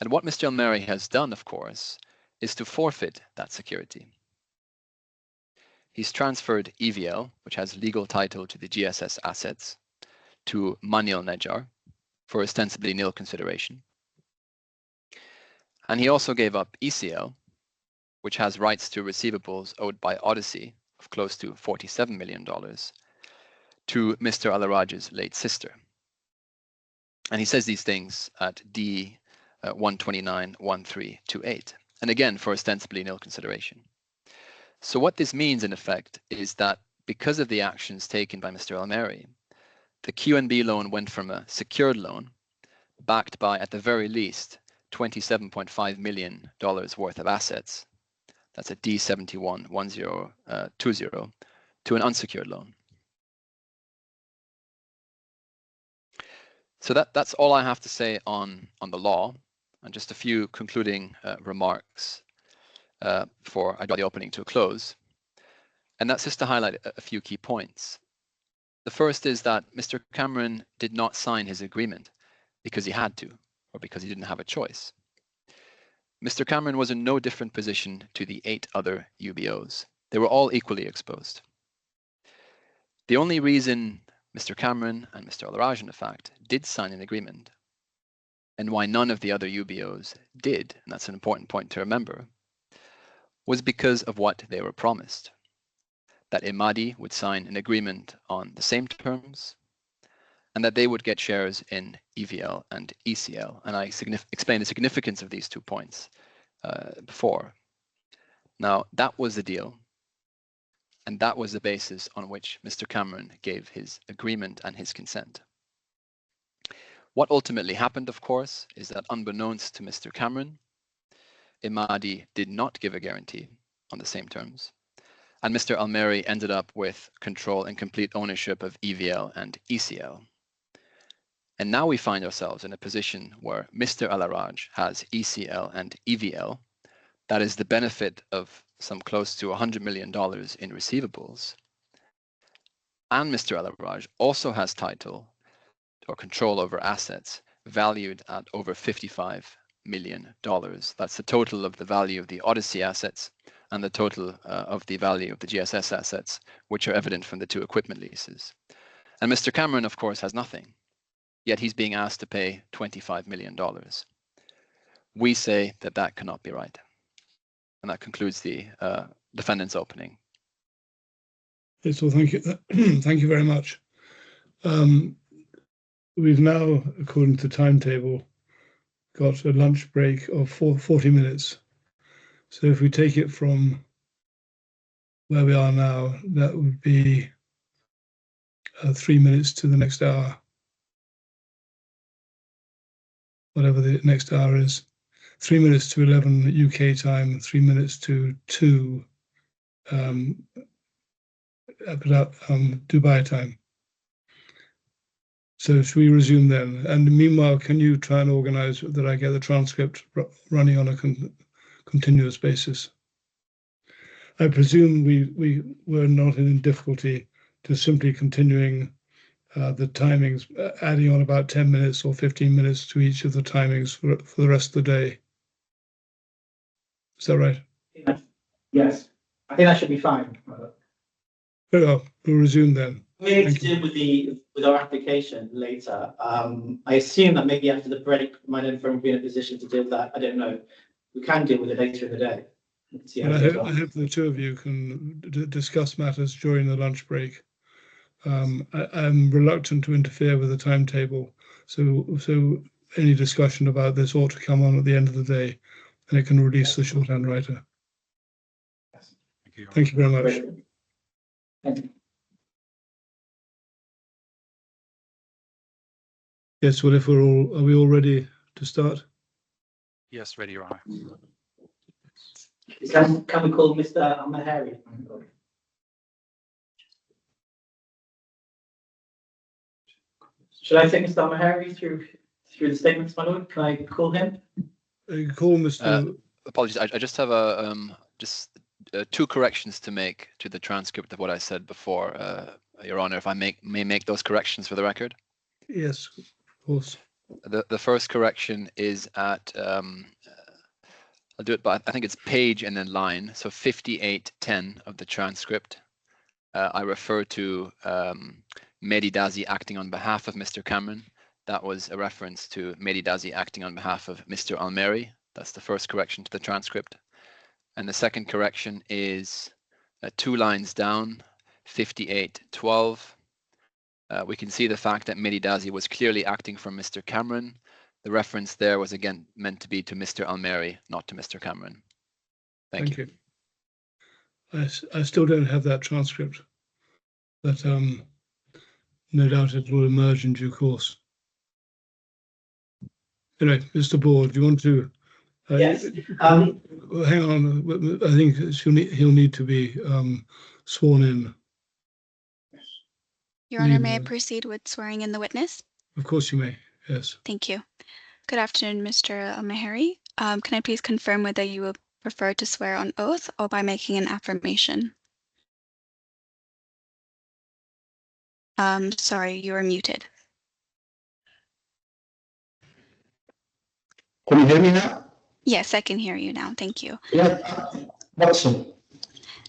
And what Mr. ALMHEIRI has done, of course, is to forfeit that security. He's transferred EVL, which has legal title to the GSS assets, to Mani Al Nejjar for ostensibly nil consideration. And he also gave up ECL, which has rights to receivables owed by Odyssey of close to $47 million, to Mr. Al-Araj's late sister. And he says these things at D 129-1328, and again for ostensibly nil consideration. So what this means in effect is that because of the actions taken by Mr. ALMHEIRI, the QNB loan went from a secured loan backed by, at the very least, $27.5 million worth of assets, that's a D711020, to an unsecured loan. So that's all I have to say on the law, and just a few concluding remarks before I draw the opening to a close. And that's just to highlight a few key points. The first is that Mr. Cameron did not sign his agreement because he had to, or because he didn't have a choice. Mr. Cameron was in no different position to the 8 other UBOs. They were all equally exposed. The only reason Mr. Cameron and Mr. Al-Araj, in fact, did sign an agreement, and why none of the other UBOs did, and that's an important point to remember, was because of what they were promised. That Imadi would sign an agreement on the same terms, and that they would get shares in EVL and ECL. And I explained the significance of these 2 points before. Now, that was the deal, and that was the basis on which Mr. Cameron gave his agreement and his consent. What ultimately happened, of course, is that unbeknownst to Mr. Cameron, Imadi did not give a guarantee on the same terms, and Mr. ALMHEIRI ended up with control and complete ownership of EVL and ECL. And now we find ourselves in a position where Mr. Al-Araj has ECL and EVL. That is the benefit of some close to $100 million in receivables. And Mr. Al-Araj also has title or control over assets valued at over $55 million. That's the total of the value of the Odyssey assets and the total of the value of the GSS assets, which are evident from the 2 equipment leases. And Mr. Cameron, of course, has nothing, yet he's being asked to pay $25 million. We say that that cannot be right. And that concludes the defendant's opening. Yes, well, thank you. Thank you very much. We've now, according to timetable, got a lunch break of 40 minutes. So if we take it from where we are now, that would be 3 minutes to the next hour, whatever the next hour is. 3 minutes to 11 UK time, 3 minutes to 2 Dubai time. So should we resume then? And meanwhile, can you try and organize that I get the transcript running on a continuous basis? I presume we were not in difficulty to simply continuing the timings, adding on about 10 minutes or 15 minutes to each of the timings for the rest of the day. Is that right? Yes, I think that should be fine. Very well, we'll resume then. Maybe to do with our application later. I assume that maybe after the break, my firm will be in a position to deal with that. I don't know. We can deal with it later in the day. And I hope the 2 of you can discuss matters during the lunch break. I'm reluctant to interfere with the timetable, so any discussion about this ought to come on at the end of the day. and it can release the shorthand writer. Thank you, Your Honor. Thank you very much. Great. Thank you. Yes, well, if are we all ready to start? Yes, ready, Your Honor. Can we call Mr. ALMHEIRI? Should I take Mr. ALMHEIRI through the statements, my lord? Can I call him? You can call Mr. Apologies, I just have two corrections to make to the transcript of what I said before, Your Honor, if I may make those corrections for the record. Yes, of course. The first correction is at, I'll do it by, I think it's page and then line, so 5810 of the transcript. I refer to Mehdi Dazi acting on behalf of Mr. Cameron. That was a reference to Mehdi Dazi acting on behalf of Mr. ALMHEIRI. That's the first correction to the transcript. And the second correction is 2 lines down, 5812. We can see the fact that Mehdi Dazi was clearly acting for Mr. Cameron. The reference there was again meant to be to Mr. ALMHEIRI, not to Mr. Cameron. Thank you. I still don't have that transcript, but no doubt it will emerge in due course. Anyway, Mr. Ball, do you want to? Yes. Hang on. I think he'll need to be sworn in. Your Honor, may I proceed with swearing in the witness? Of course you may, yes. Thank you. Good afternoon, Mr. ALMHEIRI. Can I please confirm whether you would prefer to swear on oath or by making an affirmation? Sorry, you are muted. Can you hear me now? Yes, I can hear you now. Thank you. Yeah, Watson.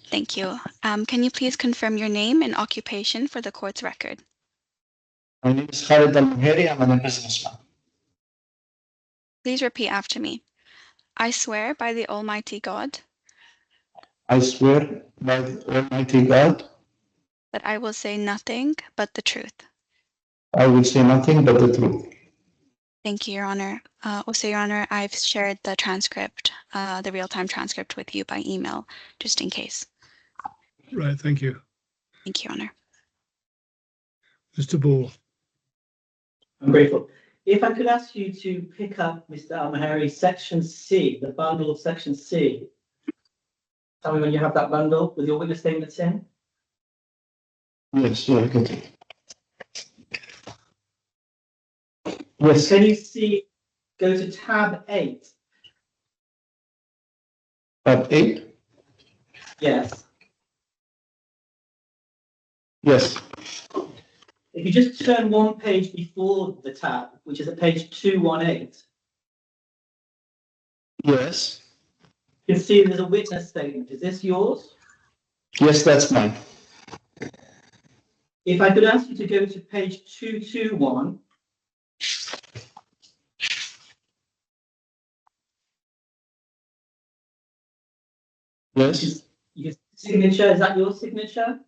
Thank you. Can you please confirm your name and occupation for the court's record? My name is KHALED ALMHEIRI. I'm a businessman. Please repeat after me. I swear by the Almighty God I swear by the Almighty God, that I will say nothing but the truth. I will say nothing but the truth. Thank you, Your Honor. Also, Your Honor, I've shared the transcript, the real-time transcript with you by email, just in case. Right, thank you. Thank you, Your Honor. Mr. Ball. I'm grateful. If I could ask you to pick up, Mr. ALMHEIRI, section C, the bundle of section C. Tell me when you have that bundle with your witness statements in. Yes, yeah, okay. Yes, Can you see, go to tab 8? tab 8? Yes. Yes, If you just turn one page before the tab, which is at page 218, yes. you can see there's a witness statement. Is this yours? Yes, that's mine. If I could ask you to go to page 221. Yes. Your signature, is that your signature?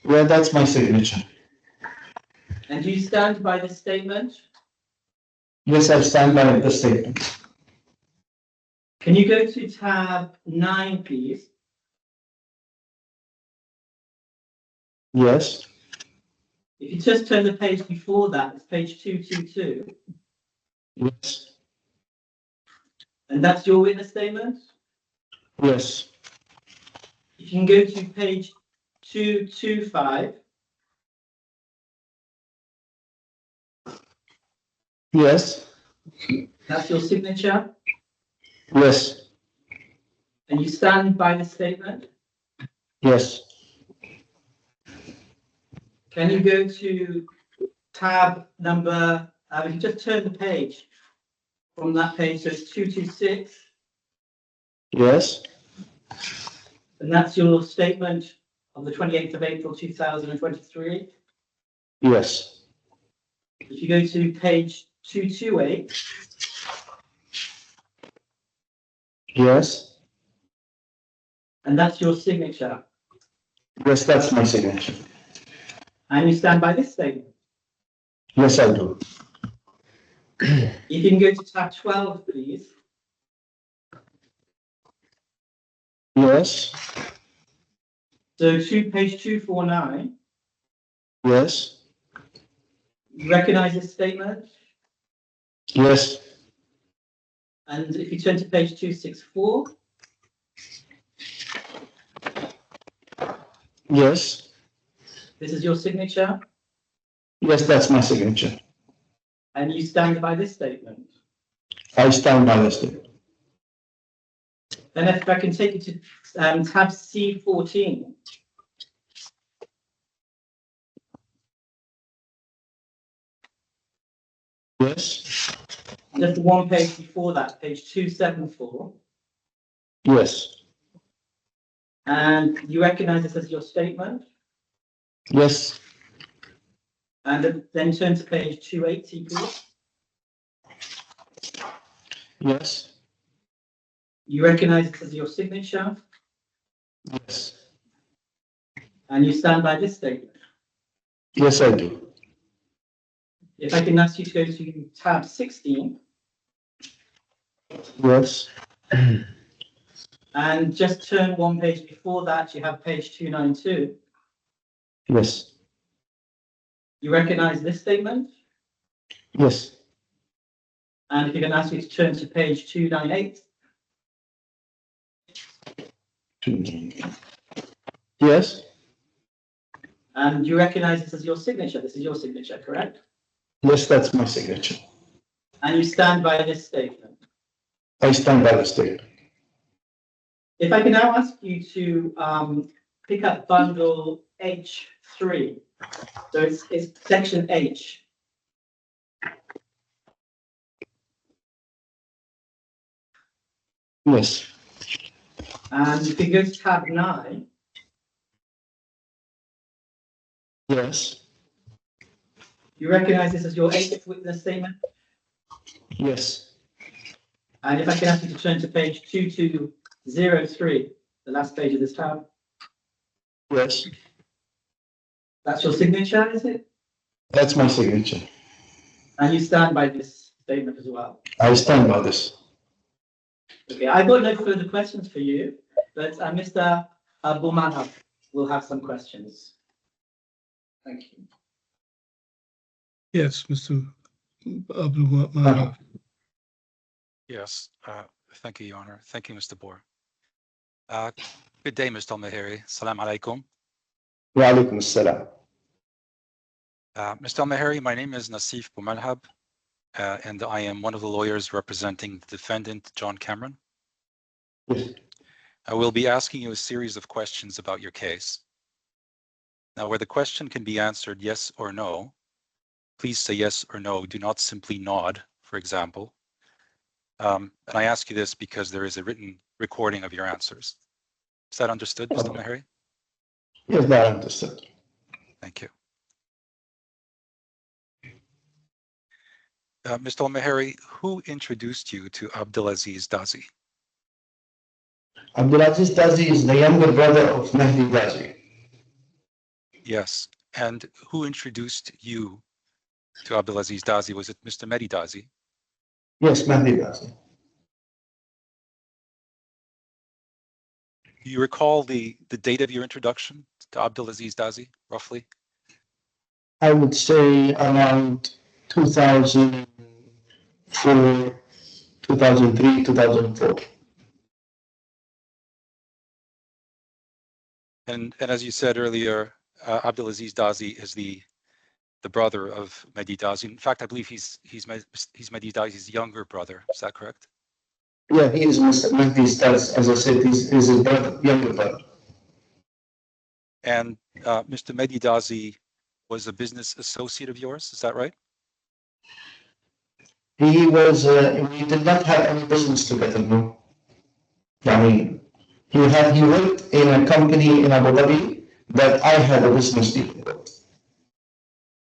Yeah, that's my signature. And do you stand by this statement? Yes, I stand by the statement. Can you go to tab 9, please? Yes. If you just turn the page before that, it's page 222. Yes. And that's your witness statement? Yes. If you can go to page 225. Yes. That's your signature? Yes. And you stand by the statement? Yes. Can you go to tab number, if you just turn the page from that page, so it's 226, Yes. and that's your statement of the 28th of April 2023. Yes. If you go to page 228, Yes. and that's your signature, Yes, that's my signature. and you stand by this statement. Yes, I do. If you can go to tab 12, please. Yes. So page 249, Yes. you recognize this statement? Yes. And if you turn to page 264, Yes. this is your signature, Yes, that's my signature. and you stand by this statement. I stand by this statement. Then if I can take you to tab C14. Yes. Just one page before that, page 274. Yes. And you recognize this as your statement. Yes. And then turn to page 280, please. Yes. You recognize this as your signature, Yes. and you stand by this statement. Yes, I do. If I can ask you to go to tab 16 Yes. and just turn one page before that, you have page 292. Yes. You recognize this statement? Yes. And if you can ask you to turn to page 298. Yes. And you recognize this as your signature. This is your signature, correct? Yes, that's my signature. And you stand by this statement. I stand by the statement. If I can now ask you to pick up bundle H3. So it's section H. Yes. And if you go to tab 9, Yes. you recognize this as your 8th witness statement. Yes. And if I can ask you to turn to page 2203, the last page of this tab, Yes. that's your signature, is it? That's my signature. And you stand by this statement as well. I stand by this. Okay, I've got no further questions for you, but Mr. Mohammad will have some questions. Thank you. Yes, Mr. Abdul Mahab. Yes, thank you, Your Honor. Thank you, Mr. Boer. Good day, Mr. ALMHEIRI. Salam alaikum. Wa alaikum assalam. Mr. ALMHEIRI, my name is Nasif Boumalhab, and I am one of the lawyers representing the defendant, John Cameron. Yes. I will be asking you a series of questions about your case. Now, where the question can be answered yes or no, please say yes or no. Do not simply nod, for example. And I ask you this because there is a written recording of your answers. Is that understood, Mr. ALMHEIRI? Yes, that I understood. Thank you. Mr. ALMHEIRI, who introduced you to Abdulaziz Dazi? Abdulaziz Dazi is the younger brother of Mehdi Dazi. Yes. And who introduced you to Abdulaziz Dazi? Was it Mr. Mehdi Dazi? Yes, Mehdi Dazi. Do you recall the date of your introduction to Abdulaziz Dazi, roughly? I would say around 2004, 2003, 2004. And as you said earlier, Abdulaziz Dazi is the brother of Mehdi Dazi. In fact, I believe he's Mehdi Dazi's younger brother. Is that correct? Yeah, he is Mr. Mehdi's Dazi. As I said, he's his brother, younger brother. And Mr. Mehdi Dazi was a business associate of yours. Is that right? He was, we did not have any business together, no. I mean, he worked in a company in Abu Dhabi that I had a business deal with.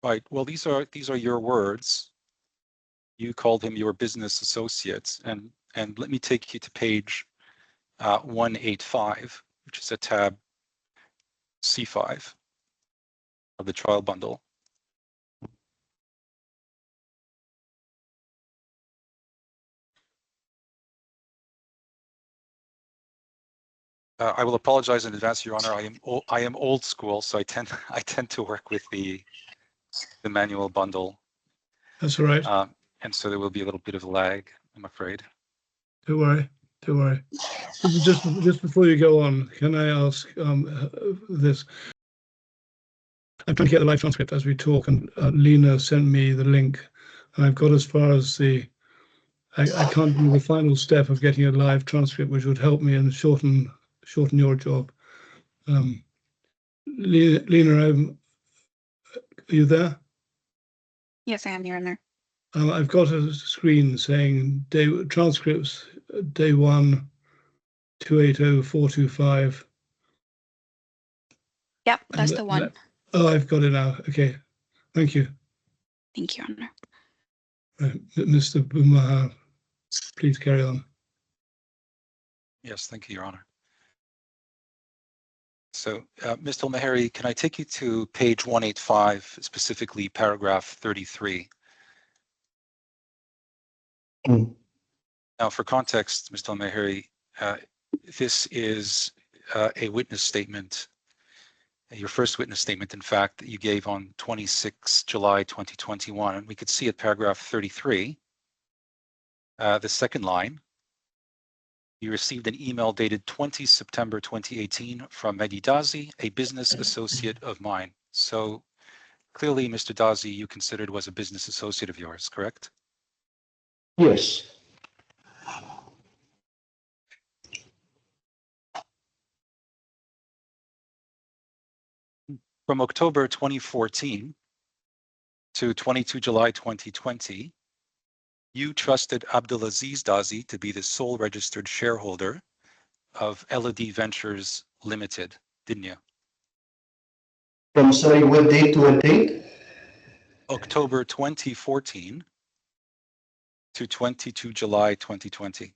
Right. Well, these are your words. You called him your business associate, and let me take you to page 185, which is a tab C5 of the trial bundle. I will apologize in advance, Your Honor. I am old school, so I tend to work with the manual bundle. That's all right. And so there will be a little bit of lag, I'm afraid. Don't worry. Don't worry. Just before you go on, can I ask this? I'm trying to get the live transcript as we talk, and Lena sent me the link, and I've got as far as I can't do the final step of getting a live transcript, which would help me and shorten your job. Lena, are you there? Yes, I am, Your Honor. I've got a screen saying transcripts day 1, 280425. Yep, that's the one. Oh, I've got it now. Okay, thank you. Thank you, Your Honor. Mr. Bumahar, please carry on. Yes, thank you, Your Honor. So, Mr. ALMHEIRI, can I take you to page 185, specifically paragraph 33? Now, for context, Mr. ALMHEIRI, this is a witness statement, your first witness statement, in fact, that you gave on 26 July 2021. And we could see at paragraph 33, the second line, you received an email dated 20 September 2018 from Mehdi Dazi, a business associate of mine. So clearly, Mr. Dazi, you considered was a business associate of yours, correct? Yes. From October 2014 to 22 July 2020, you trusted Abdulaziz Dazi to be the sole registered shareholder of LED Ventures Limited, didn't you? From, sorry, what date to what date? October 2014 to 22 July 2020.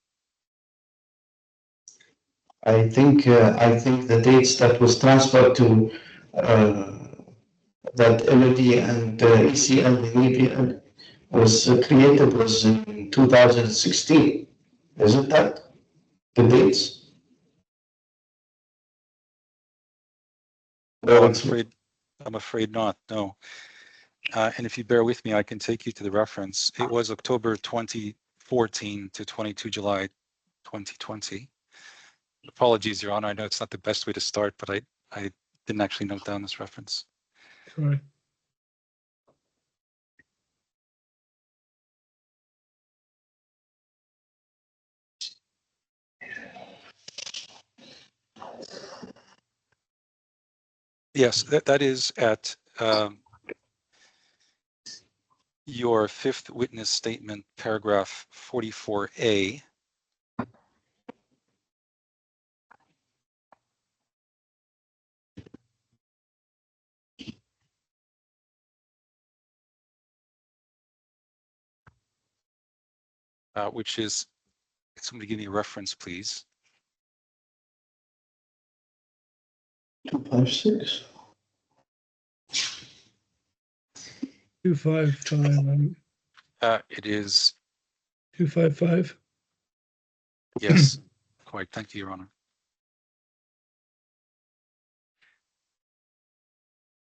I think the dates that was transferred to that LED and ECL behavior was created was in 2016. Isn't that the dates? No, I'm afraid not. No. And if you bear with me, I can take you to the reference. It was October 2014 to 22 July 2020. Apologies, Your Honor. I know it's not the best way to start, but I didn't actually note down this reference. Sorry. Yes, that is at your fifth witness statement, paragraph 44A. Which is, somebody give me a reference, please. 256. 255. It is 255. yes, quite. Thank you, Your Honor.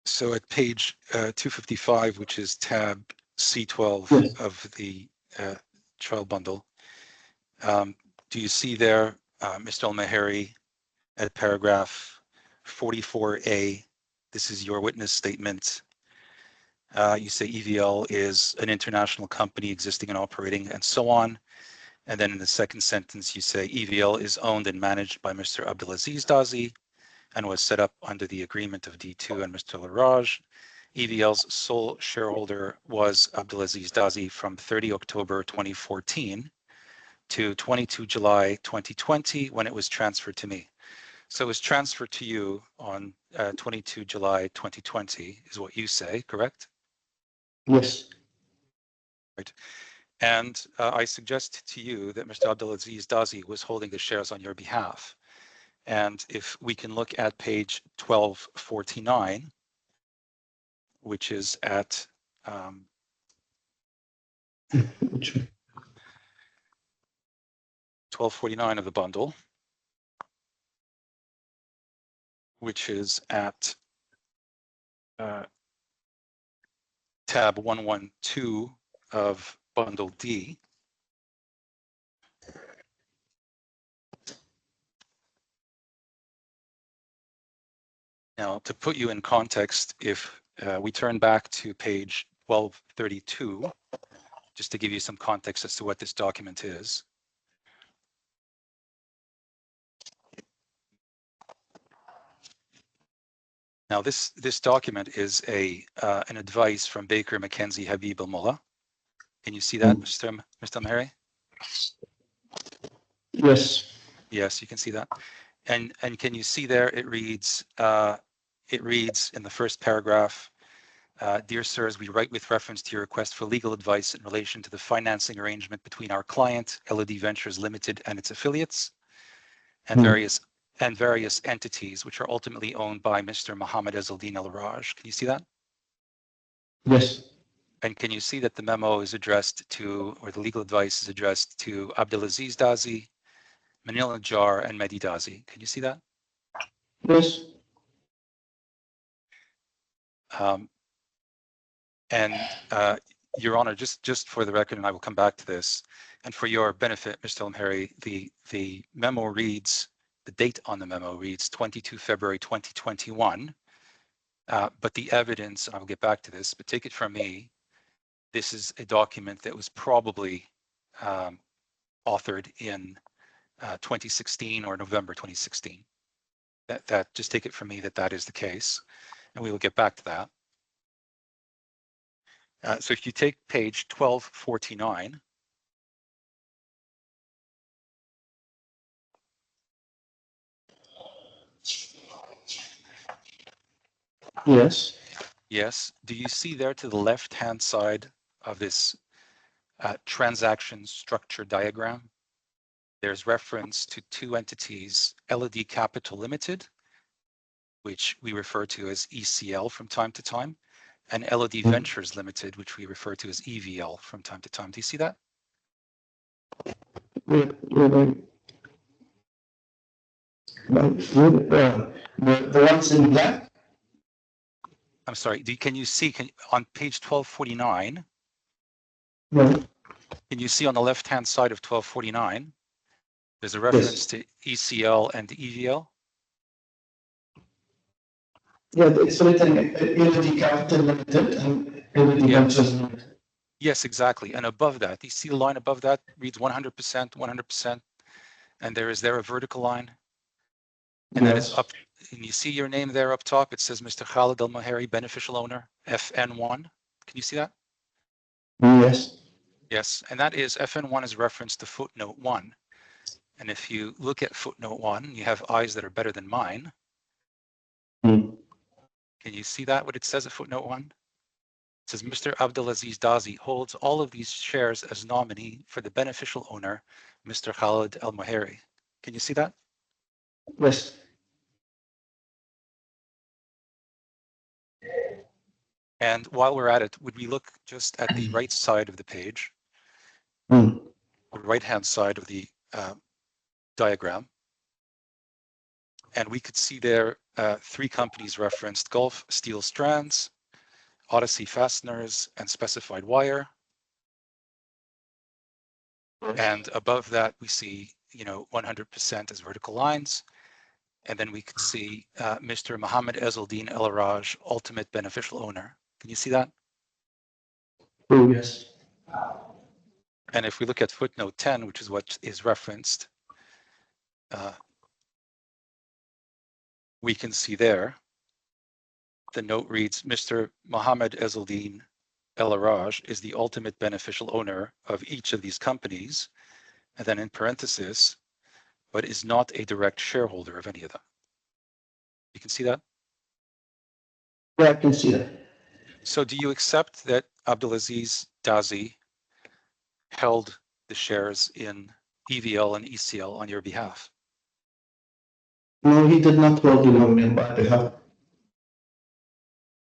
So at page 255, which is tab C12 Yes. of the trial bundle, do you see there, Mr. ALMHEIRI, at paragraph 44A, this is your witness statement. You say EVL is an international company existing and operating and so on. And then in the second sentence, you say EVL is owned and managed by Mr. Abdulaziz Dazi and was set up under the agreement of D2 and Mr. Araj. EVL's sole shareholder was Abdulaziz Dazi from 30 October 2014 to 22 July 2020 when it was transferred to me. So it was transferred to you on 22 July 2020 is what you say, correct? Yes. Right. And I suggest to you that Mr. Abdulaziz Dazi was holding the shares on your behalf. And if we can look at page 1249, which is at 1249 of the bundle, which is at tab 112 of bundle D. Now, to put you in context, if we turn back to page 1232, just to give you some context as to what this document is. Now, this document is an advice from Baker McKenzie Habib al-Mullah. Can you see that, Mr. ALMHEIRI? Yes. Yes, you can see that. And can you see there, it reads in the first paragraph, dear sirs, we write with reference to your request for legal advice in relation to the financing arrangement between our client, LED Ventures Limited, and its affiliates, and various entities which are ultimately owned by Mr. Mohammad Ezelddine Araj. Can you see that? Yes. And can you see that the memo is addressed to, or the legal advice is addressed to Abdulaziz Dazi, Manil Najjar, and Mehdi Dazi? Can you see that? Yes. Your Honor, just for the record, and I will come back to this, and for your benefit, Mr. ALMHEIRI, the memo reads, the date on the memo reads 22 February 2021, but the evidence, and I will get back to this, but take it from me, this is a document that was probably authored in 2016 or November 2016. That just take it from me that is the case, and we will get back to that. So if you take page 1249, Yes. yes, do you see there to the left-hand side of this transaction structure diagram? There's reference to two entities, LED Capital Limited, which we refer to as ECL from time to time, and LED Ventures Limited, which we refer to as EVL from time to time. Do you see that? The ones in black? I'm sorry, can you see on page 1249, No. can you see on the left-hand side of 1249, there's a reference to ECL and EVL? Yeah, it's written LED Capital Limited and LED Ventures Limited. Yes, exactly. And above that, do you see the line above that reads 100%, 100%, and there is a vertical line, and that is up. And you see your name there up top. It says Mr. KHALED ALMHEIRI, beneficial owner, FN1. Can you see that? Yes. Yes, and that is FN1 is reference to footnote 1. And if you look at footnote 1, you have eyes that are better than mine. Can you see that, what it says at footnote 1? It says Mr. Abdulaziz Dazi holds all of these shares as nominee for the beneficial owner, Mr. KHALED ALMHEIRI. Can you see that? Yes. And while we're at it, would we look just at the right side of the page, Mm. the right-hand side of the diagram? And we could see there three companies referenced: Gulf Steel Strands, Odyssey Fasteners, and Specified Wire. And above that, we see, 100% as vertical lines. And then we could see Mr. Mohammad Ezelddine Araj, ultimate beneficial owner. Can you see that? Oh, yes. And if we look at footnote 10, which is what is referenced, we can see there, the note reads, Mr. Mohammad Ezelddine Araj is the ultimate beneficial owner of each of these companies, and then in parenthesis, but is not a direct shareholder of any of them. You can see that? Yeah, I can see that. So do you accept that Abdulaziz Dazi held the shares in EVL and ECL on your behalf? No, he did not hold it on my behalf.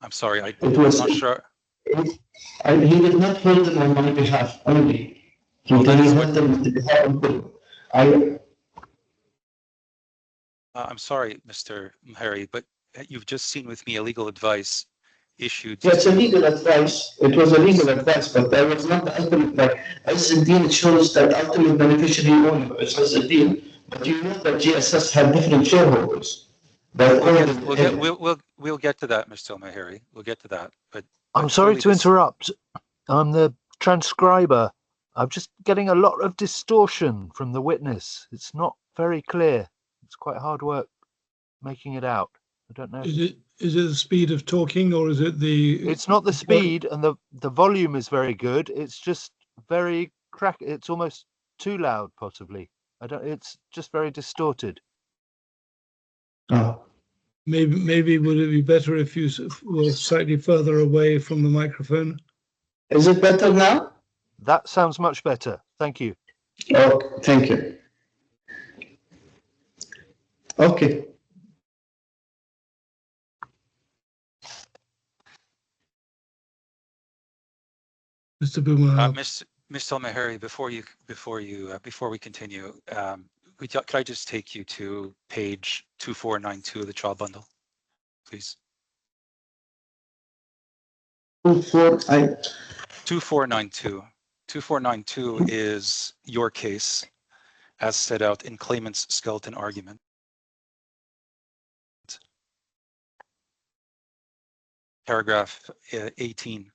I'm sorry, I'm not sure. He did not hold it on my behalf only. He Well, that is held it on the behalf of I'm sorry, Mr. MUSABEH, but you've just seen with me a legal advice issued Yes, a to... legal advice. It was a legal advice, but that was not the ultimate. Like Ezelddine chose that ultimate beneficiary owner. It's Ezelddine, but you know that GSS had different shareholders. But We'll get to that, Mr. MUSABEH. We'll get to that. But I'm sorry clearly to interrupt. I'm the transcriber. I'm just getting a lot of distortion from the witness. It's not very clear. It's quite hard work making it out. I don't know. Is it the speed of talking, or is it the? It's not the speed, and the volume is very good. It's just very crack. It's almost too loud, possibly. I don't. It's just very distorted. Oh. Maybe would it be better if you were slightly further away from the microphone? Is it better now? That sounds much better. Thank you. Oh, thank you. Okay. Mr. Boomer. Mr. MUSABEH, before we continue, could I just take you to page 2492 of the trial bundle, please? 2492. 2492 is your case as set out in claimant's skeleton argument. Paragraph 18.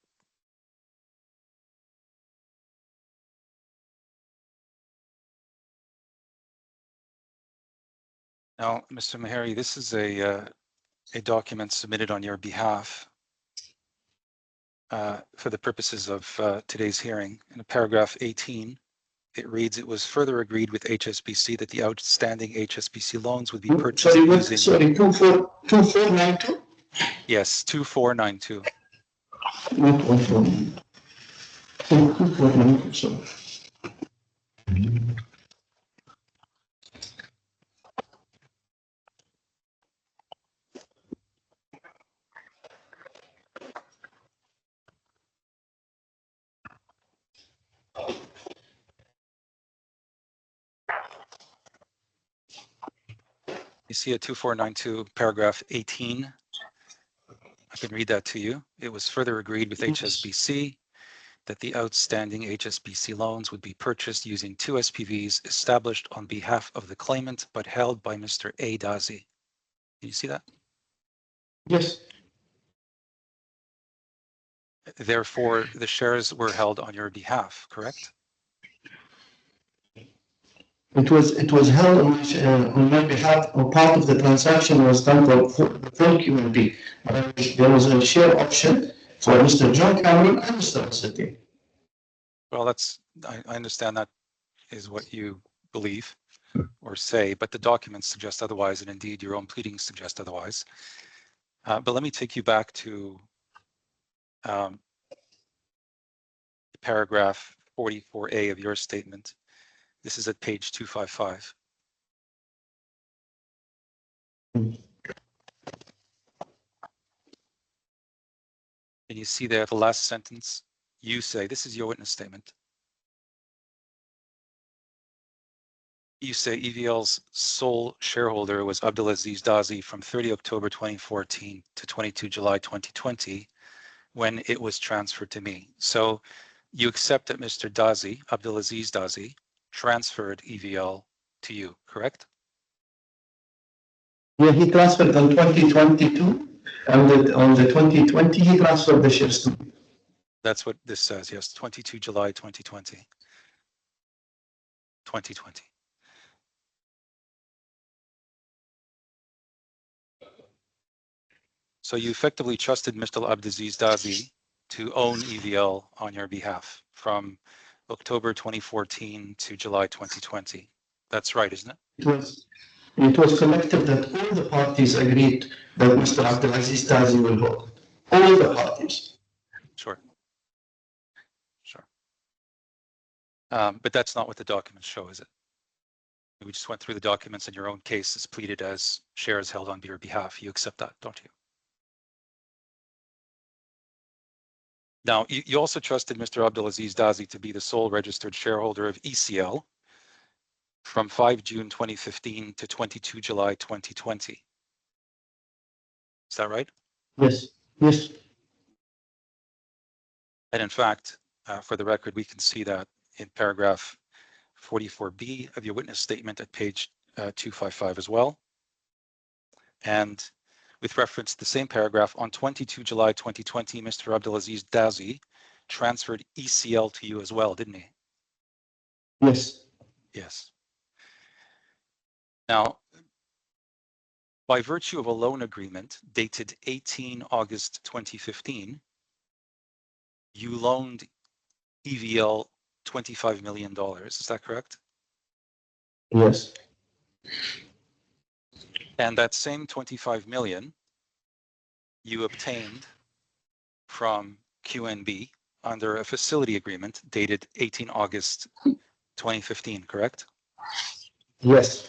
Now, Mr. MUSABEH, this is a document submitted on your behalf for the purposes of today's hearing. In paragraph 18, it reads, it was further agreed with HSBC that the outstanding HSBC loans would be purchased using... Sorry, 2492? Yes, 2492. Not 149. 2492, sorry. You see a 2492 paragraph 18. I can read that to you. It was further agreed with HSBC that the outstanding HSBC loans would be purchased using two SPVs established on behalf of the claimant but held by Mr. A. Dazi. Can you see that? Yes. Therefore, the shares were held on your behalf, correct? It was held on my behalf, or part of the transaction was done for the full QMB. There was a share option for Mr. John Cameron and Mr. Ezelddine. Well, I understand that is what you believe or say, but the documents suggest otherwise, and indeed your own pleadings suggest otherwise. But let me take you back to paragraph 44A of your statement. This is at page 255. Can you see there the last sentence? You say, this is your witness statement. You say EVL's sole shareholder was Abdulaziz Dazi from 30 October 2014 to 22 July 2020 when it was transferred to me. So you accept that Mr. Dazi, Abdulaziz Dazi, transferred EVL to you, correct? Yeah, he transferred on 2022, and on the 2020 he transferred the shares to me. That's what this says, yes, 22 July 2020. 2020. So you effectively trusted Mr. Abdulaziz Dazi to own EVL on your behalf from October 2014 to July 2020. That's right, isn't it? It was collective that all the parties agreed that Mr. Abdulaziz Dazi will hold. All the parties. Sure. Sure. But that's not what the documents show, is it? We just went through the documents and your own case is pleaded as shares held on your behalf. You accept that, don't you? Now, you also trusted Mr. Abdulaziz Dazi to be the sole registered shareholder of ECL from 5 June 2015 to 22 July 2020. Is that right? Yes. Yes. And in fact, for the record, we can see that in paragraph 44B of your witness statement at page 255 as well. And with reference to the same paragraph, on 22 July 2020, Mr. Abdulaziz Dazi transferred ECL to you as well, didn't he? Yes. Yes. Now, by virtue of a loan agreement dated 18 August 2015, you loaned EVL $25 million. Is that correct? Yes. And that same 25 million you obtained from QNB under a facility agreement dated 18 August 2015, correct? Yes.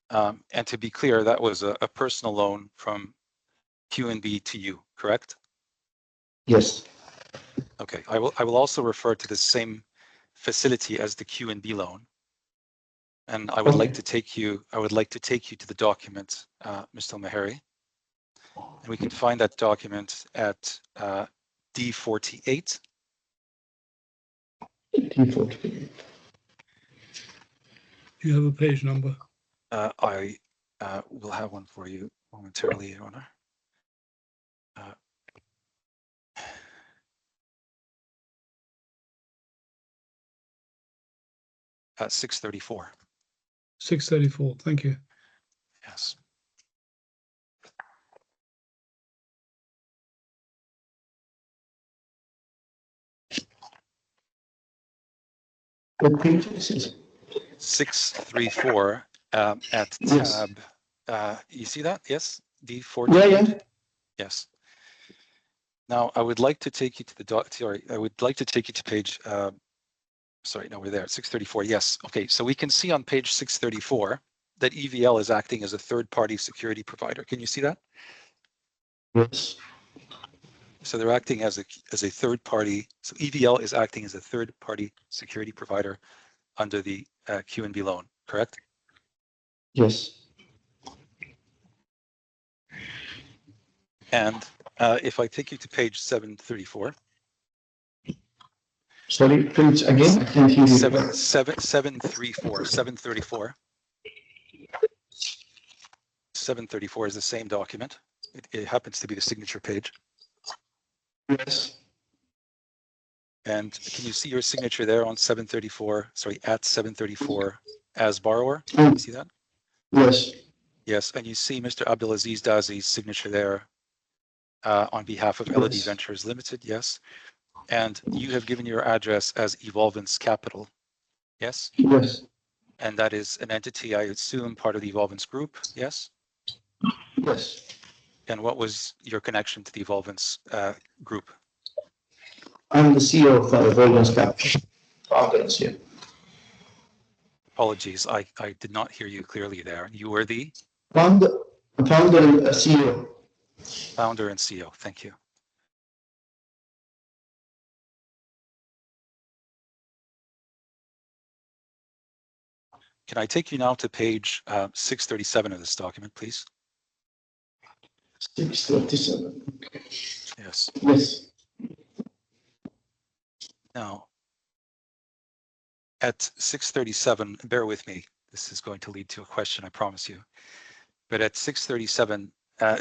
And to be clear, that was a personal loan from QNB to you, correct? Yes. Okay, I will also refer to the same facility as the QNB loan. And I would like to take you to the document, Mr. ALMHEIRI. And we can find that document at D48. D48. Do you have a page number? I will have one for you momentarily, Your Honor. 634. 634. Thank you. Yes. What page is it? 634 at Yes. tab. You see that? Yes. D48. Yeah, yeah. Yes. Now I would like to take you to the I would like to take you to page. Sorry, no, we're there. 634. Yes. Okay. So we can see on page 634 that EVL is acting as a third-party security provider. Can you see that? Yes. So they're acting as a third party. So EVL is acting as a third party security provider under the QNB loan, correct? Yes. And if I take you to page 734. Sorry, page again. I can't hear you. 734. 734 is the same document. It happens to be the signature page. Yes. And can you see your signature there on 734? Sorry, at 734 as borrower. You see that? Yes. Yes, and you see Mr. Abdulaziz Dazi's signature there on behalf of LD Yes. Ventures Limited. Yes, and you have given your address as Evolvence Capital. Yes. Yes. And that is an entity, I assume, part of the Evolvence Group. Yes. Yes. And what was your connection to the Evolvence Group? I'm the CEO of Evolvence Capital. Araj, yeah. Apologies, I did not hear you clearly there. You were the Founder and CEO. founder and CEO. Thank you. Can I take you now to page 637 of this document, please? 637. Yes. Yes. Now, at 637, bear with me. This is going to lead to a question, I promise you. But at 637,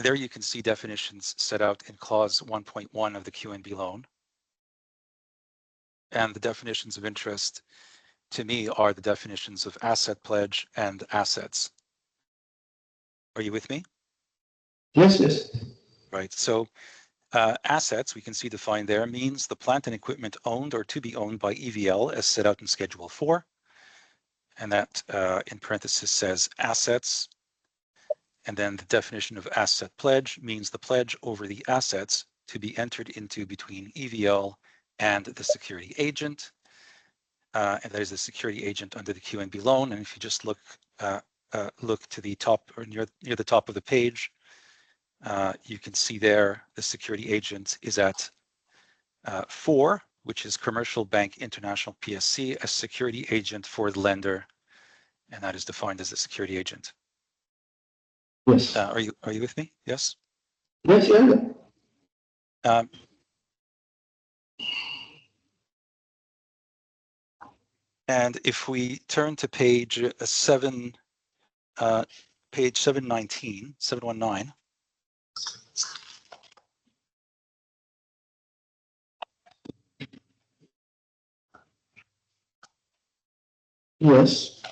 there you can see definitions set out in clause 1.1 of the QNB loan. And the definitions of interest, to me, are the definitions of asset pledge and assets. Are you with me? Yes, yes. Right. So assets, we can see defined there, means the plant and equipment owned or to be owned by EVL as set out in Schedule 4. And that in parenthesis says assets. And then the definition of asset pledge means the pledge over the assets to be entered into between EVL and the security agent. And that is the security agent under the QNB loan. And if you just look to the top or near the top of the page, you can see there the security agent is at 4 which is Commercial Bank International PSC, a security agent for the lender, and that is defined as a security agent. Yes. Are you with me? Yes. Yes, yeah. And if we turn to page 719, 719. Yes.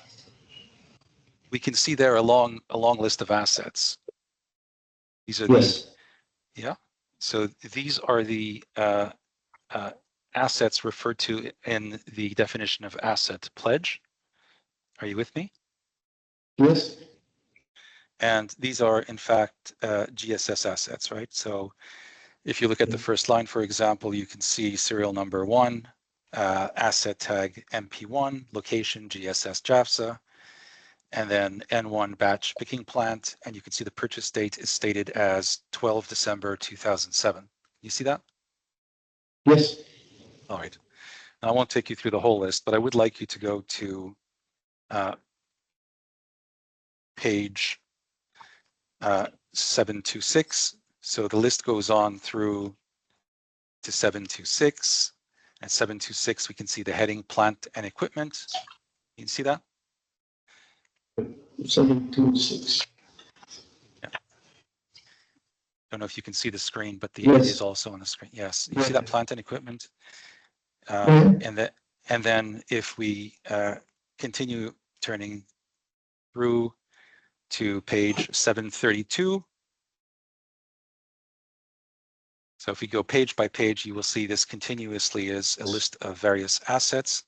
We can see there a long list of assets. These are Yes. yeah. So these are the assets referred to in the definition of asset pledge. Are you with me? Yes. And these are in fact GSS assets, right? So if you look at the first line, for example, you can see serial number 1, asset tag MP1, location GSS JAFSA, and then N1 batch picking plant, and you can see the purchase date is stated as 12 December 2007. You see that? Yes. All right. Now, I won't take you through the whole list, but I would like you to go to page 726. So the list goes on through to 726. At 726, we can see the heading plant and equipment. You can see that? 726. Yeah. Don't know if you can see the screen, but it Yes. is also on the screen. Yes. You Yes. see that plant and equipment? Mhm. And then if we continue turning through to page 732. So if we go page by page, you will see this continuously is a list of various assets.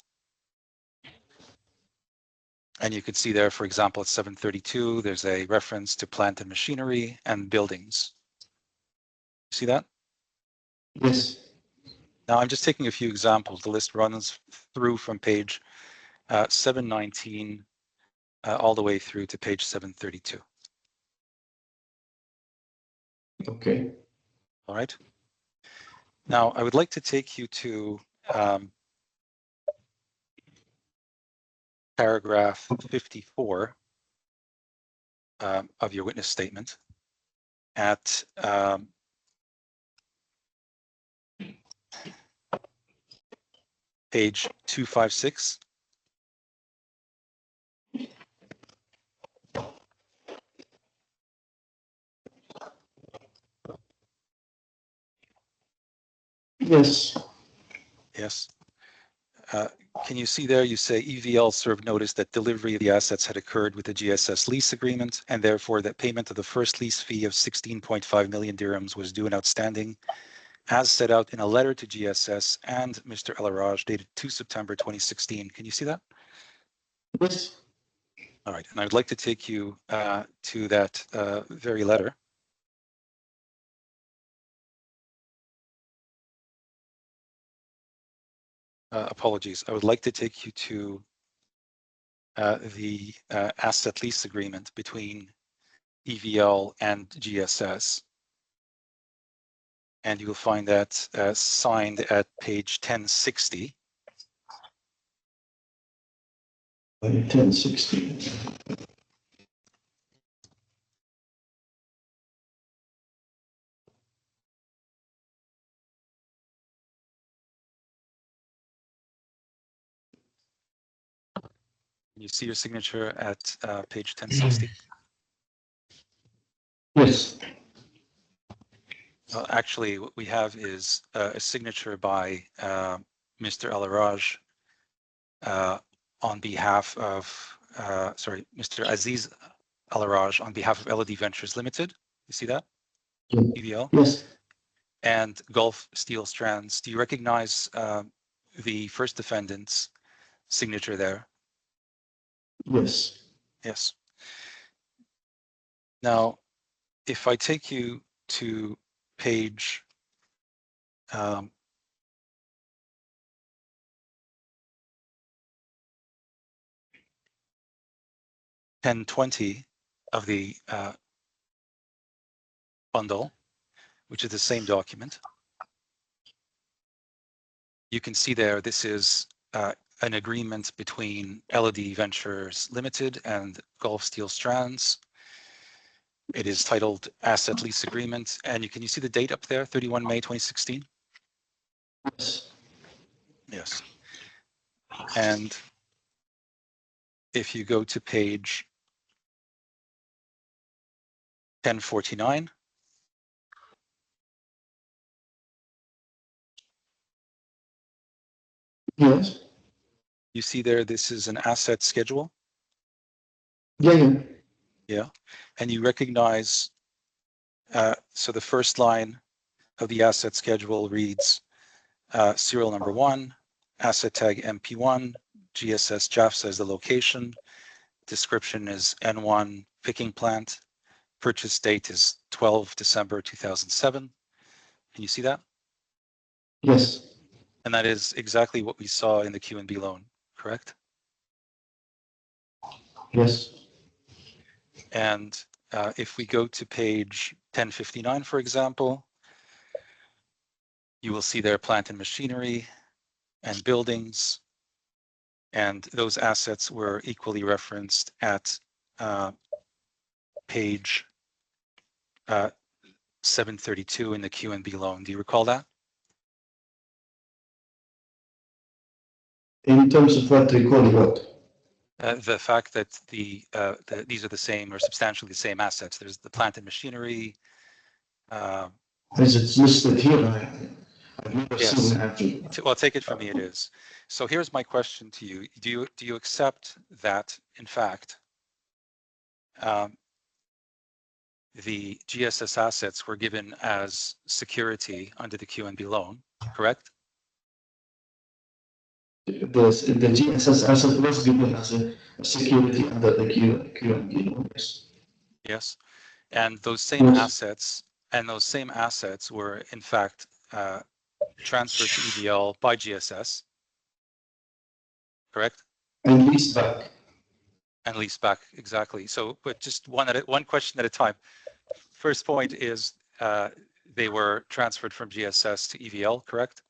And you can see there, for example, at 732, there's a reference to plant and machinery and buildings. See that? Yes. Now I'm just taking a few examples. The list runs through from page 719 all the way through to page 732. Okay. All right. Now I would like to take you to paragraph 54 of your witness statement at page 256. Yes. Yes. Can you see there, you say EVL served notice that delivery of the assets had occurred with the GSS lease agreement, and therefore that payment of the first lease fee of 16.5 million dirhams was due and outstanding, as set out in a letter to GSS and Mr. Araj dated 2 September 2016. Can you see that? Yes. All right, and I'd like to take you to that very letter. Apologies, I would like to take you to the asset lease agreement between EVL and GSS. And you will find that signed at page 1060. 1060. You see your signature at page 1060? Yes. Actually, what we have is a signature by Mr. Araj on behalf of, Mr. Aziz Araj on behalf of LED Ventures Limited. You see that? EVL? Yes. And Gulf Steel Strands. Do you recognize the first defendant's signature there? Yes. Yes. Now, if I take you to page 1020 of the bundle, which is the same document. You can see there, this is an agreement between LED Ventures Limited and Gulf Steel Strands. It is titled Asset Lease Agreement. And you see the date up there, 31 May 2016? Yes. Yes. And if you go to page 1049, Yes. you see there, this is an asset schedule. Yeah, yeah. Yeah. And you recognize, so the first line of the asset schedule reads serial number 1, asset tag MP1, GSS JAFSA is the location, description is N1 picking plant, purchase date is 12 December 2007. Can you see that? Yes. And that is exactly what we saw in the QNB loan, correct? Yes. And if we go to page 1059, for example, you will see there plant and machinery and buildings. And those assets were equally referenced at page 732 in the QNB loan. Do you recall that? In terms of what they call what? The fact that these are the same or substantially the same assets. There's the plant and machinery. Is it listed here? I've never Yes. seen that. Well, take it from me, it is. So here's my question to you. Do you accept that, in fact, the GSS assets were given as security under the QNB loan, correct? The GSS asset was given as a security under the QNB loan. Yes. Yes. And those same Yes. assets were, in fact, transferred to EVL by GSS, correct? And leased back. And leased back, exactly. So, but just one question at a time. First point is they were transferred from GSS to EVL, correct?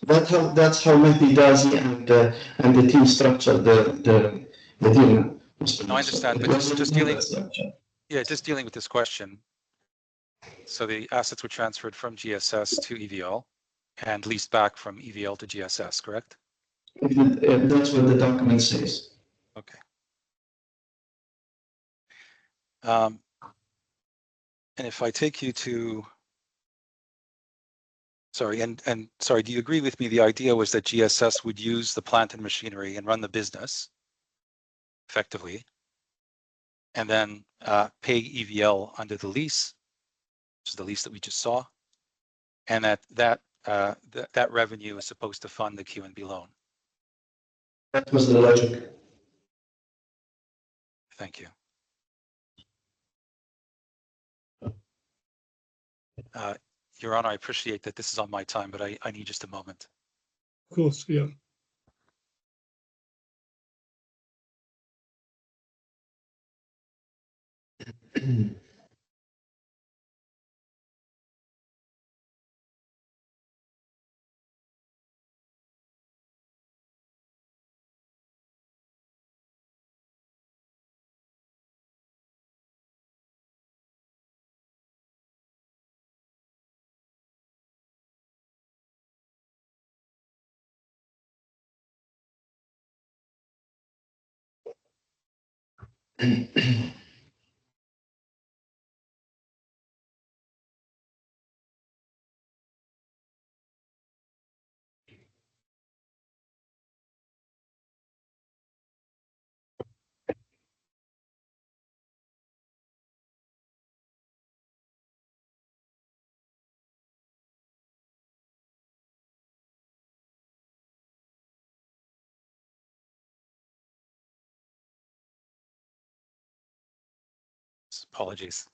That's how Mehdi Dazi and the team structured the deal. No, I understand, but just dealing with this question. So the assets were transferred from GSS to EVL and leased back from EVL to GSS, correct? That's what the document says. Okay. And if I take you to, sorry, and sorry, do you agree with me? The idea was that GSS would use the plant and machinery and run the business effectively, and then pay EVL under the lease, which is the lease that we just saw, and that revenue is supposed to fund the QNB loan. That was the logic. Thank you. Your Honor, I appreciate that this is on my time, but I need just a moment. Of course, yeah. Apologies.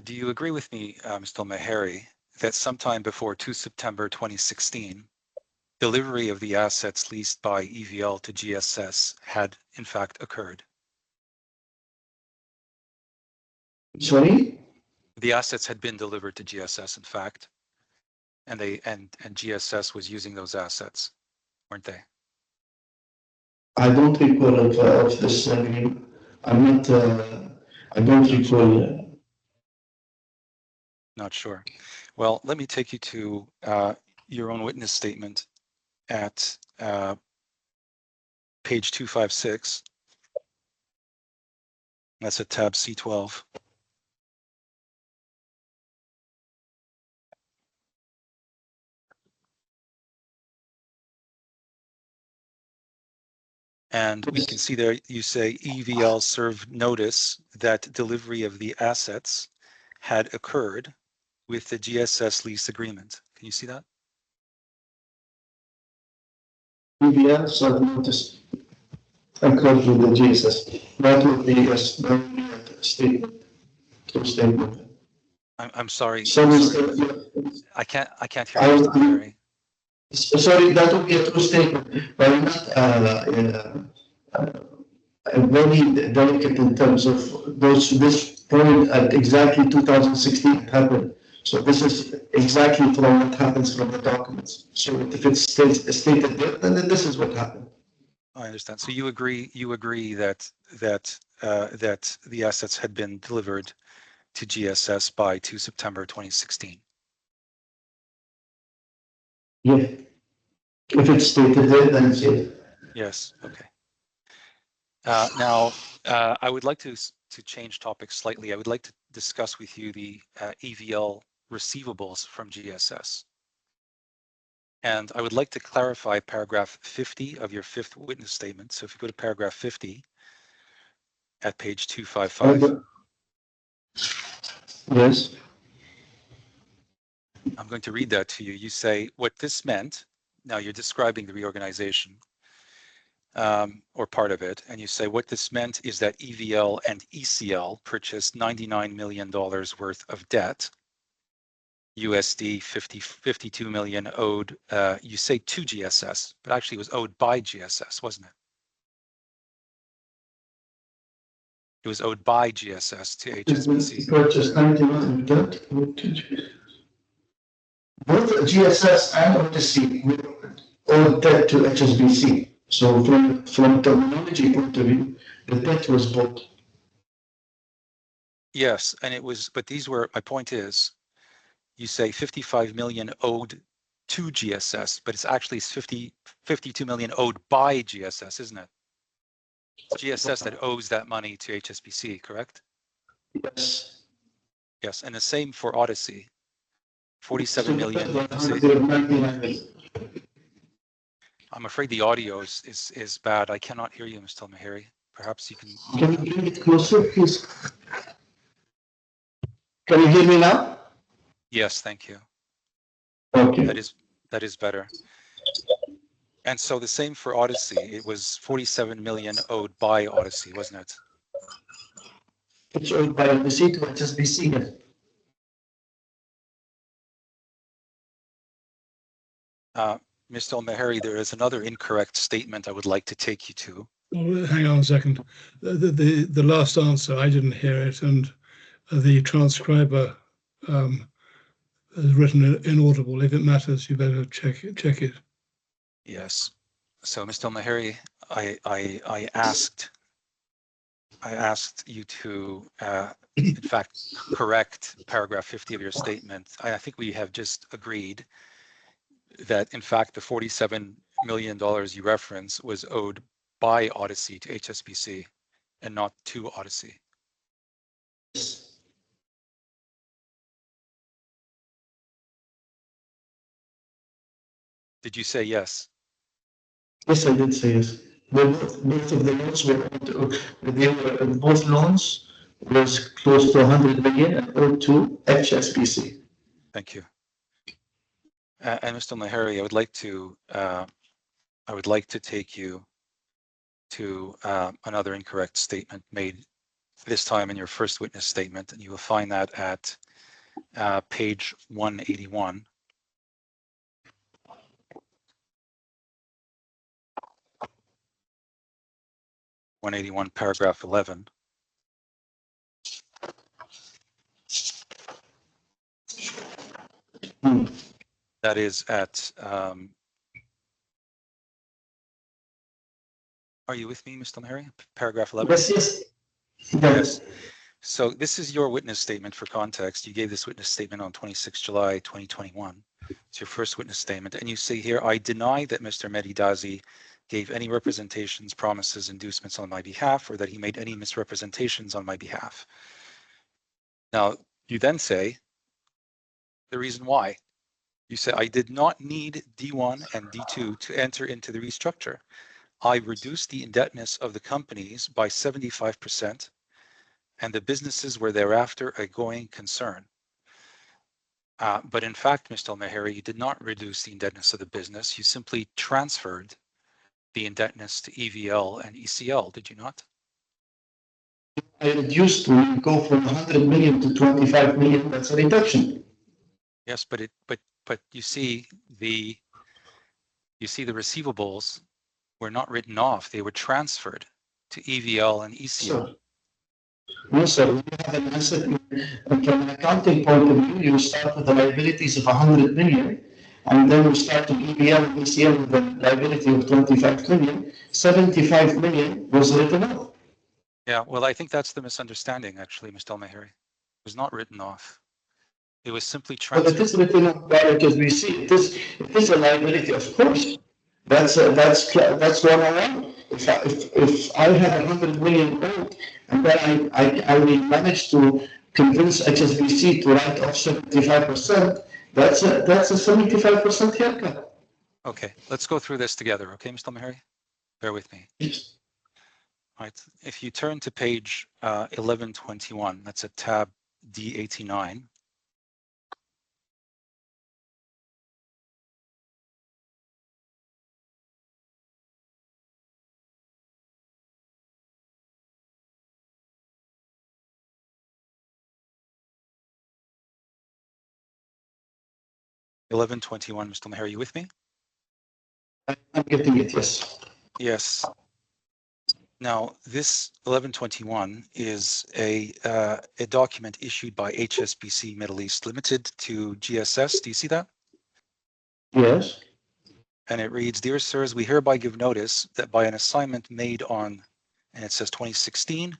Do you agree with me, Mr. ALMHEIRI, that sometime before 2 September 2016, delivery of the assets leased by EVL to GSS had in fact occurred? Sorry? The assets had been delivered to GSS, in fact, and GSS was using those assets, weren't they? I don't recall of this. I'm not. I don't recall. Not sure. Well, let me take you to your own witness statement at page 256. That's at tab C12. And we can see there you say EVL served notice that delivery of the assets had occurred with the GSS lease agreement. Can you see that? EVL served notice occurred with the GSS. That would be a statement. True statement. I'm sorry. So I'm sorry. I can't hear you, Mr. Harry. Sorry, that would be a true statement, but I'm not very delicate in terms of this point at exactly 2016 happened. So this is exactly from what happens from the documents. So if it's stated there, then this is what happened. I understand. So you agree that the assets had been delivered to GSS by 2 September 2016. Yeah. If it's stated there, then it's it. Yes. Okay. Now, I would like to change topics slightly. I would like to discuss with you the EVL receivables from GSS. And I would like to clarify paragraph 50 of your fifth witness statement. So if you go to paragraph 50 at page 255. Okay. Yes. I'm going to read that to you. You say what this meant. Now you're describing the reorganization or part of it. And you say what this meant is that EVL and ECL purchased $99 million worth of debt. USD 52 million owed, you say to GSS, but actually it was owed by GSS, wasn't it? It was owed by GSS to HSBC. Purchased 99 debt. Both GSS and Odyssey owed debt to HSBC. So from terminology point of view, the debt was bought. Yes, and it was, but these were, my point is, you say 55 million owed to GSS, but it's actually 52 million owed by GSS, isn't it? It's GSS that owes that money to HSBC, correct? Yes. Yes, and the same for Odyssey. 47 million. I'm afraid the audio is bad. I cannot hear you, Mr. ALMHEIRI. Perhaps you can. Can you bring it closer, please? Can you hear me now? Yes, thank you. Okay. That is better. And so the same for Odyssey. It was 47 million owed by Odyssey, wasn't it? It's owed by Odyssey to HSBC. Mr. ALMHEIRI, there is another incorrect statement I would like to take you to. Well, hang on a second. The last answer, I didn't hear it, and the transcriber has written inaudible. If it matters, you better check it. Yes. So, Mr. ALMHEIRI, I asked you to, in fact, correct paragraph 50 of your statement. I think we have just agreed that, in fact, the $47 million you reference was owed by Odyssey to HSBC and not to Odyssey. Did you say yes? Yes, I did say yes. Both of the loans both loans was close to 100 million and owed to HSBC. Thank you. And Mr. ALMHEIRI, I would like to take you to another incorrect statement made this time in your first witness statement, and you will find that at page 181. Paragraph 11. Hmm. That is at, are you with me, Mr. Almheiri? Paragraph 11? Yes, yes. Yes. So this is your witness statement for context. You gave this witness statement on 26 July 2021. It's your first witness statement. And you say here, I deny that Mr. Mehdi Dazi gave any representations, promises, inducements on my behalf, or that he made any misrepresentations on my behalf. Now, you then say the reason why. You say, I did not need D1 and D2 to enter into the restructure. I reduced the indebtedness of the companies by 75%, and the businesses were thereafter a going concern. But in fact, Mr. Almheiri, you did not reduce the indebtedness of the business. You simply transferred the indebtedness to EVL and ECL, did you not? I reduced to go from 100 million to 25 million. That's a reduction. Yes, but you see the receivables were not written off. They were transferred to EVL and ECL. So, no, sir. When you have an asset, from an accounting point of view, you start with the liabilities of 100 million, and then you start to EVL and ECL with a liability of 25 million. 75 million was written off. Yeah, well, I think that's the misunderstanding, actually, Mr. Almheiri. It was not written off. It was simply But it transferred. is written off by HSBC. It is a liability, of course. That's 101. If I have 100 million owed, and then I will manage to convince HSBC to write off 75%, that's a 75% haircut. Okay, let's go through this together, okay, Mr. Almheiri? Bear with me. Yes. Right. If you turn to page 1121, that's at tab D89. Mr. Almheiri, are you with me? I'm getting it, yes. Yes. Now, this 1121 is a document issued by HSBC Middle East Limited to GSS. Do you see that? Yes. And it reads, Dear sirs, we hereby give notice that by an assignment made on, and it says 2016,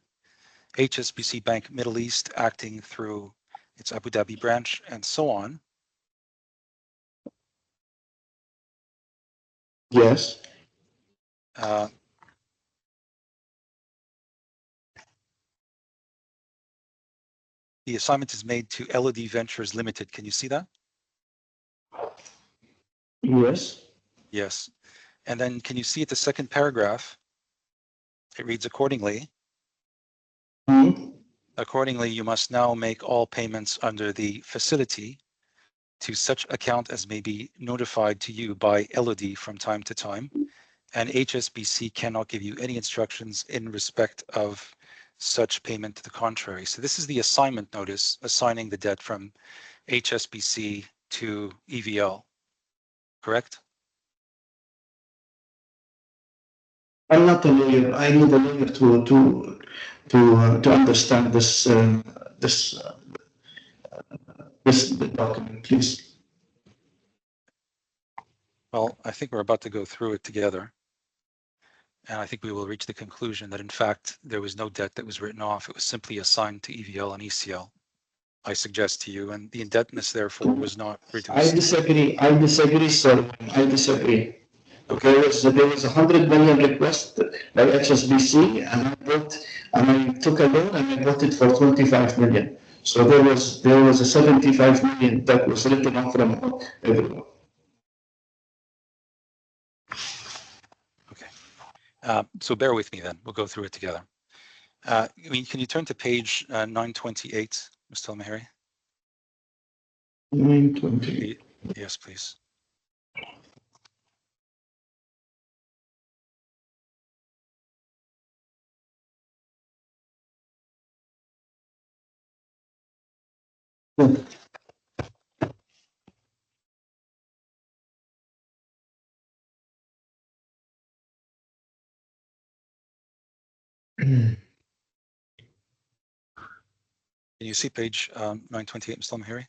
HSBC Bank Middle East acting through its Abu Dhabi branch and so on. Yes. The assignment is made to LOD Ventures Limited. Can you see that? Yes. Yes. And then can you see at the second paragraph? It reads accordingly. Hmm. Accordingly, you must now make all payments under the facility to such account as may be notified to you by LOD from time to time, and HSBC cannot give you any instructions in respect of such payment to the contrary. So this is the assignment notice assigning the debt from HSBC to EVL, correct? I'm not a lawyer. I need a lawyer to understand this document, please. Well, I think we're about to go through it together. And I think we will reach the conclusion that in fact, there was no debt that was written off. It was simply assigned to EVL and ECL, I suggest to you, and the indebtedness therefore was not I reduced. disagree, sir. I disagree. Okay. There was 100 million request by HSBC, and I took a loan and I bought it for 25 million. So there was a 75 million that was written off from everyone. Okay. So bear with me then. We'll go through it together. Can you turn to page 928, Mr. Almheiri? 920. Yes, please. Can you see page 928, Mr. Almheiri?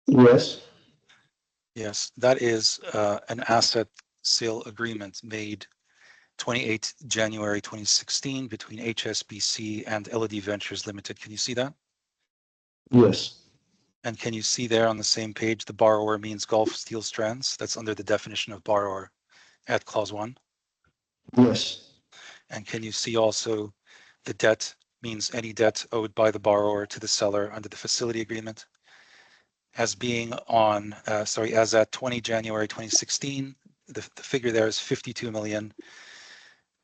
Yes. Yes, that is an asset sale agreement made 28 January 2016 between HSBC and LED Ventures Limited. Can you see that? Yes. And can you see there on the same page, the borrower means Gulf Steel Strands? That's under the definition of borrower at clause 1. Yes. And can you see also the debt means any debt owed by the borrower to the seller under the facility agreement? As being on, as at 20 January 2016, the figure there is 52 million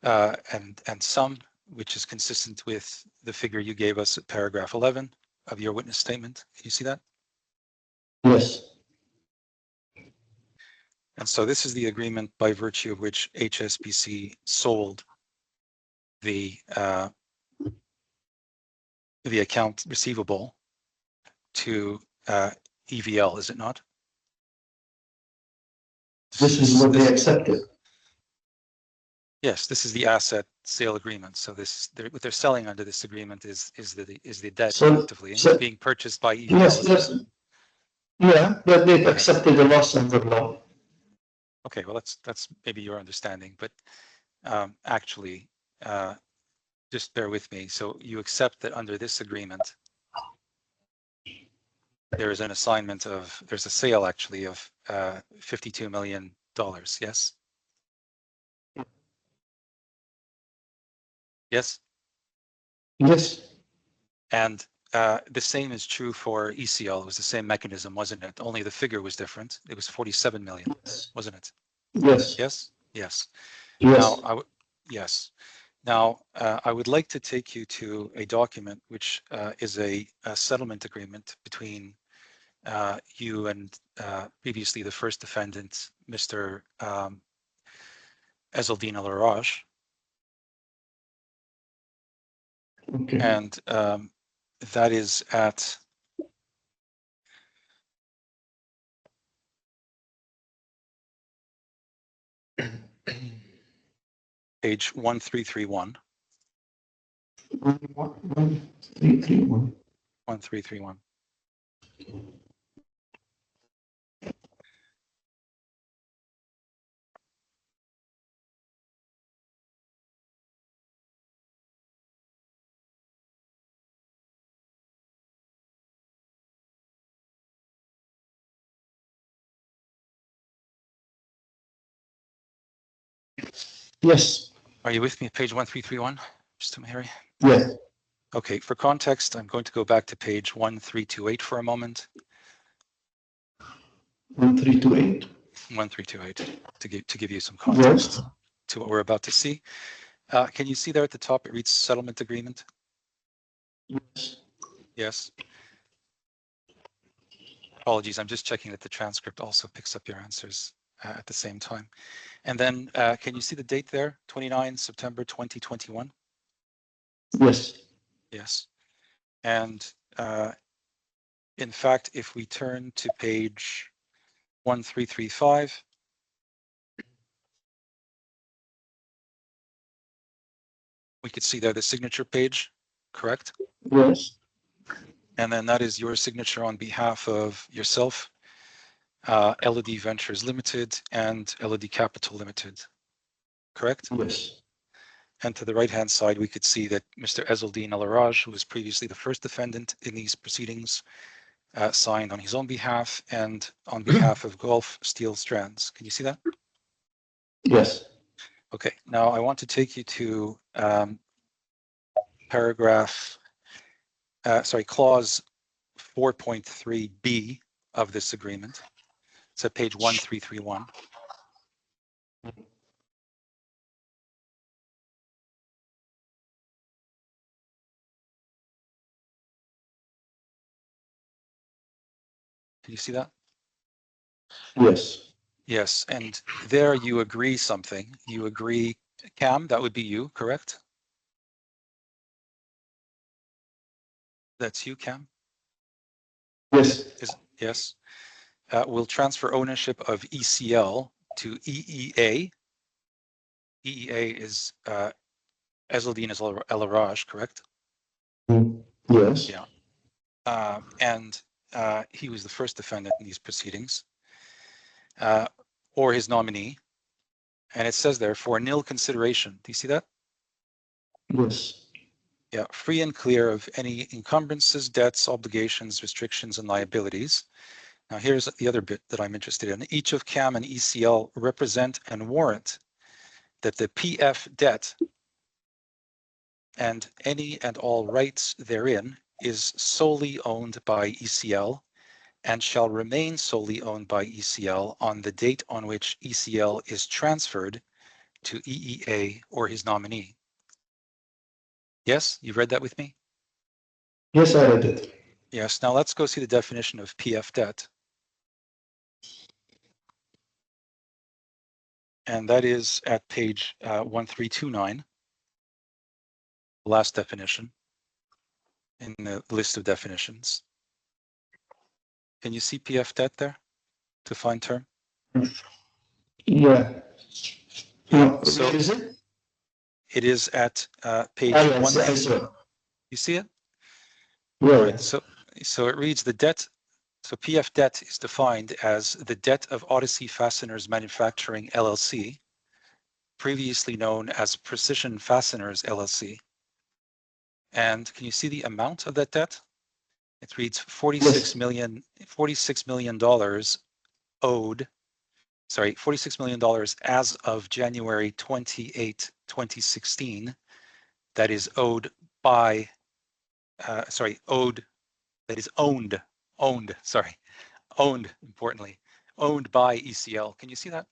and some, which is consistent with the figure you gave us at paragraph 11 of your witness statement. Can you see that? Yes. And so this is the agreement by virtue of which HSBC sold the account receivable to EVL, is it not? This is what they accepted. Yes, this is the asset sale agreement. So this is what they're selling under this agreement is the debt So- effectively so- being purchased by EVL. Yes, isn't it? yes. Yeah, but they accepted the loss under law. Okay, well that's maybe your understanding, but actually, just bear with me. So you accept that under this agreement, there is an assignment of, there's a sale actually of $52 million, yes? Yes? Yes. And the same is true for ECL. It was the same mechanism, wasn't it? Only the figure was different. It was 47 million, Yes. wasn't it? Yes. Yes? Yes. Yes. Now, yes. Now, I would like to take you to a document which is a settlement agreement between you and previously the first defendant, Mr. Ezelldine Araj. Okay. And that is at page 1331. 1331. 1331. Yes. Are you with me at page 1331, Mr. Mahiri? Yes. Okay, for context, I'm going to go back to page 1328 for a moment. 1328. 1328 to give you some context to what we're about to see. Can you see there at the top, it reads settlement agreement? Yes. Yes. Apologies, I'm just checking that the transcript also picks up your answers at the same time. And then can you see the date there, 29 September 2021? Yes. Yes. And in fact, if we turn to page 1335, we could see there the signature page, correct? Yes. And then that is your signature on behalf of yourself, LED Ventures Limited and LED Capital Limited, correct? Yes. And to the right-hand side, we could see that Mr. Ezelldine Araj, who was previously the first defendant in these proceedings, signed on his own behalf and on behalf of Gulf Steel Strands. Can you see that? Yes. Okay, now I want to take you to clause 4.3b of this agreement. It's at page 1331. Can you see that? Yes. Yes, and there you agree something. You agree, Cam, that would be you, correct? That's you, Cam? Yes. Yes. We'll transfer ownership of ECL to EEA. EEA is Ezelldine Araj, correct? Yes. Yeah. And he was the first defendant in these proceedings. or his nominee. And it says there, for nil consideration. Do you see that? Yes. Yeah, free and clear of any encumbrances, debts, obligations, restrictions, and liabilities. Now here's the other bit that I'm interested in. Each of CAM and ECL represent and warrant that the PF debt and any and all rights therein is solely owned by ECL and shall remain solely owned by ECL on the date on which ECL is transferred to EEA or his nominee. Yes, you've read that with me? Yes, I read it. Yes, now let's go see the definition of PF debt. And that is at page 1329, the last definition in the list of definitions. Can you see PF debt there, defined term? Yeah. No, So where is it? it is at page Yes, 1. I saw. You see it? Yeah. All right. So it reads the debt. So PF debt is defined as the debt of Odyssey Fasteners Manufacturing LLC, previously known as Precision Fasteners LLC. And can you see the amount of that debt? It reads $46 million owed. Sorry, $46 million as of January 28, 2016. That is owed by, that is owned, importantly, owned by ECL. Can you see that?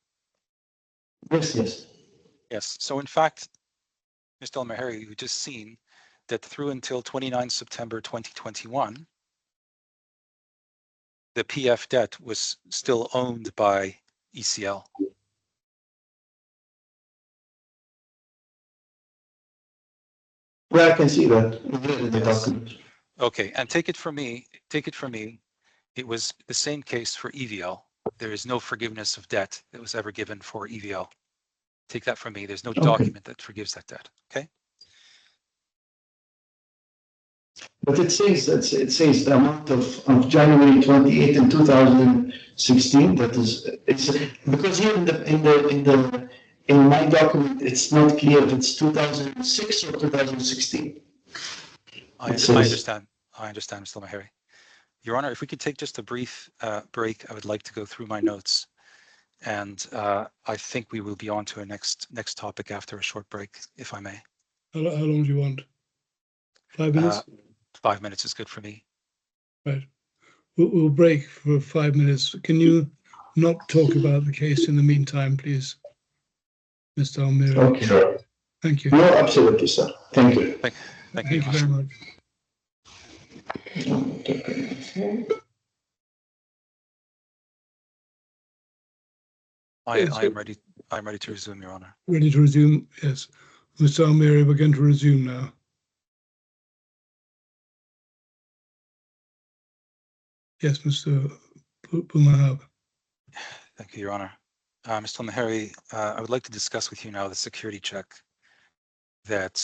Yes. Yes. So in fact, Mr. ALMHEIRI, you've just seen that through until 29 September 2021, the PF debt was still owned by ECL. Well, I can see that. I've read the Yes. document. Okay, and take it from me, it was the same case for EVL. There is no forgiveness of debt that was ever given for EVL. Take that from me. There's no Okay. document that forgives that debt. Okay. But it says the amount of January 28 in 2016. That is, it's because here in my document it's not clear if it's 2006 or 2016. I understand, Mr. ALMHEIRI. Your Honor, if we could take just a brief break, I would like to go through my notes, and I think we will be on to a next topic after a short break, if I may. How long do you want? 5 minutes? 5 minutes is good for me. Right. We'll break for 5 minutes. Can you not talk about the case in the meantime, please, Mr. ALMHEIRI? Okay, sure. Thank you. No, absolutely, sir. Thank you. Thank you very much. I'm ready to resume, Your Honor. Ready to resume? Yes. Mr. ALMHEIRI, we're going to resume now. Yes, Mr. Mohammad. Thank you, Your Honor. Mr. ALMHEIRI, I would like to discuss with you now the security check that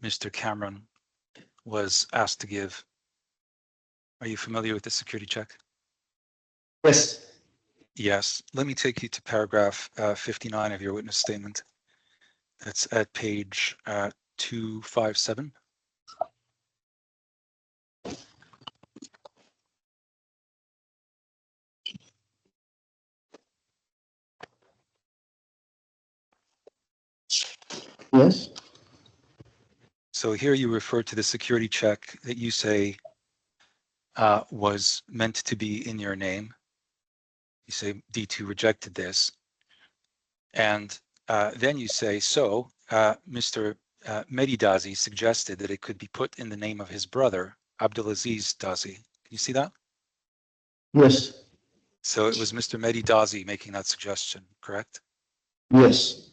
Mr. Cameron was asked to give. Are you familiar with the security check? Yes. Yes. Let me take you to paragraph 59 of your witness statement. That's at page 257. Yes. So here you refer to the security check that you say was meant to be in your name. You say D2 rejected this. And then you say, so Mr. Mehdi Dazi suggested that it could be put in the name of his brother, Abdulaziz Dazi. Can you see that? Yes. So it was Mr. Mehdi Dazi making that suggestion, correct? Yes.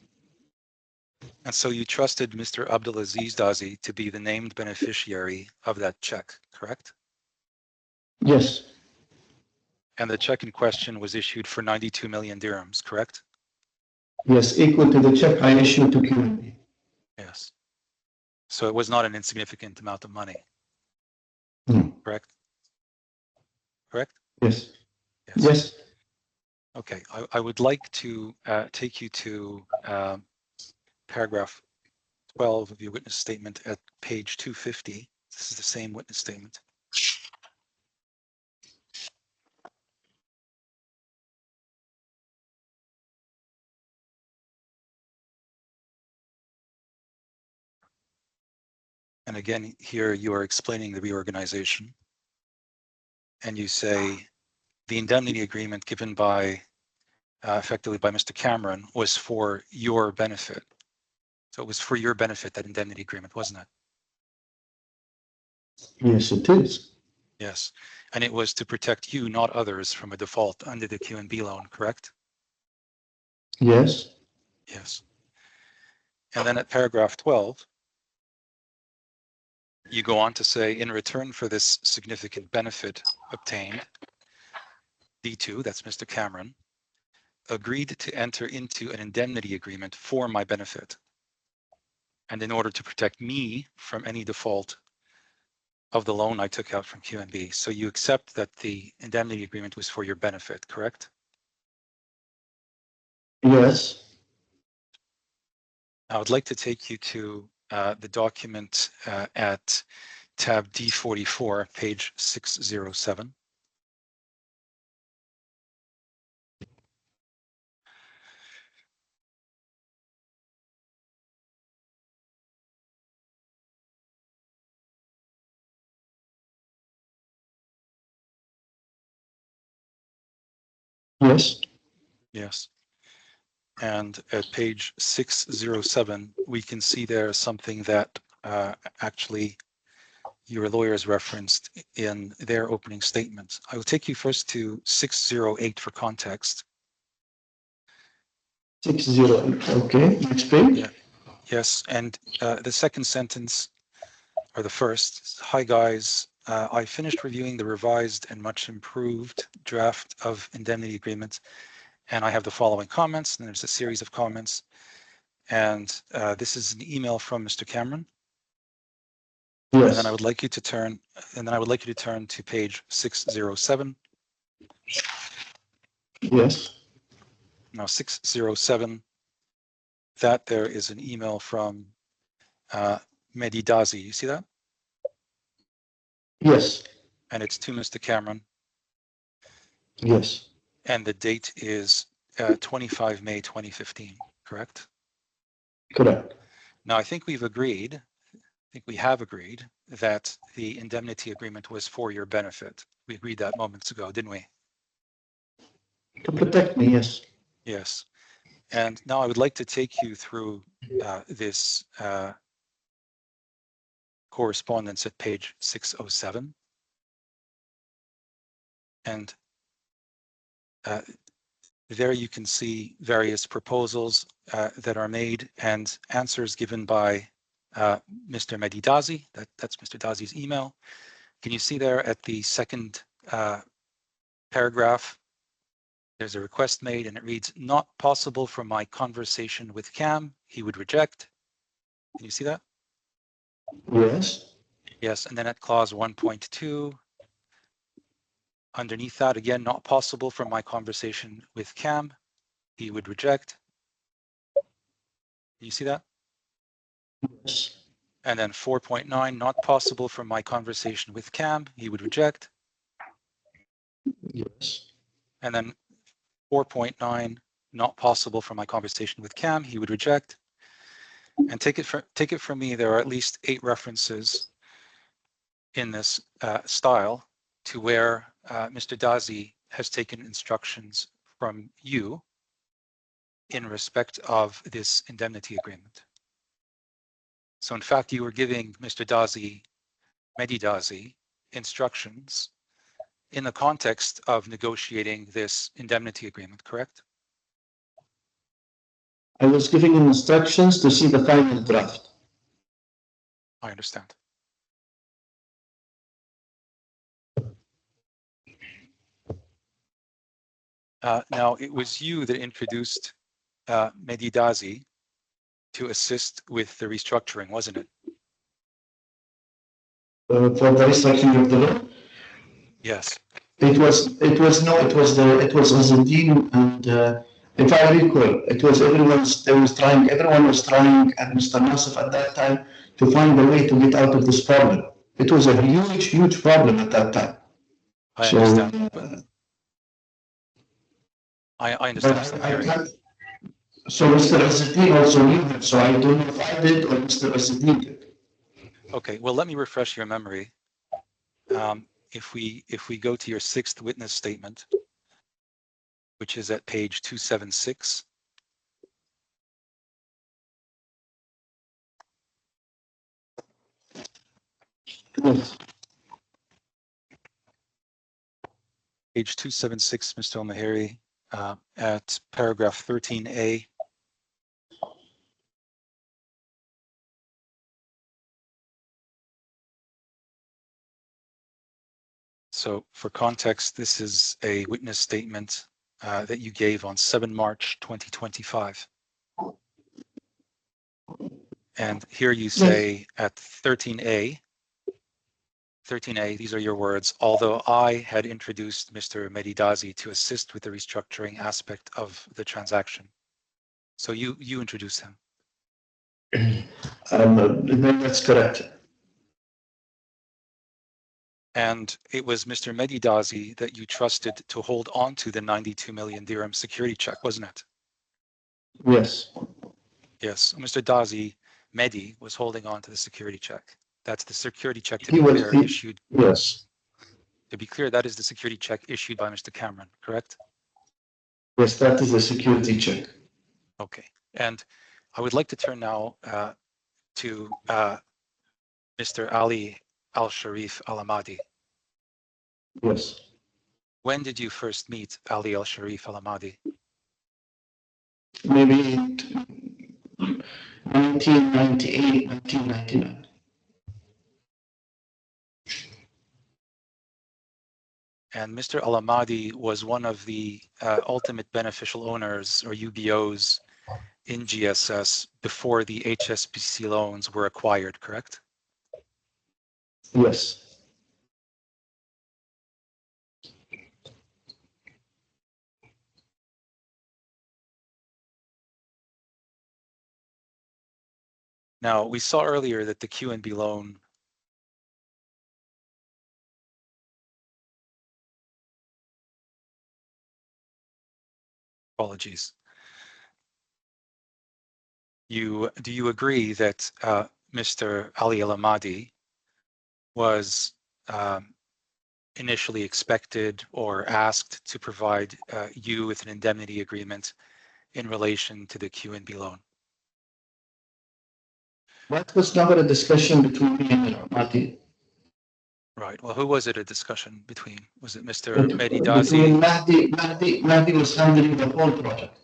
And so you trusted Mr. Abdulaziz Dazi to be the named beneficiary of that check, correct? Yes. And the check in question was issued for 92 million dirhams, correct? Yes, equal to the check I issued to QNB. Yes. So it was not an insignificant amount of money, No. correct? Correct? Yes. Yes. Yes. Okay, I would like to take you to paragraph 12 of your witness statement at page 250. This is the same witness statement. And again, here you are explaining the reorganization. And you say the indemnity agreement given by effectively by Mr. Cameron was for your benefit. So it was for your benefit, that indemnity agreement, wasn't it? Yes, it is. Yes. And it was to protect you, not others, from a default under the QNB loan, correct? Yes. Yes. And then at paragraph 12, you go on to say, in return for this significant benefit obtained, D2, that's Mr. Cameron, agreed to enter into an indemnity agreement for my benefit and in order to protect me from any default of the loan I took out from QNB. So you accept that the indemnity agreement was for your benefit, correct? Yes. I would like to take you to the document at tab D44, page 607. Yes. Yes. And at page 607, we can see there something that actually your lawyers referenced in their opening statement. I will take you first to 608 for context. 608. Okay. Next page. Yeah. Yes. And the second sentence, or the first, hi guys, I finished reviewing the revised and much improved draft of indemnity agreement, and I have the following comments, and there's a series of comments. And this is an email from Mr. Cameron. Yes. And then I would like you to turn, to page 607. Yes. Now 607, that there is an email from Mehdi Dazi. You see that? Yes. And it's to Mr. Cameron. Yes. And the date is 25 May 2015, correct? Correct. Now I think we have agreed that the indemnity agreement was for your benefit. We agreed that moments ago, didn't we? To protect me, yes. Yes. And now I would like to take you through this correspondence at page 607. And there you can see various proposals that are made and answers given by Mr. Mehdi Dazi. That's Mr. Dazi's email. Can you see there at the second paragraph, there's a request made and it reads, not possible from my conversation with Cam, he would reject. Can you see that? Yes. Yes, and then at clause 1.2, underneath that, again, not possible from my conversation with Cam, he would reject. Do you see that? Yes. And then 4.9, not possible from my conversation with Cam, he would reject. Yes. And then 4.9, not possible from my conversation with Cam, he would reject. And take it from me, there are at least 8 references in this style to where Mr. Dazi has taken instructions from you in respect of this indemnity agreement. So in fact, you were giving Mr. Dazi, Mehdi Dazi, instructions in the context of negotiating this indemnity agreement, correct? I was giving him instructions to see the final draft. I understand. Now, it was you that introduced Mehdi Dazi to assist with the restructuring, wasn't it? For the restructuring of the law? Yes. It was Ezelddine, and if I recall, everyone was trying, and Mr. Nasif at that time, to find a way to get out of this problem. It was a huge problem at that time. I So, understand. I understand, Mr. Almheiri. So Mr. Ezelddine also knew him, so I don't know if I did or Mr. Ezelddine did. Okay, well, let me refresh your memory. If we go to your sixth witness statement, which is at page 276. Yes. Page 276, Mr. Almheiri, at paragraph 13A. So for context, this is a witness statement that you gave on 7 March 2025. And here you say at 13A, these are your words, although I had introduced Mr. Medidazi to assist with the restructuring aspect of the transaction. So you introduced him. That's correct. And it was Mr. Medidazi that you trusted to hold on to the 92 million dirham security check, wasn't it? Yes. Yes, Mr. Dazi, Medi, was holding on to the security check. That's the security check, to be clear, issued. Yes. To be clear, that is the security check issued by Mr. Cameron, correct? Yes, that is a security check. Okay, and I would like to turn now to Mr. Ali Al-Sharif Al-Ahmadi. Yes. When did you first meet Ali Al-Sharif Al-Ahmadi? Maybe 1998, 1999. And Mr. Al-Ahmadi was one of the ultimate beneficial owners, or UBOs, in GSS before the HSBC loans were acquired, correct? Yes. Now, we saw earlier that the QNB loan apologies. Do you agree that Mr. Ali Al-Ahmadi was initially expected or asked to provide you with an indemnity agreement in relation to the QNB loan? That was never a discussion between me and Al-Ahmadi. Right. Well, who was it a discussion between? Was it Mr. Between Medidazi? Mahdi was handling the whole project.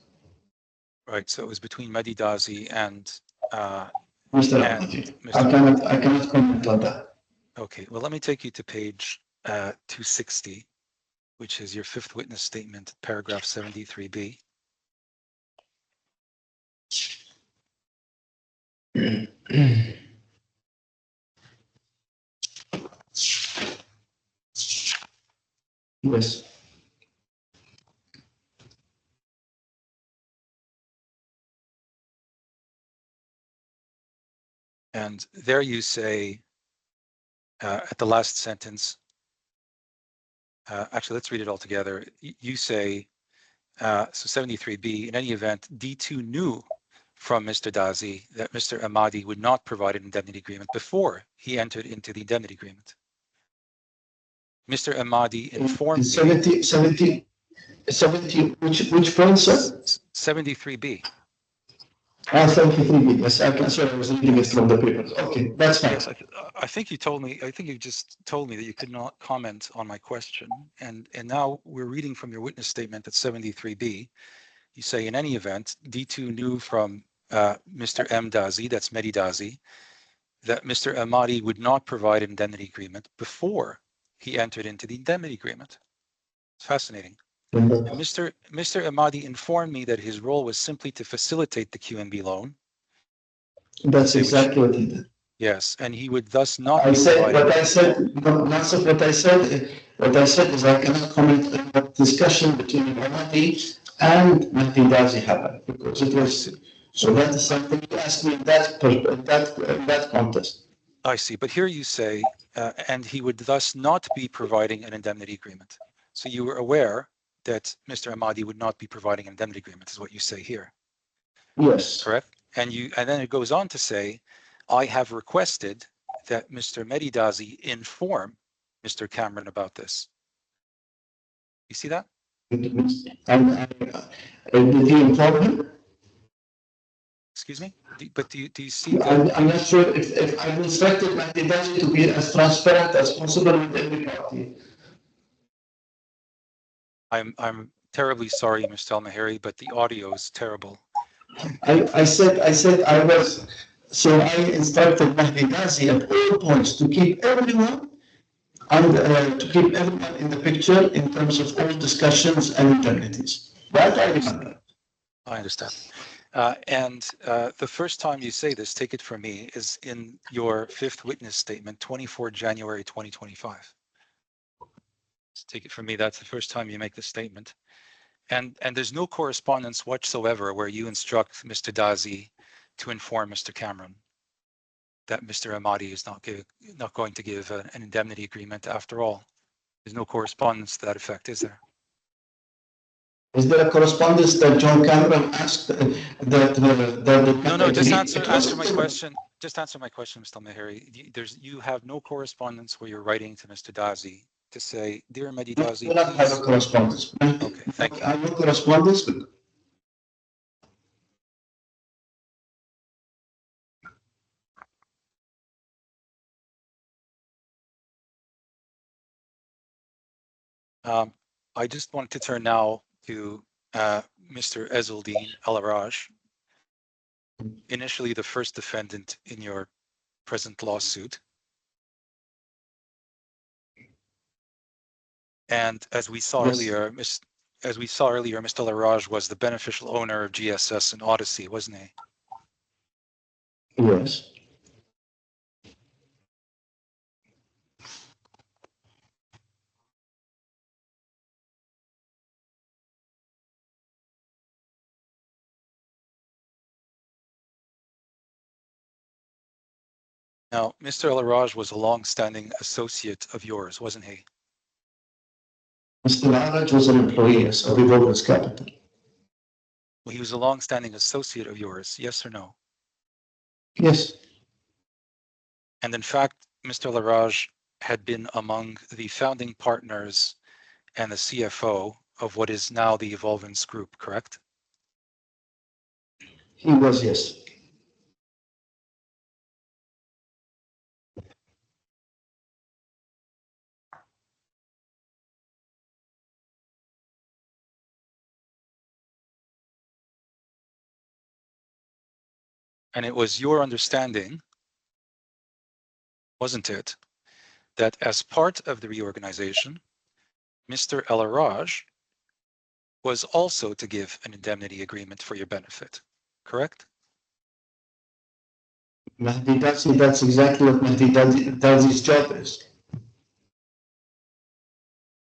Right. So it was between Medidazi and Mr. Ahmadi. I cannot comment on that. Okay. Well, let me take you to page 260, which is your fifth witness statement, paragraph 73B. Yes. And there you say, at the last sentence, actually, let's read it all together. You say, so 73B, in any event, D2 knew from Mr. Dazi that Mr. Ahmadi would not provide an indemnity agreement before he entered into the indemnity agreement. Mr. Ahmadi informed 70, which point, sir? 73B. 73B. Yes, I was reading it from the papers. Okay, that's fine. Yes, I think you told me. I think you just told me that you could not comment on my question, and now we're reading from your witness statement at 73B. You say, in any event, D2 knew from Mr. M. Dazi, that's Mehdi Dazi, that Mr. Ahmadi would not provide an indemnity agreement before he entered into the indemnity agreement. It's fascinating. And Mr. Ahmadi informed me that his role was simply to facilitate the QNB loan. That's exactly what he did. Yes, and he would thus not. I said what I said. Not what I said. What I said is I cannot comment on the discussion between Mohammad and Mahdi Dazi happened because it was. So that is something you asked me in that contest. I see. But here you say, and he would thus not be providing an indemnity agreement. So you were aware that Mr. Ahmadi would not be providing an indemnity agreement, is what you say here. Yes. Correct? And then it goes on to say, I have requested that Mr. Medidazi inform Mr. Cameron about this. You see that? Did he inform him? Excuse me? Do you see that? I'm not sure if I've instructed Mahdi Dazi to be as transparent as possible with every party. I'm terribly sorry, Mr. ALMHEIRI, but the audio is terrible. I said I was, so I instructed Mahdi Dazi at all points to keep everyone in the picture in terms of all discussions and indemnities. That I remember. I understand. And the first time you say this, take it from me, is in your fifth witness statement, 24 January 2025. So take it from me, that's the first time you make this statement. And there's no correspondence whatsoever where you instruct Mr. Dazi to inform Mr. Cameron that Mr. Ahmadi is not going to give an indemnity agreement after all. There's no correspondence to that effect, is there? Is there a correspondence that John Cameron asked that No, just answer my question. Just answer my question, Mr. ALMHEIRI. You have no correspondence where you're writing to Mr. Dazi to say, dear Mahdi Dazi, we don't have a correspondence. Okay, thank you. I have no correspondence. I just want to turn now to Mr. Ezelldine Araj, initially the first defendant in your present lawsuit. And as we saw earlier, Mr. Araj was the beneficial owner of GSS and Odyssey, wasn't he? Yes. Now, Mr. Araj was a long-standing associate of yours, wasn't he? Mr. Araj was an employee of Revolver's Capital. Well, he was a long-standing associate of yours, yes or no? Yes. And in fact, Mr. Araj had been among the founding partners and the CFO of what is now the Evolvance Group, correct? He was, yes. And it was your understanding, wasn't it, that as part of the reorganization, Mr. Araj was also to give an indemnity agreement for your benefit, correct? Mahdi Dazi, that's exactly what Mahdi Dazi's job is.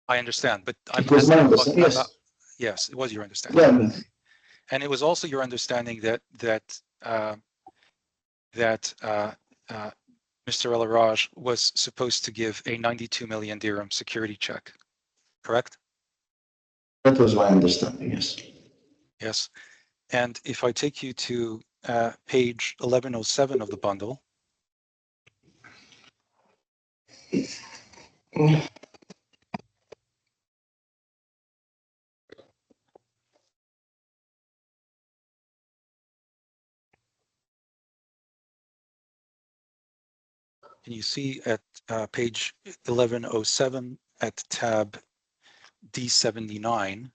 I understand, but I'm it was my understanding, yes. Yes, it was your understanding. Yeah. And it was also your understanding that Mr. Araj was supposed to give a 92 million dirham security check, correct? That was my understanding, yes. Yes. And if I take you to page 1107 of the bundle, and you see at page 1107 at tab D79,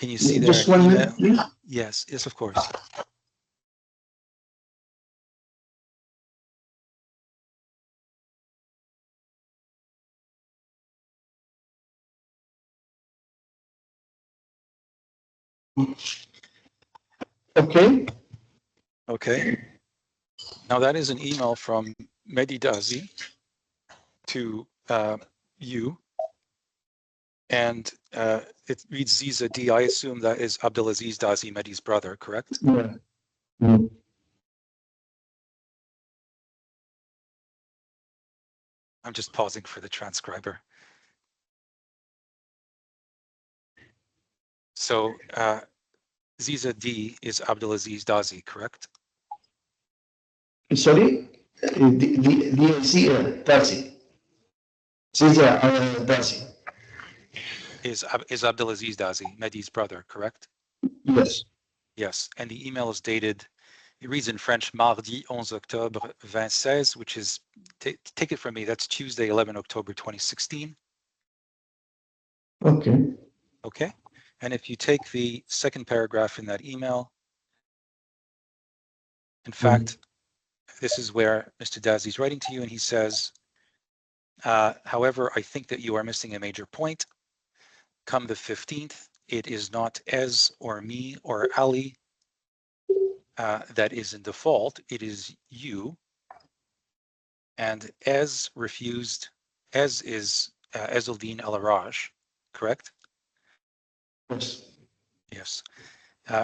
can you see there? Just 1 minute, please. Yes, yes, of course. Okay. Okay. Now that is an email from Medidazi to you, and it reads Ziza D. I assume that is Abdulaziz Dazi Mehdi's brother, correct? Yeah. Mm. I'm just pausing for the transcriber. So Ziza D is Abdulaziz Dazi, correct? Sorry? Dazi. Ziza Dazi. Is Abdulaziz Dazi Mehdi's brother, correct? Yes. Yes, and the email is dated, it reads in French, Mardi 11 Octobre 2016, which is, take it from me, that's Tuesday, 11 October 2016. Okay. Okay, and if you take the second paragraph in that email, in fact, this is where Mr. Dazi is writing to you, and he says, however, I think that you are missing a major point. Come the 15th, it is not Ez or me or Ali that is in default, it is you. And Ez refused, Ez is Ezelldine Araj, correct? Yes. Yes.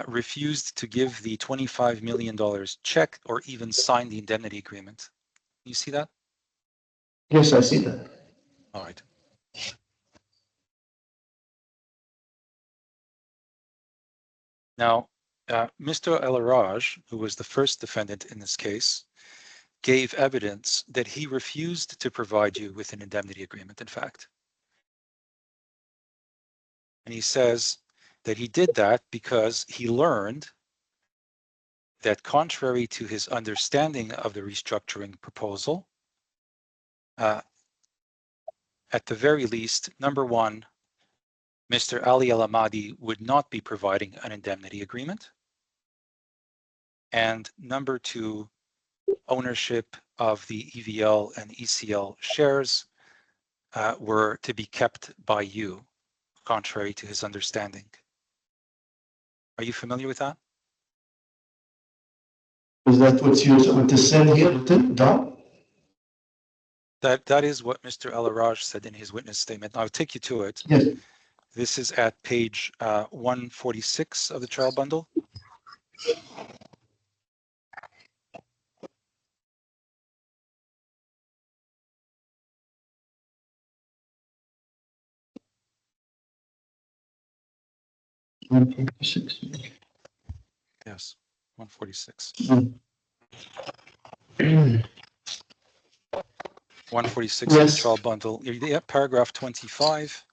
Refused to give the $25 million check or even sign the indemnity agreement. You see that? Yes, I see that. All right. Now, Mr. Araj, who was the first defendant in this case, gave evidence that he refused to provide you with an indemnity agreement, in fact. And he says that he did that because he learned that contrary to his understanding of the restructuring proposal, at the very least, number one, Mr. Ali Al-Ahmadi would not be providing an indemnity agreement. And number two, ownership of the EVL and ECL shares were to be kept by you, contrary to his understanding. Are you familiar with that? Is that what is said here written down? That is what Mr. Araj said in his witness statement. I'll take you to it. Yes. This is at page 146 of the trial bundle. Yes, 146. 146 of the trial bundle. Yeah, paragraph 25.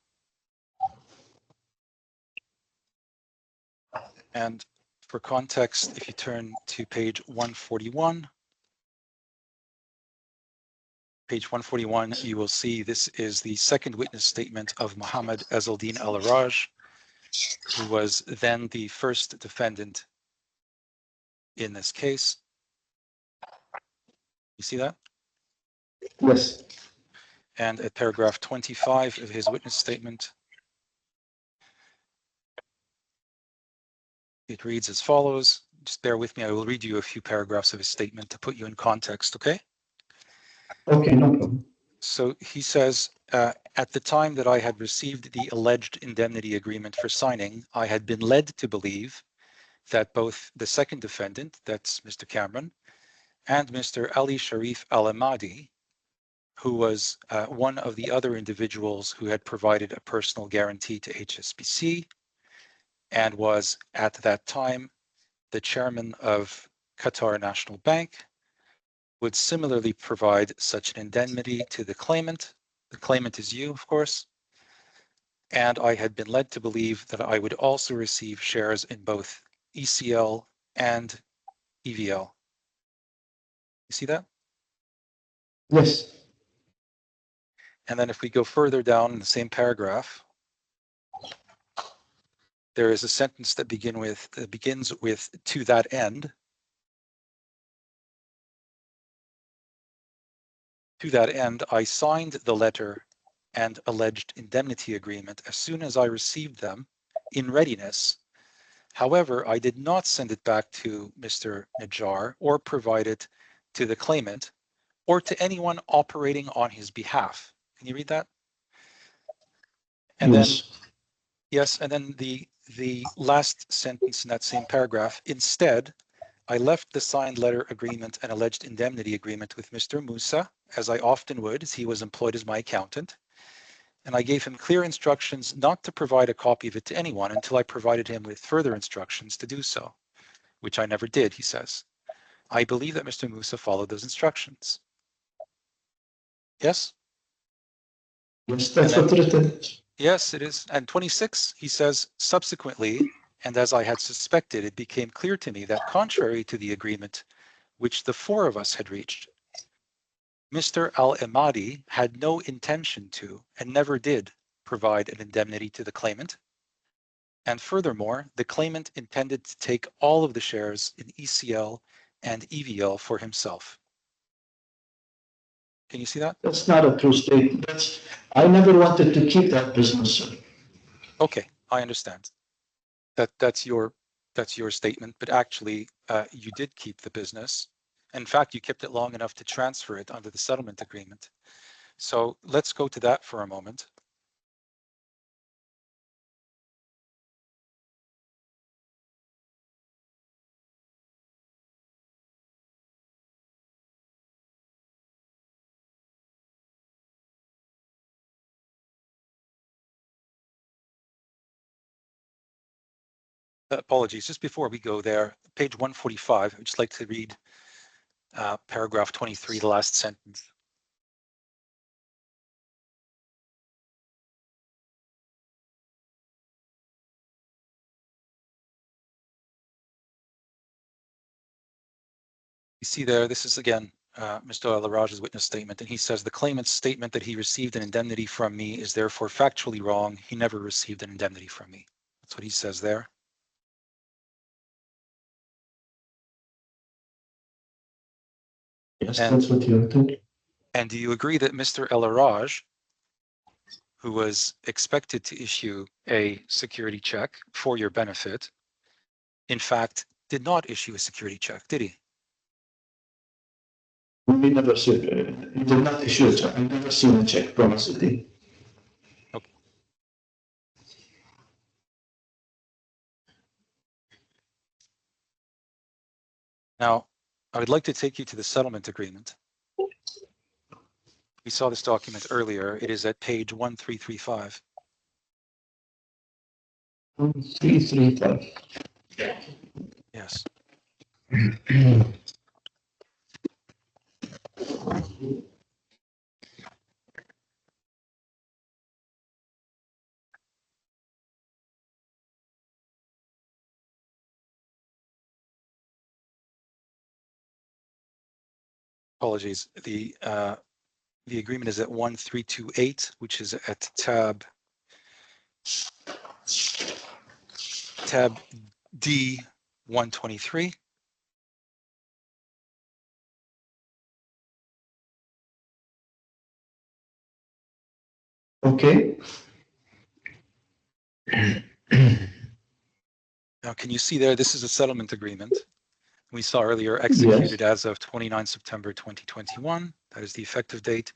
And for context, if you turn to page 141, you will see this is the second witness statement of Mohammad Ezelldine Araj, who was then the first defendant in this case. You see that? Yes. And at paragraph 25 of his witness statement, it reads as follows. Just bear with me. I will read you a few paragraphs of his statement to put you in context, okay? Okay, no problem. So he says, at the time that I had received the alleged indemnity agreement for signing, I had been led to believe that both the second defendant, that's Mr. Cameron, and Mr. Ali Sharif Al-Ahmadi, who was one of the other individuals who had provided a personal guarantee to HSBC and was at that time the chairman of Qatar National Bank, would similarly provide such an indemnity to the claimant. The claimant is you, of course. And I had been led to believe that I would also receive shares in both ECL and EVL. You see that? Yes. And then if we go further down in the same paragraph, there is a sentence that begins with to that end. To that end, I signed the letter and alleged indemnity agreement as soon as I received them in readiness. However, I did not send it back to Mr. Najjar or provide it to the claimant or to anyone operating on his behalf. Can you read that? And Yes. then, yes, and then the last sentence in that same paragraph, instead, I left the signed letter agreement and alleged indemnity agreement with Mr. Musa, as I often would, as he was employed as my accountant. And I gave him clear instructions not to provide a copy of it to anyone until I provided him with further instructions to do so, which I never did, he says. I believe that Mr. Musa followed those instructions. Yes? Yes, that's what written. Yes, it is. And 26, he says, subsequently, and as I had suspected, it became clear to me that contrary to the agreement which the four of us had reached, Mr. ALMHEIRI had no intention to, and never did, provide an indemnity to the claimant. And furthermore, the claimant intended to take all of the shares in ECL and EVL for himself. Can you see that? That's not a true statement. I never wanted to keep that business, sir. Okay, I understand. That's your statement, but actually you did keep the business. In fact, you kept it long enough to transfer it under the settlement agreement. So let's go to that for a moment. Apologies, just before we go there, page 145, I'd just like to read paragraph 23, the last sentence. You see there, this is again Mr. Al-Araj's witness statement, and he says the claimant's statement that he received an indemnity from me is therefore factually wrong. He never received an indemnity from me. That's what he says there. Yes, that's what you're doing. And do you agree that Mr. Al-Araj, who was expected to issue a security check for your benefit, in fact, did not issue a security check, did he? We never said, he did not issue a check. I've never seen a check from a city. Okay. Now, I would like to take you to the settlement agreement. We saw this document earlier. It is at page 1335. 335. Yes. Apologies. The agreement is at 1328, which is at tab D 123. Okay. Now, can you see there? This is a settlement agreement. We saw earlier executed as of 29 September 2021. That is the effective date.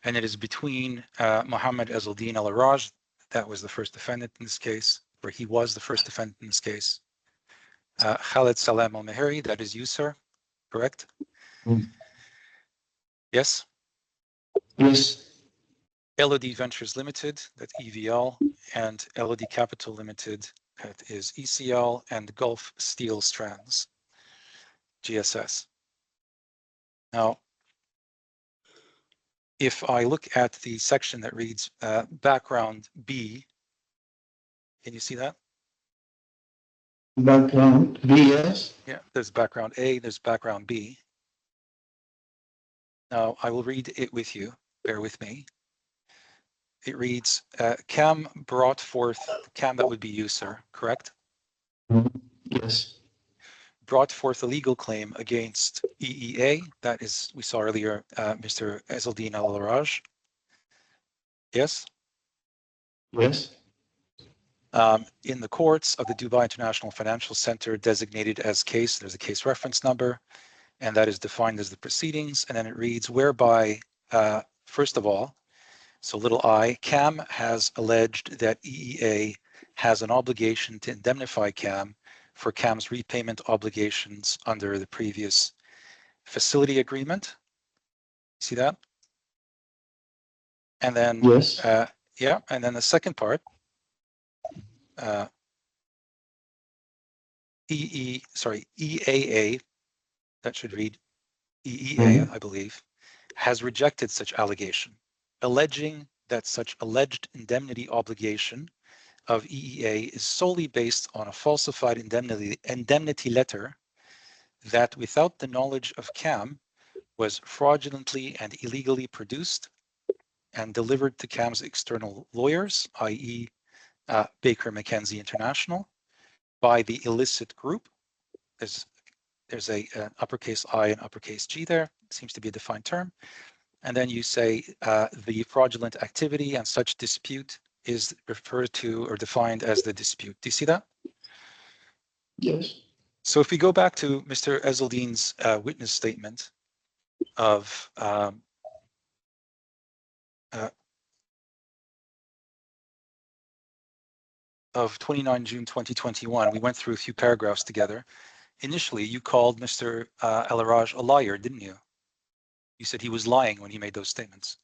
And it is between Mohammad Ezelddine Araj, that was the first defendant in this case, or he was the first defendant in this case. KHALED SALEM ALMHEIRI, that is you, sir, correct? Yes? Yes. LOD Ventures Limited, that's EVL, and LOD Capital Limited, that is ECL, and Gulf Steel Strands, GSS. Now, if I look at the section that reads background B, can you see that? Background B, yes. Yeah, there's background A, there's background B. Now, I will read it with you. Bear with me. It reads, CAM brought forth, CAM, that would be you, sir, correct? Yes. Brought forth a legal claim against EEA, that is, we saw earlier, Mr. Ezelldine Al-Araj. Yes? Yes. In the courts of the Dubai International Financial Center, designated as case, there's a case reference number, and that is defined as the proceedings. And then it reads, whereby, first of all, So little I, CAM has alleged that EEA has an obligation to indemnify CAM for CAM's repayment obligations under the previous facility agreement. See that? And then, Yes. yeah, and then the second part, EAA, that should read EEA, I believe, has rejected such allegation, alleging that such alleged indemnity obligation of EEA is solely based on a falsified indemnity letter that, without the knowledge of CAM, was fraudulently and illegally produced and delivered to CAM's external lawyers, i.e. Baker McKenzie International, by the illicit group. There's an uppercase I and uppercase G there. It seems to be a defined term. And then you say the fraudulent activity and such dispute is referred to or defined as the dispute. Do you see that? Yes. So if we go back to Mr. Ezeldine's witness statement of 29 June 2021, we went through a few paragraphs together. Initially, you called Mr. Araj a liar, didn't you? You said he was lying when he made those statements.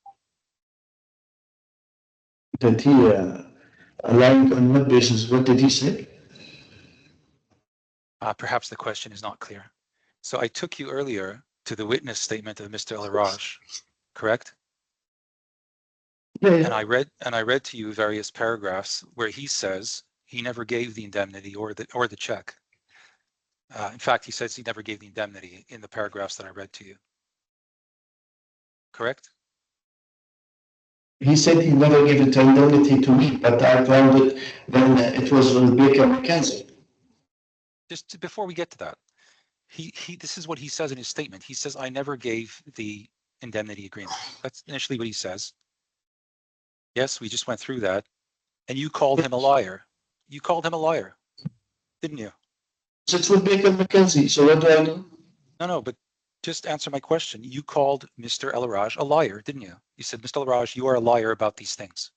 That he lying on what basis? What did he say? Perhaps the question is not clear. So I took you earlier to the witness statement of Mr. Araj, correct? Yeah, And I read to you various paragraphs where he says he never gave the indemnity or the check. In fact, he says he never gave the indemnity in the paragraphs that I read to you. Correct? He said he never gave it indemnity to me, but I found it when it was with Baker McKenzie. Just before we get to that, this is what he says in his statement. He says, I never gave the indemnity agreement. That's initially what he says. Yes, we just went through that. And you called him a liar. You called him a liar, didn't you? It's with Baker McKenzie, so what do I do? No, but just answer my question. You called Mr. Araj a liar, didn't you? You said, Mr. Araj, you are a liar about these things.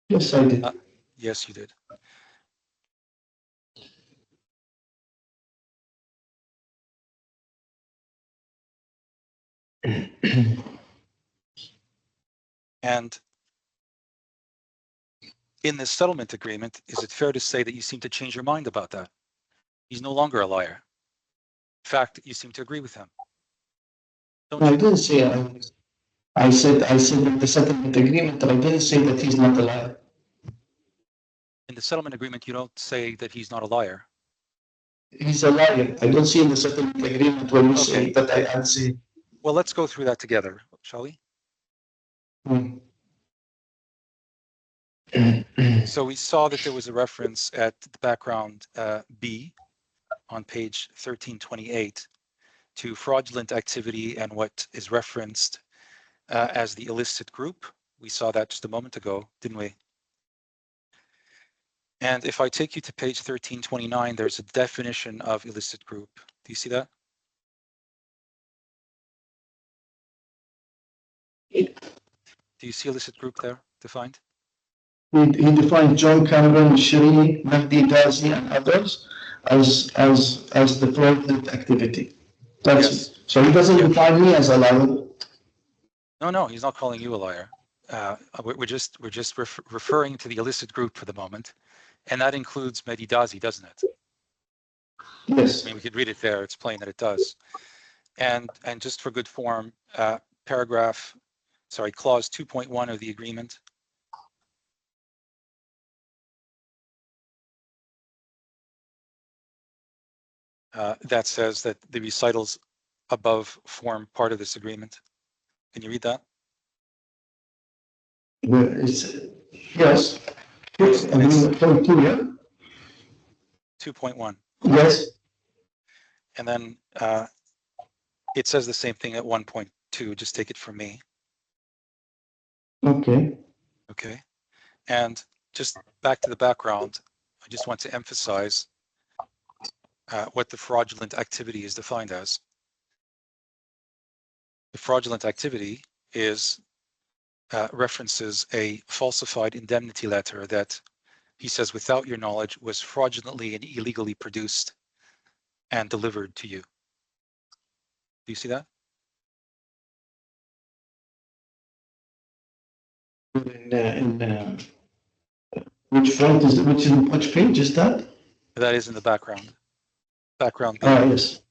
Yes, I did. Yes, you did. And in this settlement agreement, is it fair to say that you seem to change your mind about that? He's no longer a liar. In fact, you seem to agree with him. Don't I you? didn't say I said in the settlement agreement, I didn't say that he's not a liar. In the settlement agreement, you don't say that he's not a liar. He's a liar. I don't see in the settlement agreement when you say that I say. Well, let's go through that together, shall we? So we saw that there was a reference at the background B on page 1328 to fraudulent activity and what is referenced as the illicit group. We saw that just a moment ago, didn't we? And if I take you to page 1329, there's a definition of illicit group. Do you see that? Do you see illicit group there defined? He defined John Cameron, Shri, Mahdi Dazi, and others as the fraudulent activity. That's Yes. it. So he doesn't define me as a liar. No, he's not calling you a liar. We're just referring to the illicit group for the moment, and that includes Mahdi Dazi, doesn't it? Yes. I mean, we could read it there. It's plain that it does. And just for good form, clause 2.1 of the agreement. That says that the recitals above form part of this agreement. Can you read that? Yes. Agreement 2, yeah? 2.1. Yes. And then it says the same thing at 1.2. Just take it from me. Okay. Okay. And just back to the background, I just want to emphasize what the fraudulent activity is defined as. The fraudulent activity is references a falsified indemnity letter that he says, without your knowledge, was fraudulently and illegally produced and delivered to you. Do you see that? Which page is that? That is in the background. Background page. Ah, yes.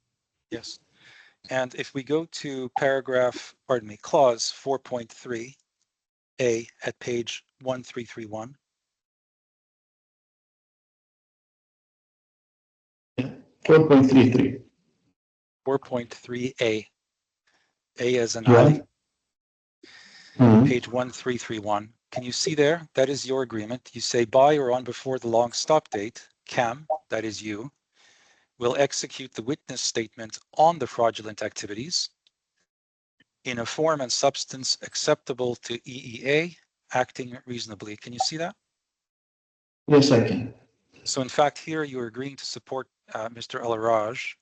Yes. And if we go to clause 4.3a at page 1331. 4.33. 4.3a. A as in Yeah. Ali. Mhm. Page 1331. Can you see there? That is your agreement. You say by or on before the long stop date, CAM, that is you, will execute the witness statement on the fraudulent activities in a form and substance acceptable to EEA, acting reasonably. Can you see that? Yes, I can. So in fact, here you're agreeing to support Mr. Araj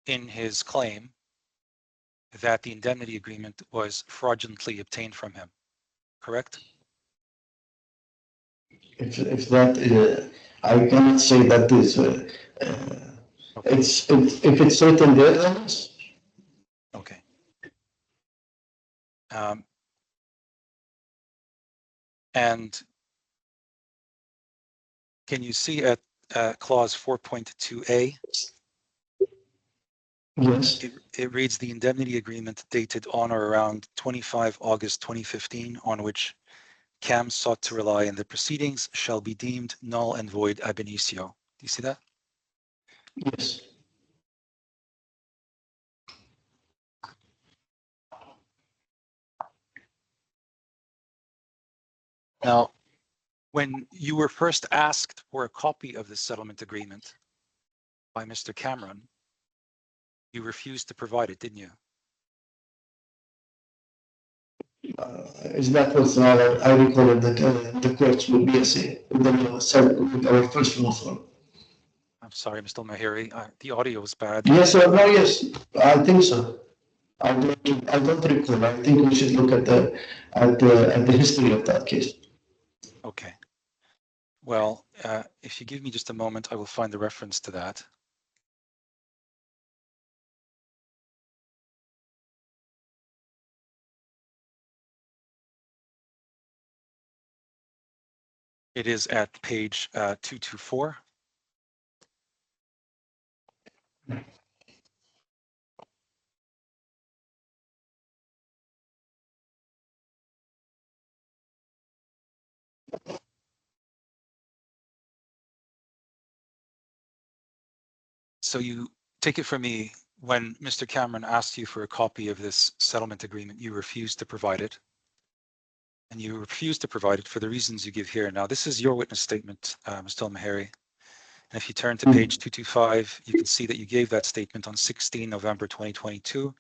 in his claim that the indemnity agreement was fraudulently obtained from him, correct? If that, I cannot say that is, Okay. if it's written there, yes. Okay. And can you see at clause 4.2a? Yes. It reads the indemnity agreement dated on or around 25 August 2015, on which CAM sought to rely in the proceedings, shall be deemed null and void ab initio. Do you see that? Yes. Now, when you were first asked for a copy of the settlement agreement by Mr. Cameron, you refused to provide it, didn't you? Is that was I recall that the courts will be with our first law firm. I'm sorry, Mr. ALMHEIRI, the audio was bad. Yes or no? Yes, I think so. I don't recall. I think we should look at the history of that case. Okay. Well, if you give me just a moment, I will find the reference to that. It is at page 224. So you take it from me, when Mr. Cameron asked you for a copy of this settlement agreement, you refused to provide it. And you refused to provide it for the reasons you give here. Now, this is your witness statement, Mr. ALMHEIRI. And if you turn to page 225, you can see that you gave that statement on 16 November 2022.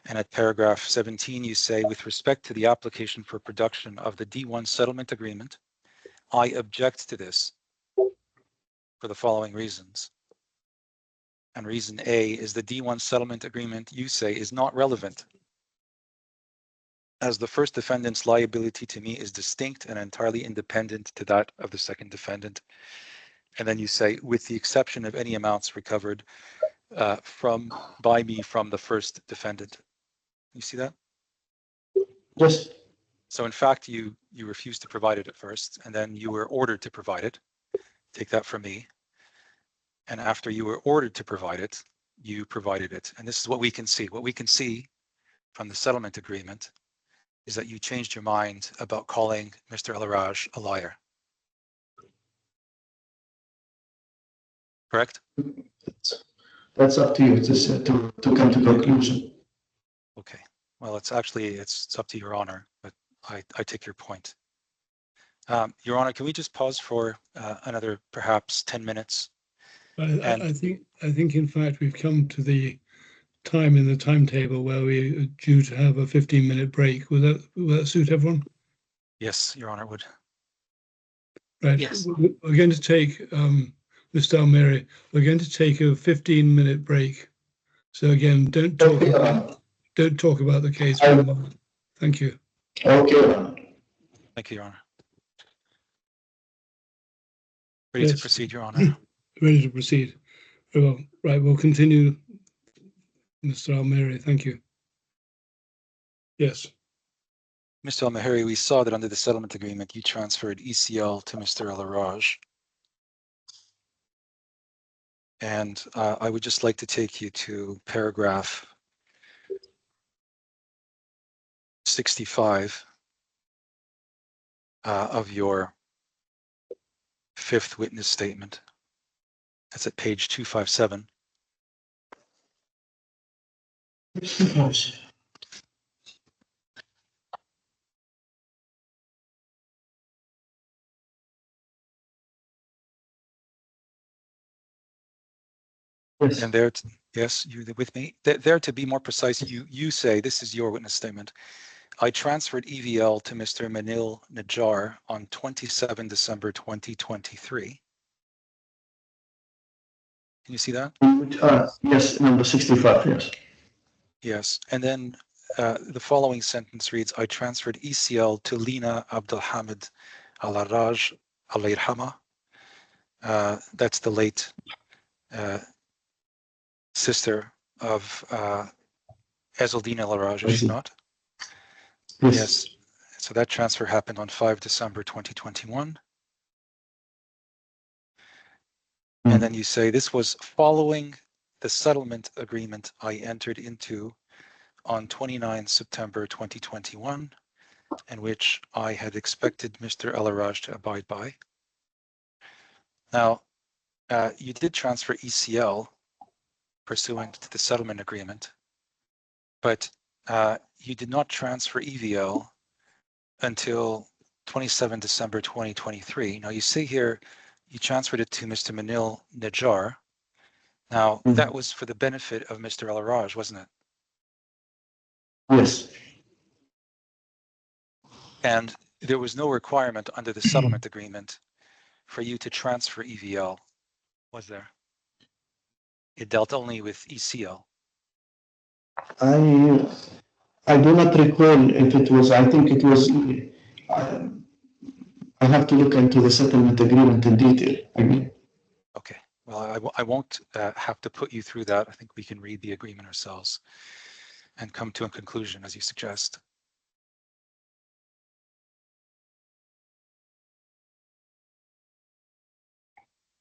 And at paragraph 17, you say, with respect to the application for production of the D1 settlement agreement, I object to this for the following reasons. And reason A is the D1 settlement agreement, you say, is not relevant, as the first defendant's liability to me is distinct and entirely independent to that of the second defendant. And then you say, with the exception of any amounts recovered by me from the first defendant. You see that? Yes. So in fact, you refused to provide it at first, and then you were ordered to provide it. Take that from me. And after you were ordered to provide it, you provided it. And this is what we can see. What we can see from the settlement agreement is that you changed your mind about calling Mr. Araj a liar. Correct? That's up to you to come to conclusion. Okay. Well, it's up to your honor, but I take your point. Your Honor, can we just pause for another perhaps 10 minutes? I think in fact we've come to the time in the timetable where we are due to have a 15-minute break. Will that suit everyone? Yes, Your Honor, would. Right. Yes. We're going to take, Mr. ALMHEIRI, we're going to take a 15-minute break. So again, don't talk about the case. Thank you. Okay, Your Honor. Thank you, Your Honor. Ready to Yes. proceed, Your Honor. Ready to proceed. Very well. Right, we'll continue, Mr. ALMHEIRI. Thank you. Yes. Mr. ALMHEIRI, we saw that under the settlement agreement, you transferred ECL to Mr. Araj. And I would just like to take you to paragraph 65 of your fifth witness statement. That's at page 257. Yes. And there, yes, you with me? There, to be more precise, you say, this is your witness statement. I transferred EVL to Mr. Manil Najjar on 27 December 2023. Can you see that? Yes, number 65, yes. Yes. And then the following sentence reads, I transferred ECL to Lina Abdelhamid Al-Araj Al-Irhama. That's the late sister of Ezelldine Al-Araj, is she not? Yes. So that transfer happened on 5 December 2021. And then you say this was following the settlement agreement I entered into on 29 September 2021, and which I had expected Mr. Al-Araj to abide by. Now, you did transfer ECL pursuant to the settlement agreement, but you did not transfer EVL until 27 December 2023. Now, you say here you transferred it to Mr. Manil Najjar. Now, that was for the benefit of Mr. Al-Araj, wasn't it? Yes. And there was no requirement under the settlement agreement for you to transfer EVL, was there? It dealt only with ECL. I do not recall if it was, I think it was, I have to look into the settlement agreement in detail. Okay, well, I won't have to put you through that. I think we can read the agreement ourselves and come to a conclusion as you suggest.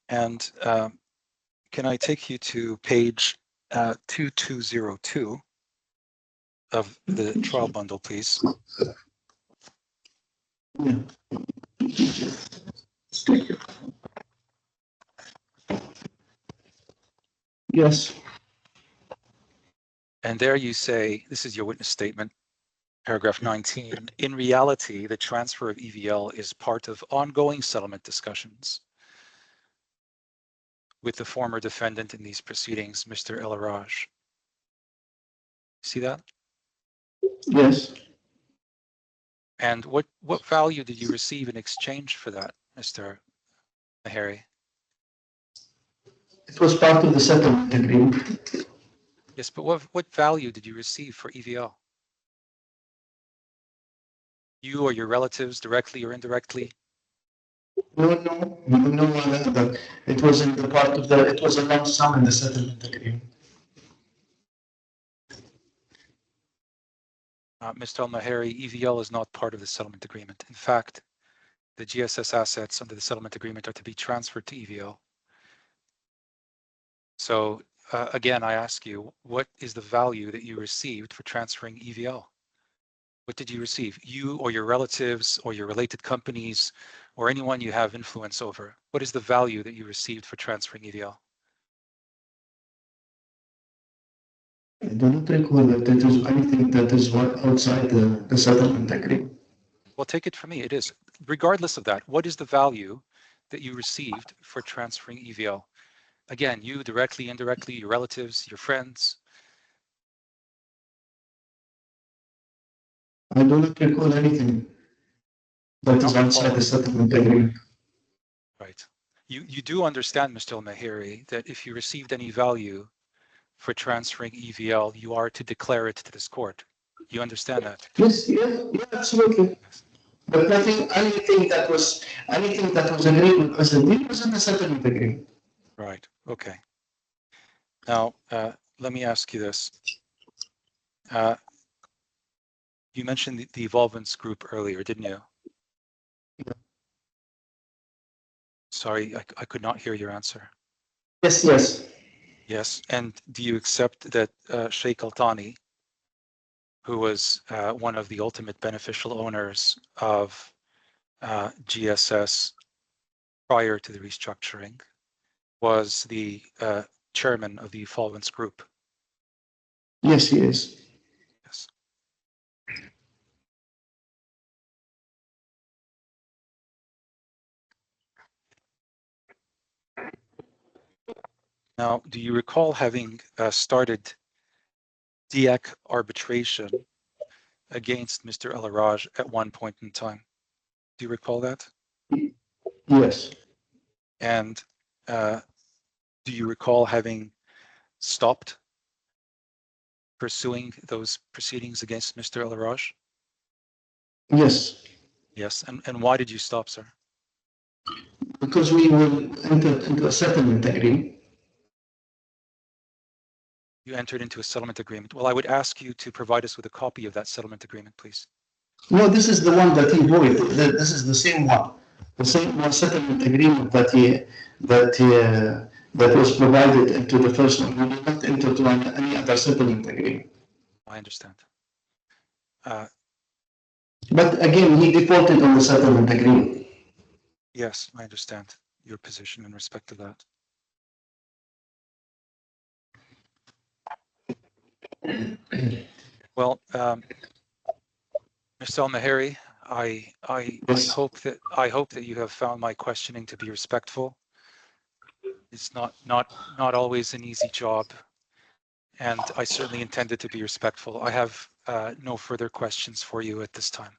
And can I take you to page 2202 of the trial bundle, please? Yeah. Yes. And there you say, this is your witness statement, paragraph 19. In reality, the transfer of EVL is part of ongoing settlement discussions with the former defendant in these proceedings, Mr. Al-Araj. See that? Yes. And what value did you receive in exchange for that, Mr. ALMHEIRI? It was part of the settlement agreement. Yes, but what value did you receive for EVL? You or your relatives, directly or indirectly? No, it was in the part of the, it was a lump sum in the settlement agreement. Mr. ALMHEIRI, EVL is not part of the settlement agreement. In fact, the GSS assets under the settlement agreement are to be transferred to EVL. So again, I ask you, what is the value that you received for transferring EVL? What did you receive? You or your relatives or your related companies or anyone you have influence over? What is the value that you received for transferring EVL? I do not recall that there is anything that is outside the settlement agreement. Well, take it from me, it is. Regardless of that, what is the value that you received for transferring EVL? Again, you directly, indirectly, your relatives, your friends. I do not recall anything that is outside the settlement agreement. Right. You do understand, Mr. ALMHEIRI, that if you received any value for transferring EVL, you are to declare it to this court. You understand that? Yes, yeah, absolutely. Yes. But anything that was agreed with Ezelddine was in the settlement agreement. Right. Okay. Now, let me ask you this. You mentioned the Evolvance group earlier, didn't you? Yeah. Sorry, I could not hear your answer. Yes. Yes. And do you accept that Sheikh Al-Thani, who was one of the ultimate beneficial owners of GSS prior to the restructuring, was the chairman of the Evolvance group? Yes, he is. Yes. Now, do you recall having started DIAC arbitration against Mr. Araj at one point in time? Do you recall that? Yes. And do you recall having stopped pursuing those proceedings against Mr. Araj? Yes. Yes. And why did you stop, sir? Because we will enter into a settlement agreement. You entered into a settlement agreement. Well, I would ask you to provide us with a copy of that settlement agreement, please. No, this is the one that he voided. This is the same one. The same one settlement agreement that was provided into the first one. We did not enter into any other settlement agreement. I understand. But again, he defaulted on the settlement agreement. Yes, I understand your position in respect to that. Well, Mr. ALMHEIRI, Yes. I hope that you have found my questioning to be respectful. It's not always an easy job, and I certainly intended to be respectful. I have no further questions for you at this time.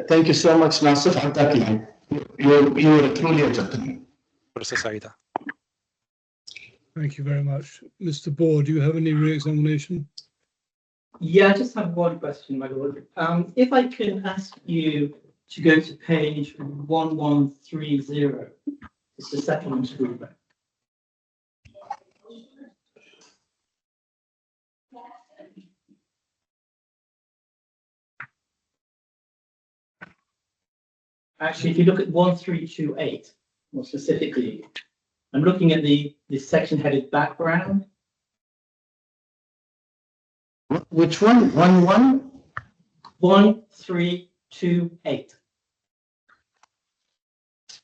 Thank you so much, Nasif. You are truly a gentleman. Thank you very much. Mr. Bohr, do you have any re-examination? Yeah, I just have one question, my lord. If I can ask you to go to page 1130, it's the settlement agreement. Actually, if you look at 1328, more specifically, I'm looking at the section headed background. Which one? 1328.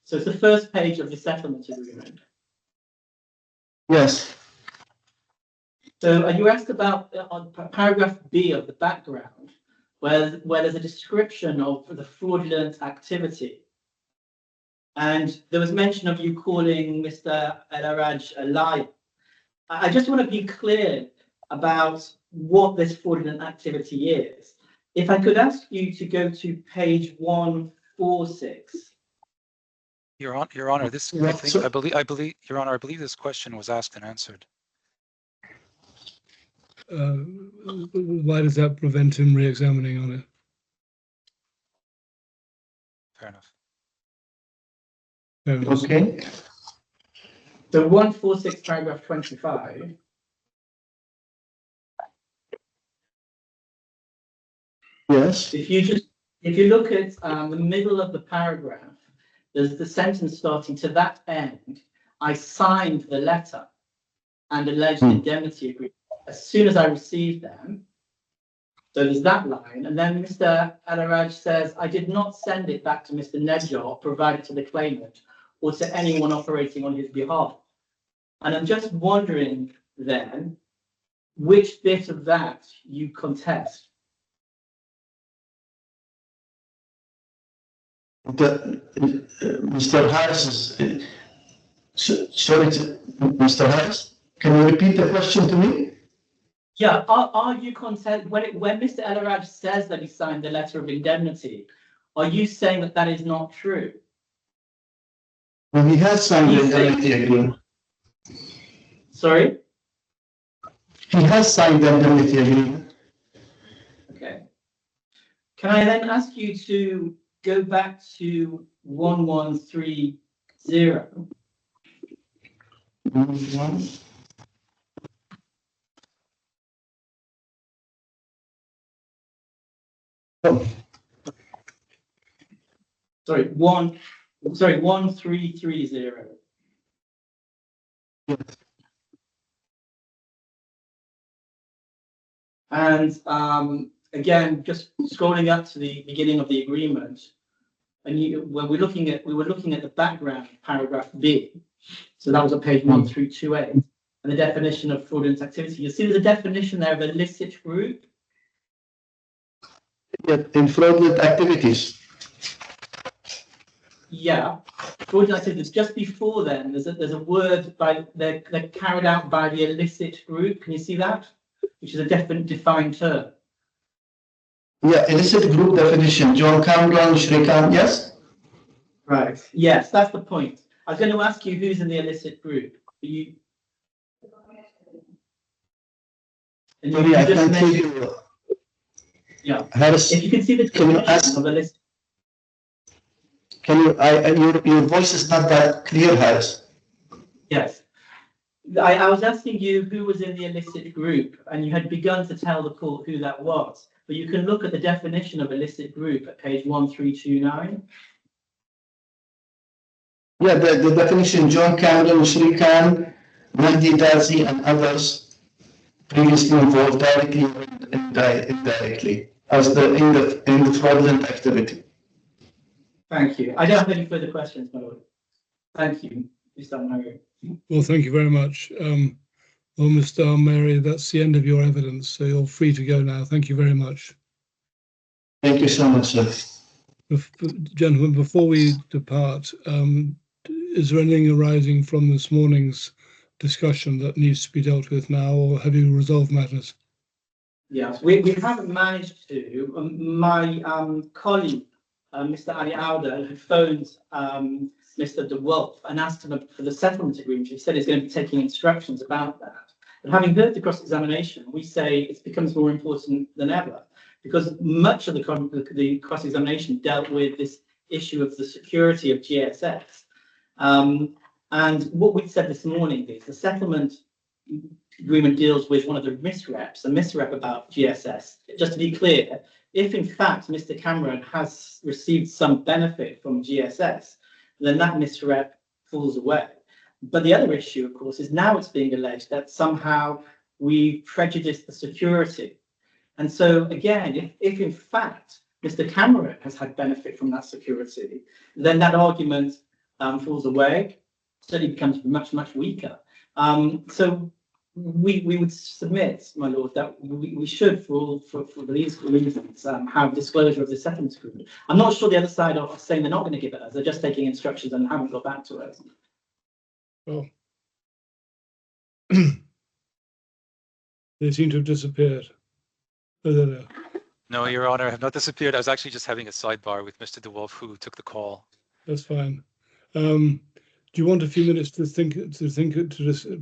So it's the first page of the settlement agreement. Yes. So you asked about on paragraph B of the background, where there's a description of the fraudulent activity. And there was mention of you calling Mr. Araj a liar. I just want to be clear about what this fraudulent activity is. If I could ask you to go to page 146. Your Honor, this I believe, Your Honor, I believe this question was asked and answered. Why does that prevent him re-examining on it? Fair enough. Okay. So 146 paragraph 25. Yes. If you look at the middle of the paragraph, there's the sentence starting, to that end, I signed the letter and alleged indemnity agreement as soon as I received them. So there's that line. And then Mr. Araj says, I did not send it back to Mr. Nedjar, provided to the claimant, or to anyone operating on his behalf. And I'm just wondering then, which bit of that you contest? Mr. Harris is, sorry, Mr. Harris, can you repeat the question to me? Yeah, are you content when Mr. Araj says that he signed the letter of indemnity? Are you saying that that is not true? Well, he has signed the indemnity agreement. Sorry? He has signed the indemnity agreement. Can I then ask you to go back to 1130? Oh, Sorry, 1330. yes. And again, just scrolling up to the beginning of the agreement, and when we were looking at the background paragraph B. So that was on page 1328, and the definition of fraudulent activity. You see, there's a definition there of illicit group. Yeah, in fraudulent activities. Yeah, fraudulent activities. Just before then, there's a word by they're carried out by the illicit group. Can you see that? Which is a defined term. Yeah, illicit group definition. John Cameron, Shrikan, yes? Right. Yes, that's the point. I was going to ask you who's in the illicit group. You. And Sorry, I just can't hear mentioned- you. Yeah. Harris, If you can see the can you definition ask? of illicit. Can you, your voice is not that clear, Harris. Yes. I was asking you who was in the illicit group, and you had begun to tell the court who that was. But you can look at the definition of illicit group at page 1329. Yeah, the definition, John Cameron, Shrikan, Mahdi Dazi, and others previously involved directly or indirectly as in the fraudulent activity. Thank you. I don't have any further questions, my lord. Thank you, Mr. Almheiri. Well, thank you very much. Well, Mr. Almheiri, that's the end of your evidence, so you're free to go now. Thank you very much. Thank you so much, sir. Gentlemen, before we depart, is there anything arising from this morning's discussion that needs to be dealt with now, or have you resolved matters? Yes, we haven't managed to. My colleague, Mr. Ali Auda, had phoned Mr. De Wolf and asked him for the settlement agreement. He said he's going to be taking instructions about that. But having heard the cross-examination, we say it becomes more important than ever, because much of the cross-examination dealt with this issue of the security of GSS. And what we said this morning is the settlement agreement deals with one of the misreps, a misrep about GSS. Just to be clear, if in fact Mr. Cameron has received some benefit from GSS, then that misrep falls away. But the other issue, of course, is now it's being alleged that somehow we prejudiced the security. And so again, if in fact Mr. Cameron has had benefit from that security, then that argument falls away, certainly becomes much, much weaker. So we would submit, my lord, that we should, for these reasons, have disclosure of the settlement agreement. I'm not sure the other side are saying they're not going to give it us. They're just taking instructions and haven't got back to us. Well, they seem to have disappeared. Oh, there they are. No, Your Honor, I have not disappeared. I was actually just having a sidebar with Mr. De Wolf, who took the call. That's fine. Do you want a few minutes to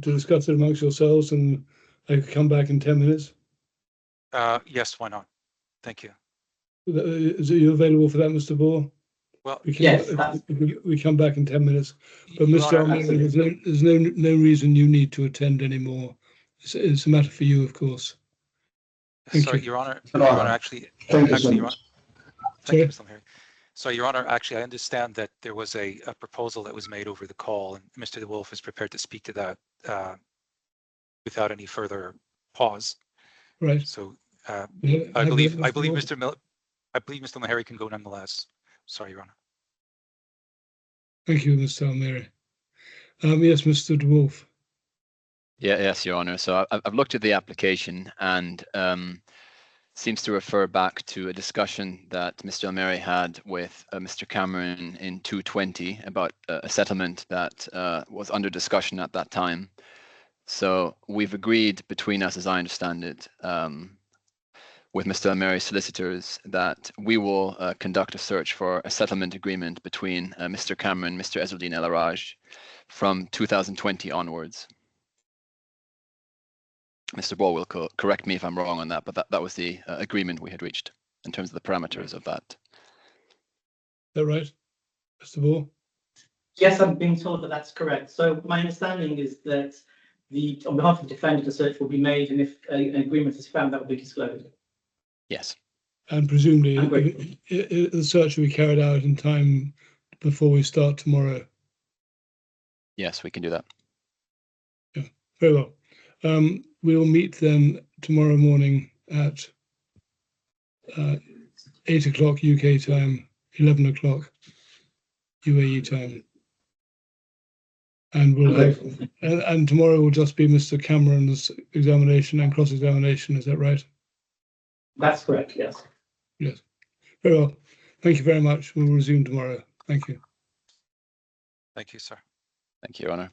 discuss it amongst yourselves, and I could come back in 10 minutes? Yes, why not? Thank you. Is you available for that, Mr. Bohr? Well, Yes, we come back in 10 minutes. But Your Mr. Honor, Almheiri, there's no reason you need to attend anymore. It's a matter for you, of course. Thank sorry, you. Your Honor, Your Your Honor. Honor, actually, Thank you so actually, Your much. Honor, thank you, Sorry? Mr. Almheiri. So, Your Honor, actually, I understand that there was a proposal that was made over the call, and Mr. De Wolf is prepared to speak to that without any further pause. Right. So, Yeah, I have believe you- Mr. Almheiri can go nonetheless. Sorry, Your Honor. Thank you, Mr. Almheiri. Yes, Mr. De Wolf. Yes, Your Honor. So I've looked at the application, and seems to refer back to a discussion that Mr. Almheiri had with Mr. Cameron in 220 about a settlement that was under discussion at that time. So we've agreed between us, as I understand it, with Mr. Almheiri's solicitors, that we will conduct a search for a settlement agreement between Mr. Cameron, Mr. Ezelddine El Araj from 2020 onwards. Mr. Ball will correct me if I'm wrong on that, but that was the agreement we had reached. in terms of the parameters of that. Is that right, Mr. Ball? Yes, I'm being told that that's correct. So my understanding is that on behalf of the defendant, a search will be made, and if an agreement is found, that will be disclosed. Yes. And presumably I'm the search will be carried out in time before we start tomorrow. Yes, we can do that. Yeah, very well. We will meet then tomorrow morning at 8 o'clock UK time, 11 o'clock UAE time. And we'll have, and tomorrow will just be Mr. Cameron's examination and cross-examination, is that right? That's correct, yes. Yes. Very well. Thank you very much. We'll resume tomorrow. Thank you. Thank you, sir. Thank you, Your Honour.